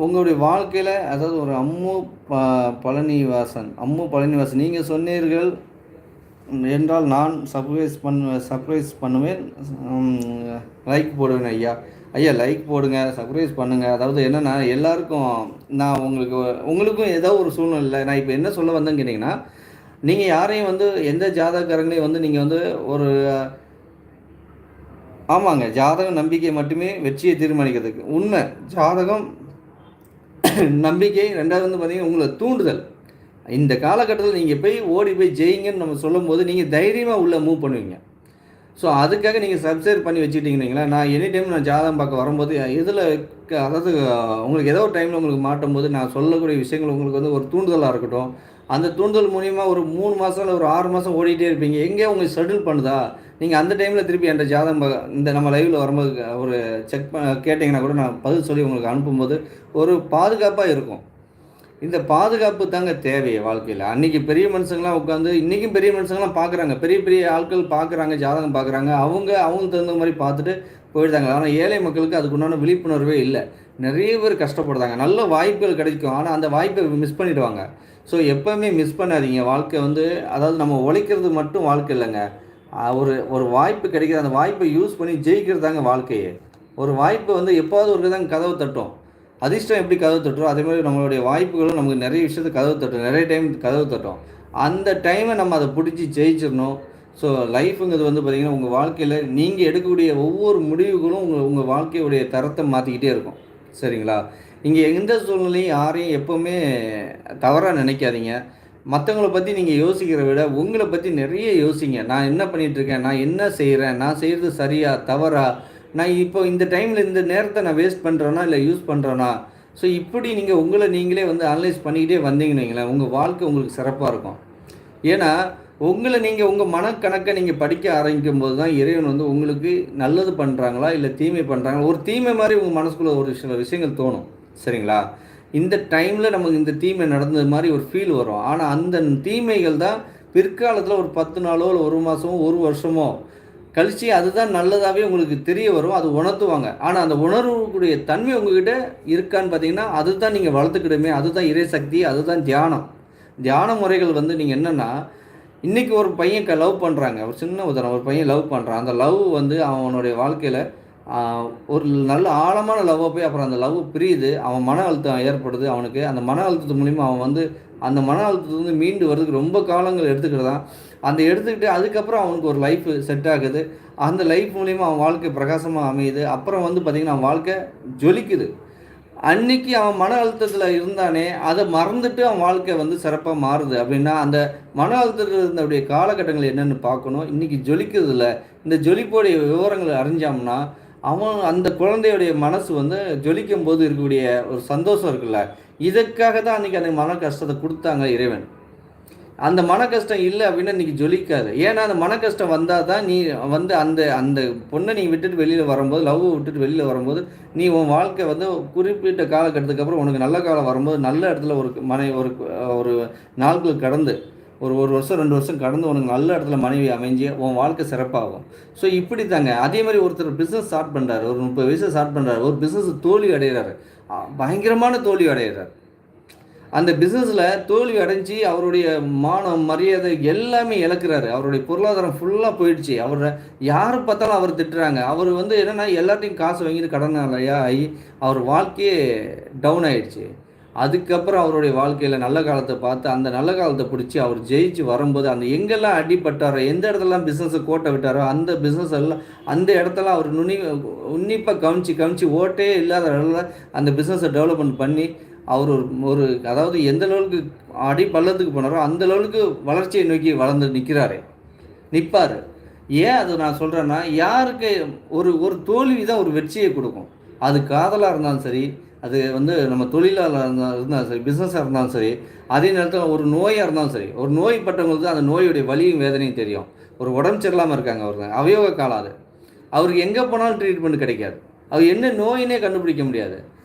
உங்களுடைய வாழ்க்கையில், அதாவது ஒரு அம்மு பழனிவாசன் நீங்கள் சொன்னீர்கள் என்றால் நான் சர்ப்ரைஸ் பண்ணுவேன், லைக் போடுவேன் ஐயா லைக் போடுங்க, சர்ப்ரைஸ் பண்ணுங்கள். அதாவது என்னென்னா, எல்லாருக்கும் நான் உங்களுக்கும் ஏதோ ஒரு சூழ்நிலை, நான் இப்போ என்ன சொல்ல வந்தேன்னு கேட்டிங்கன்னா, நீங்கள் யாரையும் வந்து எந்த ஜாதகக்காரங்களையும் வந்து நீங்கள் வந்து ஒரு ஆமாங்க, ஜாதகம் நம்பிக்கை மட்டுமே வெற்றியை தீர்மானிக்கிறதுக்கு உண்மை. ஜாதகம் நம்பிக்கை. ரெண்டாவது வந்து பார்த்திங்கன்னா உங்களை தூண்டுதல். இந்த காலகட்டத்தில் நீங்கள் போய் ஓடி போய் ஜெயிங்கன்னு நம்ம சொல்லும் போது நீங்கள் தைரியமாக உள்ளே மூவ் பண்ணுவீங்க. ஸோ அதுக்காக நீங்கள் சப்ஸ்கிரைப் பண்ணி வச்சுக்கிட்டீங்களா, நான் எனி டைம் நான் ஜாதகம் பார்க்க வரும்போது இதில் அதாவது உங்களுக்கு ஏதோ ஒரு டைமில் உங்களுக்கு மாட்டும் போது நான் சொல்லக்கூடிய விஷயங்கள் உங்களுக்கு வந்து ஒரு தூண்டுதலாக இருக்கட்டும். அந்த தூண்டுதல் மூலிமா ஒரு 3 மாதம் இல்லை ஒரு 6 மாதம் ஓடிக்கிட்டே இருப்பீங்க. எங்கேயோ உங்களுக்கு ஷெட்யூல் பண்ணுதா, நீங்கள் அந்த டைமில் திருப்பி என்ற ஜாதகம் இந்த நம்ம லைவில் வரும்போது ஒரு செக் கேட்டிங்கன்னா கூட நான் பதில் சொல்லி உங்களுக்கு அனுப்பும்போது ஒரு பாதுகாப்பாக இருக்கும். இந்த பாதுகாப்பு தாங்க தேவையை வாழ்க்கையில். அன்றைக்கி பெரிய மனுஷங்களாம் உட்காந்து, இன்றைக்கும் பெரிய மனுஷங்களாம் பார்க்குறாங்க, பெரிய பெரிய ஆட்கள் பார்க்குறாங்க, ஜாதகம் பார்க்குறாங்க, அவங்களுக்கு தகுந்த மாதிரி பார்த்துட்டு போயிடுதாங்க. ஆனால் ஏழை மக்களுக்கு அதுக்குண்டான விழிப்புணர்வே இல்லை. நிறைய பேர் கஷ்டப்படுறாங்க. நல்ல வாய்ப்புகள் கிடைக்கும், ஆனால் அந்த வாய்ப்பை மிஸ் பண்ணிவிடுவாங்க. ஸோ எப்போவுமே மிஸ் பண்ணாதீங்க. வாழ்க்கை வந்து, அதாவது நம்ம உழைக்கிறது மட்டும் வாழ்க்கை இல்லைங்க. ஒரு வாய்ப்பு கிடைக்கிது, அந்த வாய்ப்பை யூஸ் பண்ணி ஜெயிக்கிறது தாங்க வாழ்க்கையே. ஒரு வாய்ப்பு வந்து எப்போது ஒரு தாங்க கதவு தட்டும். அதிர்ஷ்டம் எப்படி கதவு தட்டுறோம், அதே மாதிரி நம்மளுடைய வாய்ப்புகளும் நமக்கு நிறைய விஷயத்துக்கு கதவு தட்டும், நிறைய டைம் கதவு தட்டும். அந்த டைமை நம்ம அதை பிடிச்சி ஜெயிச்சிடணும். ஸோ லைஃபுங்கிறது வந்து பார்த்திங்கன்னா, உங்கள் வாழ்க்கையில் நீங்கள் எடுக்கக்கூடிய ஒவ்வொரு முடிவுகளும் உங்கள் வாழ்க்கையுடைய தரத்தை மாற்றிக்கிட்டே இருக்கும். சரிங்களா, இங்கே எந்த சூழ்நிலையும் யாரையும் எப்போவுமே தவறாக நினைக்காதீங்க. மற்றவங்கள பற்றி நீங்கள் யோசிக்கிறத விட உங்களை பற்றி நிறைய யோசிங்க. நான் என்ன பண்ணிகிட்ருக்கேன், நான் என்ன செய்கிறேன், நான் செய்கிறது சரியா தவறா, நான் இப்போ இந்த டைமில் இந்த நேரத்தை நான் வேஸ்ட் பண்ணுறேன்னா இல்லை யூஸ் பண்ணுறேன்னா. ஸோ இப்படி நீங்கள் உங்களை நீங்களே வந்து அனலைஸ் பண்ணிக்கிட்டே வந்தீங்கன்னு வைங்களேன், உங்கள் வாழ்க்கை உங்களுக்கு சிறப்பாக இருக்கும். ஏன்னா உங்களை நீங்கள் உங்கள் மனக்கணக்கை நீங்கள் படிக்க ஆரம்பிக்கும் போது தான் இறைவன் வந்து உங்களுக்கு நல்லது பண்ணுறாங்களா இல்லை தீமை பண்ணுறாங்களா, ஒரு தீமை மாதிரி உங்கள் மனசுக்குள்ளே ஒரு சில விஷயங்கள் தோணும். சரிங்களா, இந்த டைமில் நமக்கு இந்த தீமை நடந்தது மாதிரி ஒரு ஃபீல் வரும். ஆனால் அந்த தீமைகள் தான் பிற்காலத்தில் ஒரு 10 நாளோ இல்லை 1 மாதமோ 1 வருஷமோ கழித்து அதுதான் நல்லதாகவே உங்களுக்கு தெரிய வரும், அது உணர்த்துவாங்க. ஆனால் அந்த உணர்வுக்குரிய தன்மை உங்கள்கிட்ட இருக்கான்னு பார்த்தீங்கன்னா, அதுதான் நீங்கள் வளர்த்துக்கிடுமே, அதுதான் இறை சக்தி, அதுதான் தியானம். தியான முறைகள் வந்து நீங்கள் என்னென்னா, இன்றைக்கி ஒரு பையன் லவ் பண்ணுறாங்க, ஒரு சின்ன உதாரணம், ஒரு பையன் லவ் பண்ணுறான். அந்த லவ் வந்து அவனுடைய வாழ்க்கையில் ஒரு நல்ல ஆழமான லவ்வை போய் அப்புறம் அந்த லவ் பிரியுது. அவன் மன அழுத்தம் ஏற்படுது அவனுக்கு. அந்த மன அழுத்தத்து மூலிமா அவன் வந்து அந்த மன அழுத்தத்துலேருந்து மீண்டு வர்றதுக்கு ரொம்ப காலங்கள் எடுத்துக்கிட்டுதான். அந்த எடுத்துக்கிட்டு அதுக்கப்புறம் அவனுக்கு ஒரு லைஃப் செட் ஆகுது. அந்த லைஃப் மூலிமா அவன் வாழ்க்கை பிரகாசமாக அமையுது. அப்புறம் வந்து பார்த்திங்கன்னா அவன் வாழ்க்கை ஜொலிக்குது. அன்னைக்கு அவன் மன அழுத்தத்தில் இருந்தானே, அதை மறந்துட்டு அவன் வாழ்க்கை வந்து சிறப்பாக மாறுது அப்படின்னா, அந்த மன அழுத்தத்தில் இருந்தவுடைய காலகட்டங்கள் என்னென்னு பார்க்கணும். இன்றைக்கி ஜொலிக்கிறதில்ல. இந்த ஜொலிப்போடைய விவரங்களை அறிஞ்சோம்னா, அவன் அந்த குழந்தையுடைய மனசு வந்து ஜொலிக்கும் போது இருக்கக்கூடிய ஒரு சந்தோஷம் இருக்குல்ல, இதற்காக தான் அன்றைக்கி அந்த மன கஷ்டத்தை கொடுத்தாங்க இறைவன். அந்த மன கஷ்டம் இல்லை அப்படின்னா இன்றைக்கி ஜொலிக்காது. ஏன்னா அந்த மன கஷ்டம் வந்தால் தான் நீ வந்து அந்த அந்த பொண்ணை நீ விட்டுட்டு வெளியில் வரும்போது, லவ்வை விட்டுட்டு வெளியில் வரும்போது, நீ உன் வாழ்க்கை வந்து குறிப்பிட்ட காலகட்டத்துக்கு அப்புறம் உனக்கு நல்ல காலம் வரும்போது, நல்ல இடத்துல ஒரு நாட்கள் கடந்து ஒரு 1 வருஷம் 2 வருஷம் கடந்து உனக்கு நல்ல இடத்துல மனைவி அமைஞ்சு உன் வாழ்க்கை சிறப்பாகும். ஸோ இப்படி தாங்க. அதே மாதிரி ஒருத்தர் பிஸ்னஸ் ஸ்டார்ட் பண்ணுறாரு, ஒரு 30 வயசு ஸ்டார்ட் பண்ணுறாரு, ஒரு பிஸ்னஸ் தோல்வி அடைகிறாரு, பயங்கரமான தோல்வி அடைகிறார். அந்த பிஸ்னஸில் தோல்வி அடைஞ்சு அவருடைய மானம் மரியாதை எல்லாமே இழக்கிறாரு. அவருடைய பொருளாதாரம் ஃபுல்லாக போயிடுச்சு. அவரை யார் பார்த்தாலும் அவர் திட்டுறாங்க. அவர் வந்து என்னென்னா எல்லாத்தையும் காசு வாங்கிட்டு கடனாலையா ஆகி அவர் வாழ்க்கையே டவுன் ஆகிடுச்சு. அதுக்கப்புறம் அவருடைய வாழ்க்கையில் நல்ல காலத்தை பார்த்து அந்த நல்ல காலத்தை பிடிச்சி அவர் ஜெயிச்சு வரும்போது அந்த எங்கெல்லாம் அடிப்பட்டாரோ, எந்த இடத்துலலாம் பிஸ்னஸை கோட்டை விட்டாரோ அந்த பிஸ்னஸ் எல்லாம் அந்த இடத்துல அவர் உன்னிப்பாக கவனித்து ஓட்டே இல்லாத இடத்துல அந்த பிஸ்னஸை டெவலப்மெண்ட் பண்ணி அவர் ஒரு அதாவது எந்த லெவலுக்கு அடி பள்ளத்துக்கு போனாரோ அந்த லெவலுக்கு வளர்ச்சியை நோக்கி வளர்ந்து நிற்பார். ஏன் அது நான் சொல்கிறேன்னா, யாருக்கு ஒரு தோல்வி தான் ஒரு வெற்றியை கொடுக்கும். அது காதலாக இருந்தாலும் சரி, அது வந்து நம்ம தொழிலாளர் இருந்தாலும் சரி, பிஸ்னஸாக இருந்தாலும் சரி, அதே நேரத்தில் ஒரு நோயாக இருந்தாலும் சரி, ஒரு நோய்பட்டவங்களுக்கு அந்த நோயுடைய வலியும் வேதனையும் தெரியும். ஒரு உடம்பு சரியில்லாமல் இருக்காங்க, அவர் அவயோக காலம், அது அவருக்கு எங்கே போனாலும் ட்ரீட்மெண்ட் கிடைக்காது. அவர் என்ன நோயினே கண்டுபிடிக்க முடியாது.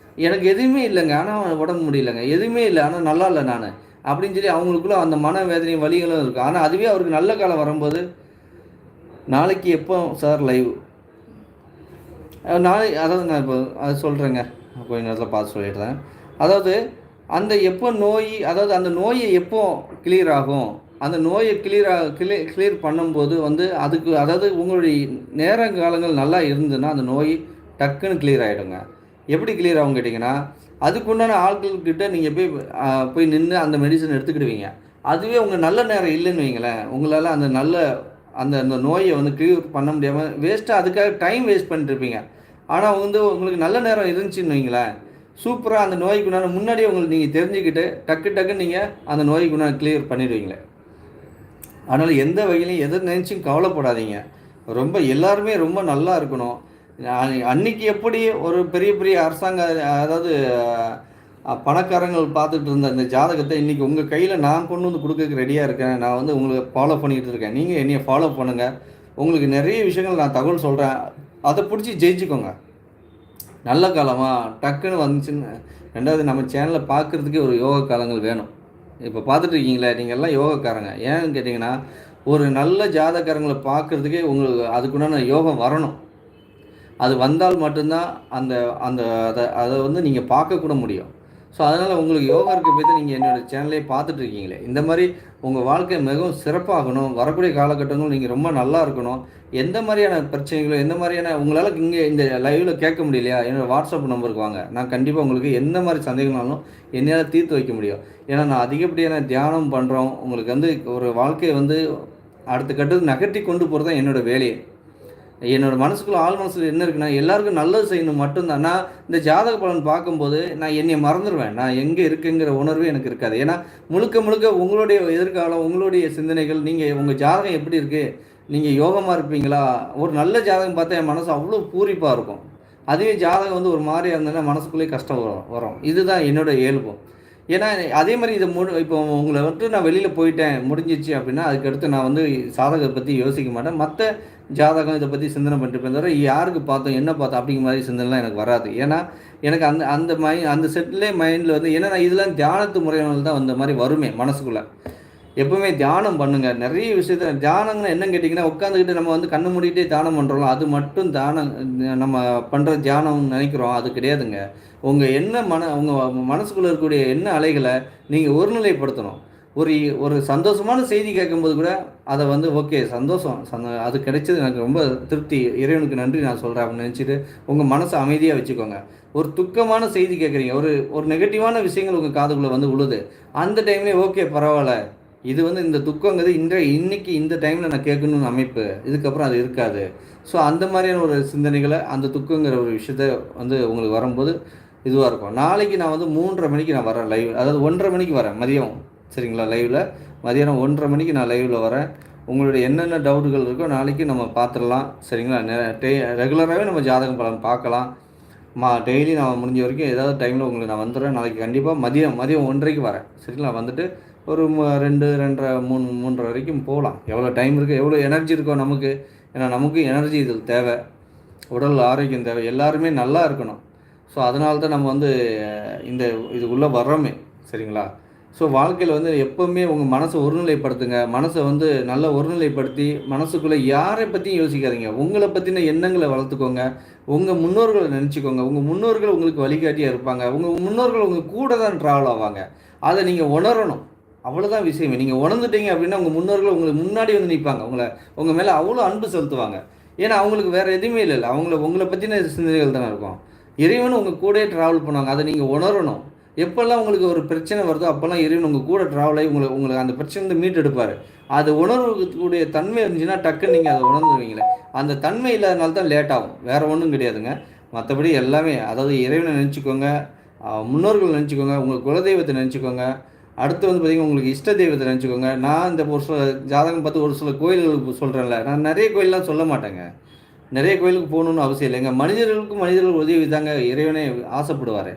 எனக்கு எதுவுமே இல்லைங்க, ஆனால் உடம்பு முடியலைங்க, எதுவுமே இல்லை ஆனால் நல்லா இல்லை நான் அப்படின்னு சொல்லி அவங்களுக்குள்ள அந்த மன வேதனையும் வலிகளும் இருக்குது. ஆனால் அதுவே அவருக்கு நல்ல காலம் வரும்போது, நாளைக்கு எப்போ சார் லைவ் அதாவது நான் இப்போ அது சொல்கிறேங்க, கொஞ்ச நேரத்தில் பார்த்து சொல்லிடுறேன். அதாவது அந்த எப்போ அதாவது அந்த நோயை எப்போ கிளியர் ஆகும், அந்த நோயை கிளியர் பண்ணும்போது வந்து அதுக்கு அதாவது உங்களுடைய நேரங்காலங்கள் நல்லா இருந்ததுன்னா அந்த நோய் டக்குன்னு கிளியர் ஆகிடுங்க. எப்படி கிளியர் ஆகும் கேட்டிங்கன்னா, அதுக்குண்டான ஆட்கள்கிட்ட நீங்கள் போய் நின்று அந்த மெடிசன் எடுத்துக்கிடுவீங்க. அதுவே உங்கள் நல்ல நேரம் இல்லைன்னு வைங்களேன், உங்களால் அந்த அந்த நோயை வந்து கிளியர் பண்ண முடியாமல் வேஸ்ட்டாக அதுக்காக டைம் வேஸ்ட் பண்ணிட்டுருப்பீங்க. ஆனால் வந்து உங்களுக்கு நல்ல நேரம் இருந்துச்சுன்னு வைங்களேன், சூப்பராக அந்த நோய்க்குண்டான முன்னாடியே உங்களுக்கு நீங்கள் தெரிஞ்சுக்கிட்டு டக்குன்னு நீங்கள் அந்த நோய்க்குண்டான கிளியர் பண்ணிடுவீங்களே. அதனால் எந்த வகையிலையும் எதை நினச்சும் கவலைப்படாதீங்க. ரொம்ப எல்லாருமே ரொம்ப நல்லா இருக்கணும். அன்னைக்கு எப்படி ஒரு பெரிய அரசாங்க அதாவது பணக்காரங்கள் பார்த்துட்டு இருந்த அந்த ஜாதகத்தை இன்றைக்கி உங்கள் கையில் நான் கொண்டு வந்து கொடுக்கறதுக்கு ரெடியாக இருக்கேன். நான் வந்து உங்களுக்கு ஃபாலோ பண்ணிக்கிட்டு இருக்கேன். நீங்கள் என்னையை ஃபாலோ பண்ணுங்கள். உங்களுக்கு நிறைய விஷயங்கள் நான் தகவல் சொல்கிறேன், அதை பிடிச்சி ஜெயிச்சுக்கோங்க. நல்ல காலமாக டக்குன்னு வந்துச்சுன்னு. ரெண்டாவது, நம்ம சேனலில் பார்க்குறதுக்கே ஒரு யோகா காலங்கள் வேணும். இப்போ பார்த்துட்ருக்கீங்களே, நீங்கள் எல்லாம் யோகக்காரங்க. ஏன்னு கேட்டிங்கன்னா, ஒரு நல்ல ஜாதகக்காரங்களை பார்க்குறதுக்கே உங்களுக்கு அதுக்குண்டான யோகம் வரணும். அது வந்தால் மட்டும்தான் அதை வந்து நீங்கள் பார்க்கக்கூட முடியும். ஸோ அதனால் உங்களுக்கு யோகா இருக்க போய் தான் நீங்கள் என்னோடய சேனலே பார்த்துட்ருக்கீங்களே. இந்த மாதிரி உங்கள் வாழ்க்கை மிகவும் சிறப்பாகணும். வரக்கூடிய காலகட்டங்கள் நீங்கள் ரொம்ப நல்லா இருக்கணும். எந்த மாதிரியான பிரச்சனைகளோ எந்த மாதிரியான உங்களால் இங்கே இந்த லைவில் கேட்க முடியலையா, என்னோடய வாட்ஸ்அப் நம்பருக்கு வாங்க. நான் கண்டிப்பாக உங்களுக்கு எந்த மாதிரி சந்தேகம்னாலும் என்னால் தீர்த்து வைக்க முடியும். ஏன்னா நான் அதிகப்படியான தியானம் பண்ணுறோம். உங்களுக்கு வந்து ஒரு வாழ்க்கையை வந்து அடுத்த கட்டத்துக்கு நகர்த்தி கொண்டு போகிறது தான் என்னோடய வேலையை. என்னோடய மனசுக்குள்ளே ஆள் மனசில் என்ன இருக்குன்னா, எல்லாருக்கும் நல்லது செய்யணும் மட்டும்தான். நான் இந்த ஜாதக பலன் பார்க்கும்போது நான் என்னை மறந்துடுவேன். நான் எங்கே இருக்குங்கிற உணர்வே எனக்கு இருக்காது. ஏன்னா முழுக்க உங்களுடைய எதிர்காலம், உங்களுடைய சிந்தனைகள், நீங்கள் உங்கள் ஜாதகம் எப்படி இருக்குது, நீங்கள் யோகமாக இருப்பீங்களா, ஒரு நல்ல ஜாதகம் பார்த்தா என் மனசு அவ்வளோ பூரிப்பாக இருக்கும். அதுவே ஜாதகம் வந்து ஒரு மாதிரியாக இருந்ததுன்னா மனசுக்குள்ளேயே கஷ்டம் வரும். இதுதான் என்னோடய இயல்பும். ஏன்னா அதே மாதிரி இதை இப்போ உங்களை விட்டு நான் வெளியில் போயிட்டேன் முடிஞ்சிச்சு அப்படின்னா அதுக்கடுத்து நான் வந்து சாதகத்தை பற்றி யோசிக்க மாட்டேன். மற்ற ஜாதகம் இதை பற்றி சிந்தனை பண்ணிட்டு தவிர யாருக்கு பார்த்தோம் என்ன பார்த்தோம் அப்படிங்கிற மாதிரி சிந்தனைலாம் எனக்கு வராது. ஏன்னா எனக்கு அந்த செட்டிலே மைண்டில் வந்து ஏன்னா இதெல்லாம் தியானத்து முறைகள் தான் அந்த மாதிரி வருமே மனசுக்குள்ளே. எப்பவுமே தியானம் பண்ணுங்கள். நிறைய விஷயத்த தியானங்கன்னு என்னன்னு கேட்டிங்கன்னா, உட்காந்துக்கிட்டு நம்ம வந்து கண்ணு மூடிட்டே தியானம் பண்ணுறோம், அது மட்டும் தியானம் நம்ம பண்ணுற தியானம் நினைக்கிறோம், அது கிடையாதுங்க. உங்கள் மனசுக்குள்ளே இருக்கக்கூடிய அலைகளை நீங்கள் ஒருநிலைப்படுத்தணும். ஒரு ஒரு சந்தோஷமான செய்தி கேட்கும்போது கூட அதை வந்து ஓகே சந்தோஷம் அது கிடைச்சது எனக்கு ரொம்ப திருப்தி, இறைவனுக்கு நன்றி நான் சொல்கிறேன் அப்படின்னு நினச்சிட்டு உங்கள் மனசை அமைதியாக வச்சுக்கோங்க. ஒரு துக்கமான செய்தி கேட்குறீங்க, ஒரு ஒரு நெகட்டிவான விஷயங்கள் உங்கள் காதுக்குள்ளே வந்து உழுது, அந்த டைம்லேயே ஓகே பரவாயில்ல, இது வந்து இந்த துக்கங்கிறது இன்னைக்கு இந்த டைமில் நான் கேட்கணும்னு அமைப்பு, இதுக்கப்புறம் அது இருக்காது. ஸோ அந்த மாதிரியான ஒரு சிந்தனைகளை அந்த துக்கங்கிற ஒரு விஷயத்த வந்து உங்களுக்கு வரும்போது இதுவாக இருக்கும். நாளைக்கு நான் வந்து 3:30 மணிக்கு நான் வரேன் லைவ், அதாவது 1:30 மணிக்கு வரேன் மதியம், சரிங்களா? லைவில் மதியானம் 1:30 மணிக்கு நான் லைவில் வரேன். உங்களுடைய என்னென்ன டவுட்டுகள் இருக்கோ நாளைக்கு நம்ம பார்த்துடலாம், சரிங்களா? ரெகுலராகவே நம்ம ஜாதகம் பலன் பார்க்கலாம். டெய்லி நான் முடிஞ்ச வரைக்கும் ஏதாவது டைமில் உங்களுக்கு நான் வந்துடுறேன். நாளைக்கு கண்டிப்பாக மதியம் 1:30க்கு வரேன், சரிங்களா? வந்துட்டு ஒரு 2, 2:30, 3:30 வரைக்கும் போகலாம். எவ்வளோ டைம் இருக்குது, எவ்வளோ எனர்ஜி இருக்கோ நமக்கு. ஏன்னா நமக்கு எனர்ஜி இதில் தேவை, உடல் ஆரோக்கியம் தேவை, எல்லாருமே நல்லா இருக்கணும். ஸோ அதனால தான் நம்ம வந்து இந்த இதுக்குள்ளே வர்றோமே, சரிங்களா? ஸோ வாழ்க்கையில் வந்து எப்போவுமே உங்கள் மனசை ஒருநிலைப்படுத்துங்க. மனசை வந்து நல்லா ஒருநிலைப்படுத்தி மனசுக்குள்ளே யாரை பற்றியும் யோசிக்காதீங்க. உங்களை பற்றின எண்ணங்களை வளர்த்துக்கோங்க. உங்கள் முன்னோர்களை நினச்சிக்கோங்க. உங்கள் முன்னோர்கள் உங்களுக்கு வழிகாட்டியாக இருப்பாங்க. உங்கள் முன்னோர்கள் உங்கள் கூட தான் ட்ராவல் ஆவாங்க. அதை நீங்கள் உணரணும். அவ்வளோதான் விஷயமே. நீங்கள் உணர்ந்துட்டீங்க அப்படின்னா உங்கள் முன்னோர்கள் உங்களுக்கு முன்னாடி வந்து நிற்பாங்க. உங்கள் மேலே அவ்வளோ அன்பு செலுத்துவாங்க. ஏன்னா அவங்களுக்கு வேறு எதுவுமே இல்லை. உங்களை பற்றின சிந்தனைகள் தானே இருக்கும். இறைவன் உங்கள் கூடயே ட்ராவல் பண்ணுவாங்க. அதை நீங்கள் உணரணும். எப்போல்லாம் உங்களுக்கு ஒரு பிரச்சனை வருதோ அப்போல்லாம் இறைவன் உங்கள் கூட ட்ராவல் ஆகி உங்களுக்கு அந்த பிரச்சனை மீட் எடுப்பார். அது உணர்வுக்கூடிய தன்மை இருந்துச்சுன்னா டக்குன்னு நீங்கள் அதை உணர்ந்துருவீங்களே. அந்த தன்மை இல்லாதனால தான் லேட் ஆகும், வேறு ஒன்றும் கிடையாதுங்க. மற்றபடி எல்லாமே, அதாவது இறைவனை நினச்சிக்கோங்க, முன்னோர்கள் நினச்சிக்கோங்க, உங்கள் குலதெய்வத்தை நினச்சிக்கோங்க. அடுத்து வந்து பார்த்திங்கன்னா உங்களுக்கு இஷ்ட தெய்வத்தை நினச்சிக்கோங்க. நான் இந்த ஒரு சில ஜாதகம் பார்த்து ஒரு சில கோயில்களுக்கு சொல்கிறேன்ல, நான் நிறைய கோயிலெலாம் சொல்ல மாட்டேங்க. நிறைய கோயிலுக்கு போகணுன்னு அவசியம் இல்லைங்க. மனிதர்கள் உதவி தாங்க இறைவனே ஆசைப்படுவார்.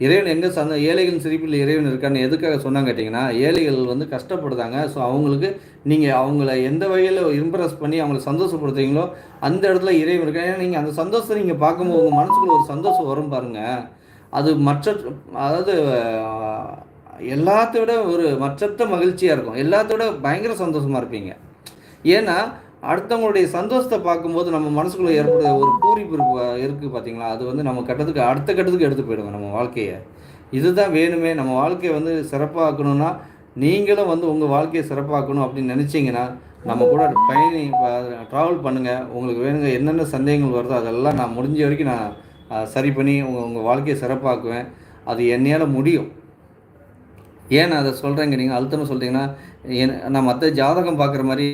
இறைவன் எங்கே ஏழைகளின் சிரிப்பில் இறைவன் இருக்கான்னு எதுக்காக சொன்னாங்க கேட்டிங்கன்னா, ஏழைகள் வந்து கஷ்டப்படுதாங்க. ஸோ அவங்களுக்கு நீங்கள் அவங்கள எந்த வகையில் இம்ப்ரெஸ் பண்ணி அவங்கள சந்தோஷப்படுத்துறீங்களோ அந்த இடத்துல இறைவன் இருக்காங்க. ஏன்னா நீங்கள் அந்த சந்தோஷத்தை நீங்கள் பார்க்கும்போது உங்கள் மனசுக்குள்ள ஒரு சந்தோஷம் வரும் பாருங்கள். அது அதாவது எல்லாத்த விட ஒரு மற்றற்ற மகிழ்ச்சியாக இருக்கும். எல்லாத்த விட பயங்கர சந்தோஷமாக இருப்பீங்க. ஏன்னா அடுத்தவங்களுடைய சந்தோஷத்தை பார்க்கும்போது நம்ம மனசுக்குள்ளே ஏற்படுற ஒரு பூரிப்பு இருக்குது பார்த்தீங்களா, அது வந்து நம்ம அடுத்த கட்டத்துக்கு எடுத்து போயிடுங்க நம்ம வாழ்க்கையை. இதுதான் வேணுமே. நம்ம வாழ்க்கையை வந்து சிறப்பாக்கணும்னா நீங்களும் வந்து உங்கள் வாழ்க்கையை சிறப்பாக்கணும் அப்படின்னு நினச்சிங்கன்னா நம்ம கூட ட்ராவல் பண்ணுங்கள். உங்களுக்கு வேணுங்க என்னென்ன சந்தேகங்கள் வருதோ அதெல்லாம் நான் முடிஞ்ச வரைக்கும் நான் சரி பண்ணி உங்கள் வாழ்க்கையை சிறப்பாக்குவேன். அது என்னையால் முடியும். ஏன் நான் அதை சொல்கிறேங்க, நீங்கள் அழுத்தமாக சொல்கிறீங்கன்னா, நான் மற்ற ஜாதகம் பார்க்குற மாதிரி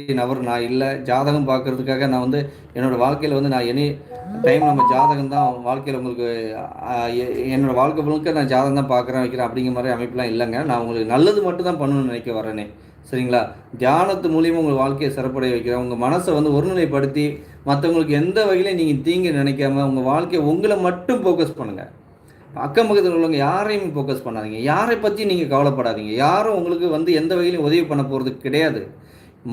நான் இல்லை. ஜாதகம் பார்க்குறதுக்காக நான் வந்து என்னோடய வாழ்க்கையில் வந்து நான் எனி டைம் நம்ம ஜாதகம் தான் வாழ்க்கையில் உங்களுக்கு என்னோடய வாழ்க்கை முழுக்க நான் ஜாதகம் தான் பார்க்குறேன் வைக்கிறேன் அப்படிங்கிற மாதிரி அமைப்பெலாம் இல்லைங்க. நான் உங்களுக்கு நல்லது மட்டும் தான் பண்ணணும்னு நினைக்க வரேனே, சரிங்களா? தியானத்து மூலியமாக உங்கள் வாழ்க்கையை சிறப்படைய வைக்கிறேன். உங்கள் மனசை வந்து ஒருநிலைப்படுத்தி மற்றவங்களுக்கு எந்த வகையிலையும் நீங்கள் தீங்கு நினைக்காம உங்கள் வாழ்க்கையை உங்களை மட்டும் ஃபோக்கஸ் பண்ணுங்கள். அக்கம் பக்கத்தில் உள்ளவங்க யாரையும் ஃபோக்கஸ் பண்ணாதீங்க. யாரை பற்றி நீங்கள் கவலைப்படாதீங்க. யாரும் உங்களுக்கு வந்து எந்த வகையிலையும் உதவி பண்ண போகிறது கிடையாது.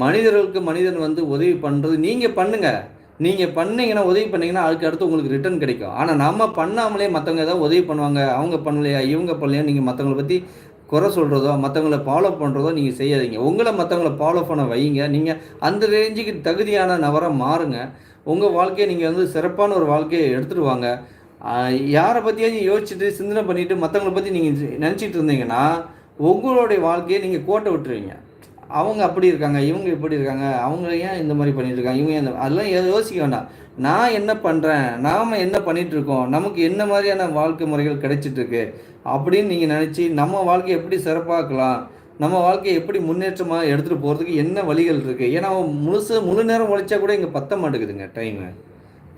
மனிதர்களுக்கு மனிதன் வந்து உதவி பண்ணுறது நீங்கள் பண்ணுங்கள். நீங்கள் பண்ணீங்கன்னா, உதவி பண்ணிங்கன்னா அதுக்கு அடுத்து உங்களுக்கு ரிட்டர்ன் கிடைக்கும். ஆனால் நம்ம பண்ணாமலே மற்றவங்க ஏதாவது உதவி பண்ணுவாங்க, அவங்க பண்ணலையா இவங்க பண்ணலையா நீங்கள் மற்றவங்களை பற்றி குறை சொல்கிறதோ மற்றவங்கள ஃபாலோ பண்ணுறதோ நீங்கள் செய்யாதீங்க. உங்களை மற்றவங்கள ஃபாலோ பண்ண வைங்க. நீங்கள் அந்த ரேஞ்சுக்கு தகுதியான நபராக மாறுங்க. உங்கள் வாழ்க்கையை நீங்கள் வந்து சிறப்பான ஒரு வாழ்க்கையை எடுத்துகிட்டு வாங்க. யாரை பற்றியாச்சும் யோசிச்சுட்டு சிந்தனை பண்ணிவிட்டு மற்றவங்களை பற்றி நீங்கள் நினச்சிட்டு இருந்தீங்கன்னா உங்களுடைய வாழ்க்கையை நீங்கள் கோட்டை விட்டுருவீங்க. அவங்க அப்படி இருக்காங்க, இவங்க இப்படி இருக்காங்க, அவங்க ஏன் இந்த மாதிரி பண்ணிட்டு இருக்காங்க, இவங்க ஏன் அதெல்லாம் யோசிக்க வேண்டாம். நான் என்ன பண்ணுறேன், நாம் என்ன பண்ணிகிட்ருக்கோம், நமக்கு என்ன மாதிரியான வாழ்க்கை முறைகள் கிடைச்சிட்ருக்கு அப்படின்னு நீங்கள் நினச்சி நம்ம வாழ்க்கையை எப்படி சிறப்பாக்கலாம், நம்ம வாழ்க்கையை எப்படி முன்னேற்றமாக எடுத்துகிட்டு போகிறதுக்கு என்ன வழிகள் இருக்குது. ஏன்னா முழு நேரம் உழைச்சா கூட இங்கே பத்த மாட்டேங்குதுங்க டைமு.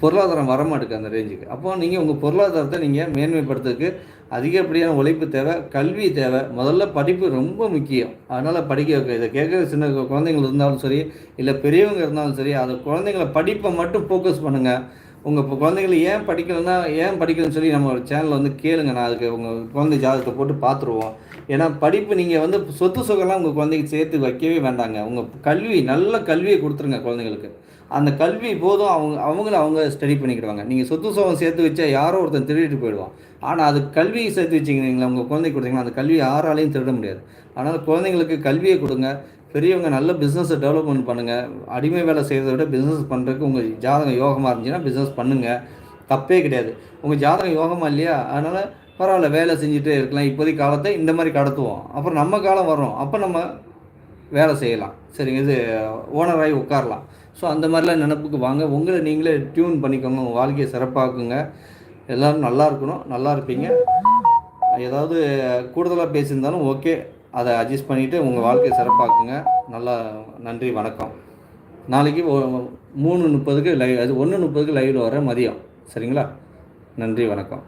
பொருளாதாரம் வரமாட்டுக்கு அந்த ரேஞ்சுக்கு. அப்போ நீங்கள் உங்கள் பொருளாதாரத்தை நீங்கள் மேன்மைப்படுத்துறதுக்கு அதிகப்படியான உழைப்பு தேவை, கல்வி தேவை. முதல்ல படிப்பு ரொம்ப முக்கியம். அதனால் படிக்க வைக்க இதை கேட்குற சின்ன குழந்தைங்கள் இருந்தாலும் சரி, இல்லை பெரியவங்க இருந்தாலும் சரி, அது குழந்தைங்கள படிப்பை மட்டும் ஃபோக்கஸ் பண்ணுங்கள். உங்கள் குழந்தைங்களை ஏன் படிக்கணும்னு சொல்லி நம்ம ஒரு சேனலில் வந்து கேளுங்க. நான் அதுக்கு உங்கள் குழந்தை ஜாதகத்தை போட்டு பார்த்துருவோம். ஏன்னா படிப்பு நீங்கள் வந்து சொத்து சுகம்லாம் உங்கள் குழந்தைக்கு சேர்த்து வைக்கவே வேண்டாங்க. உங்கள் கல்வி, நல்ல கல்வியை கொடுத்துருங்க குழந்தைங்களுக்கு. அந்த கல்வி போதும், அவங்க ஸ்டடி பண்ணிக்கிடுவாங்க. நீங்கள் சொத்து சுகம் சேர்த்து வச்சா யாரோ ஒருத்தன் திருடிட்டு போயிடுவான். ஆனால் அது கல்வியை சேர்த்து வச்சிங்கன்னா உங்கள் குழந்தைக்கு கொடுத்தீங்கன்னா அந்த கல்வியை யாராலையும் திருட முடியாது. அதனால் குழந்தைங்களுக்கு கல்வியை கொடுங்க. பெரியவங்க நல்ல பிஸ்னஸை டெவலப்மெண்ட் பண்ணுங்கள். அடிமை வேலை செய்கிறத விட பிஸ்னஸ் பண்ணுறதுக்கு உங்கள் ஜாதகம் யோகமாக இருந்துச்சுன்னா பிஸ்னஸ் பண்ணுங்கள், தப்பே கிடையாது. உங்கள் ஜாதகம் யோகமாக இல்லையா, அதனால் பரவாயில்ல, வேலை செஞ்சுட்டே இருக்கலாம். இப்போதைக்கு காலத்தை இந்த மாதிரி கடத்துவோம். அப்புறம் நம்ம காலம் வரும், அப்போ நம்ம வேலை செய்யலாம். சரிங்க, இது ஓனராகி உட்காரலாம். ஸோ அந்த மாதிரிலாம் நினப்புக்கு வாங்க. உங்களை நீங்களே டியூன் பண்ணிக்கோங்க. உங்கள் வாழ்க்கையை சிறப்பாக்குங்க. எல்லோரும் நல்லா இருக்கணும், நல்லா இருப்பீங்க. ஏதாவது கூடுதலாக பேசியிருந்தாலும் ஓகே, அதை அட்ஜஸ்ட் பண்ணிவிட்டு உங்கள் வாழ்க்கையை சிறப்பாக்குங்க. நல்லா நன்றி, வணக்கம். நாளைக்கு 3:30க்கு லைவ், அது 1:30க்கு லைவில் வரேன் மதியம். சரிங்களா? நன்றி, வணக்கம்.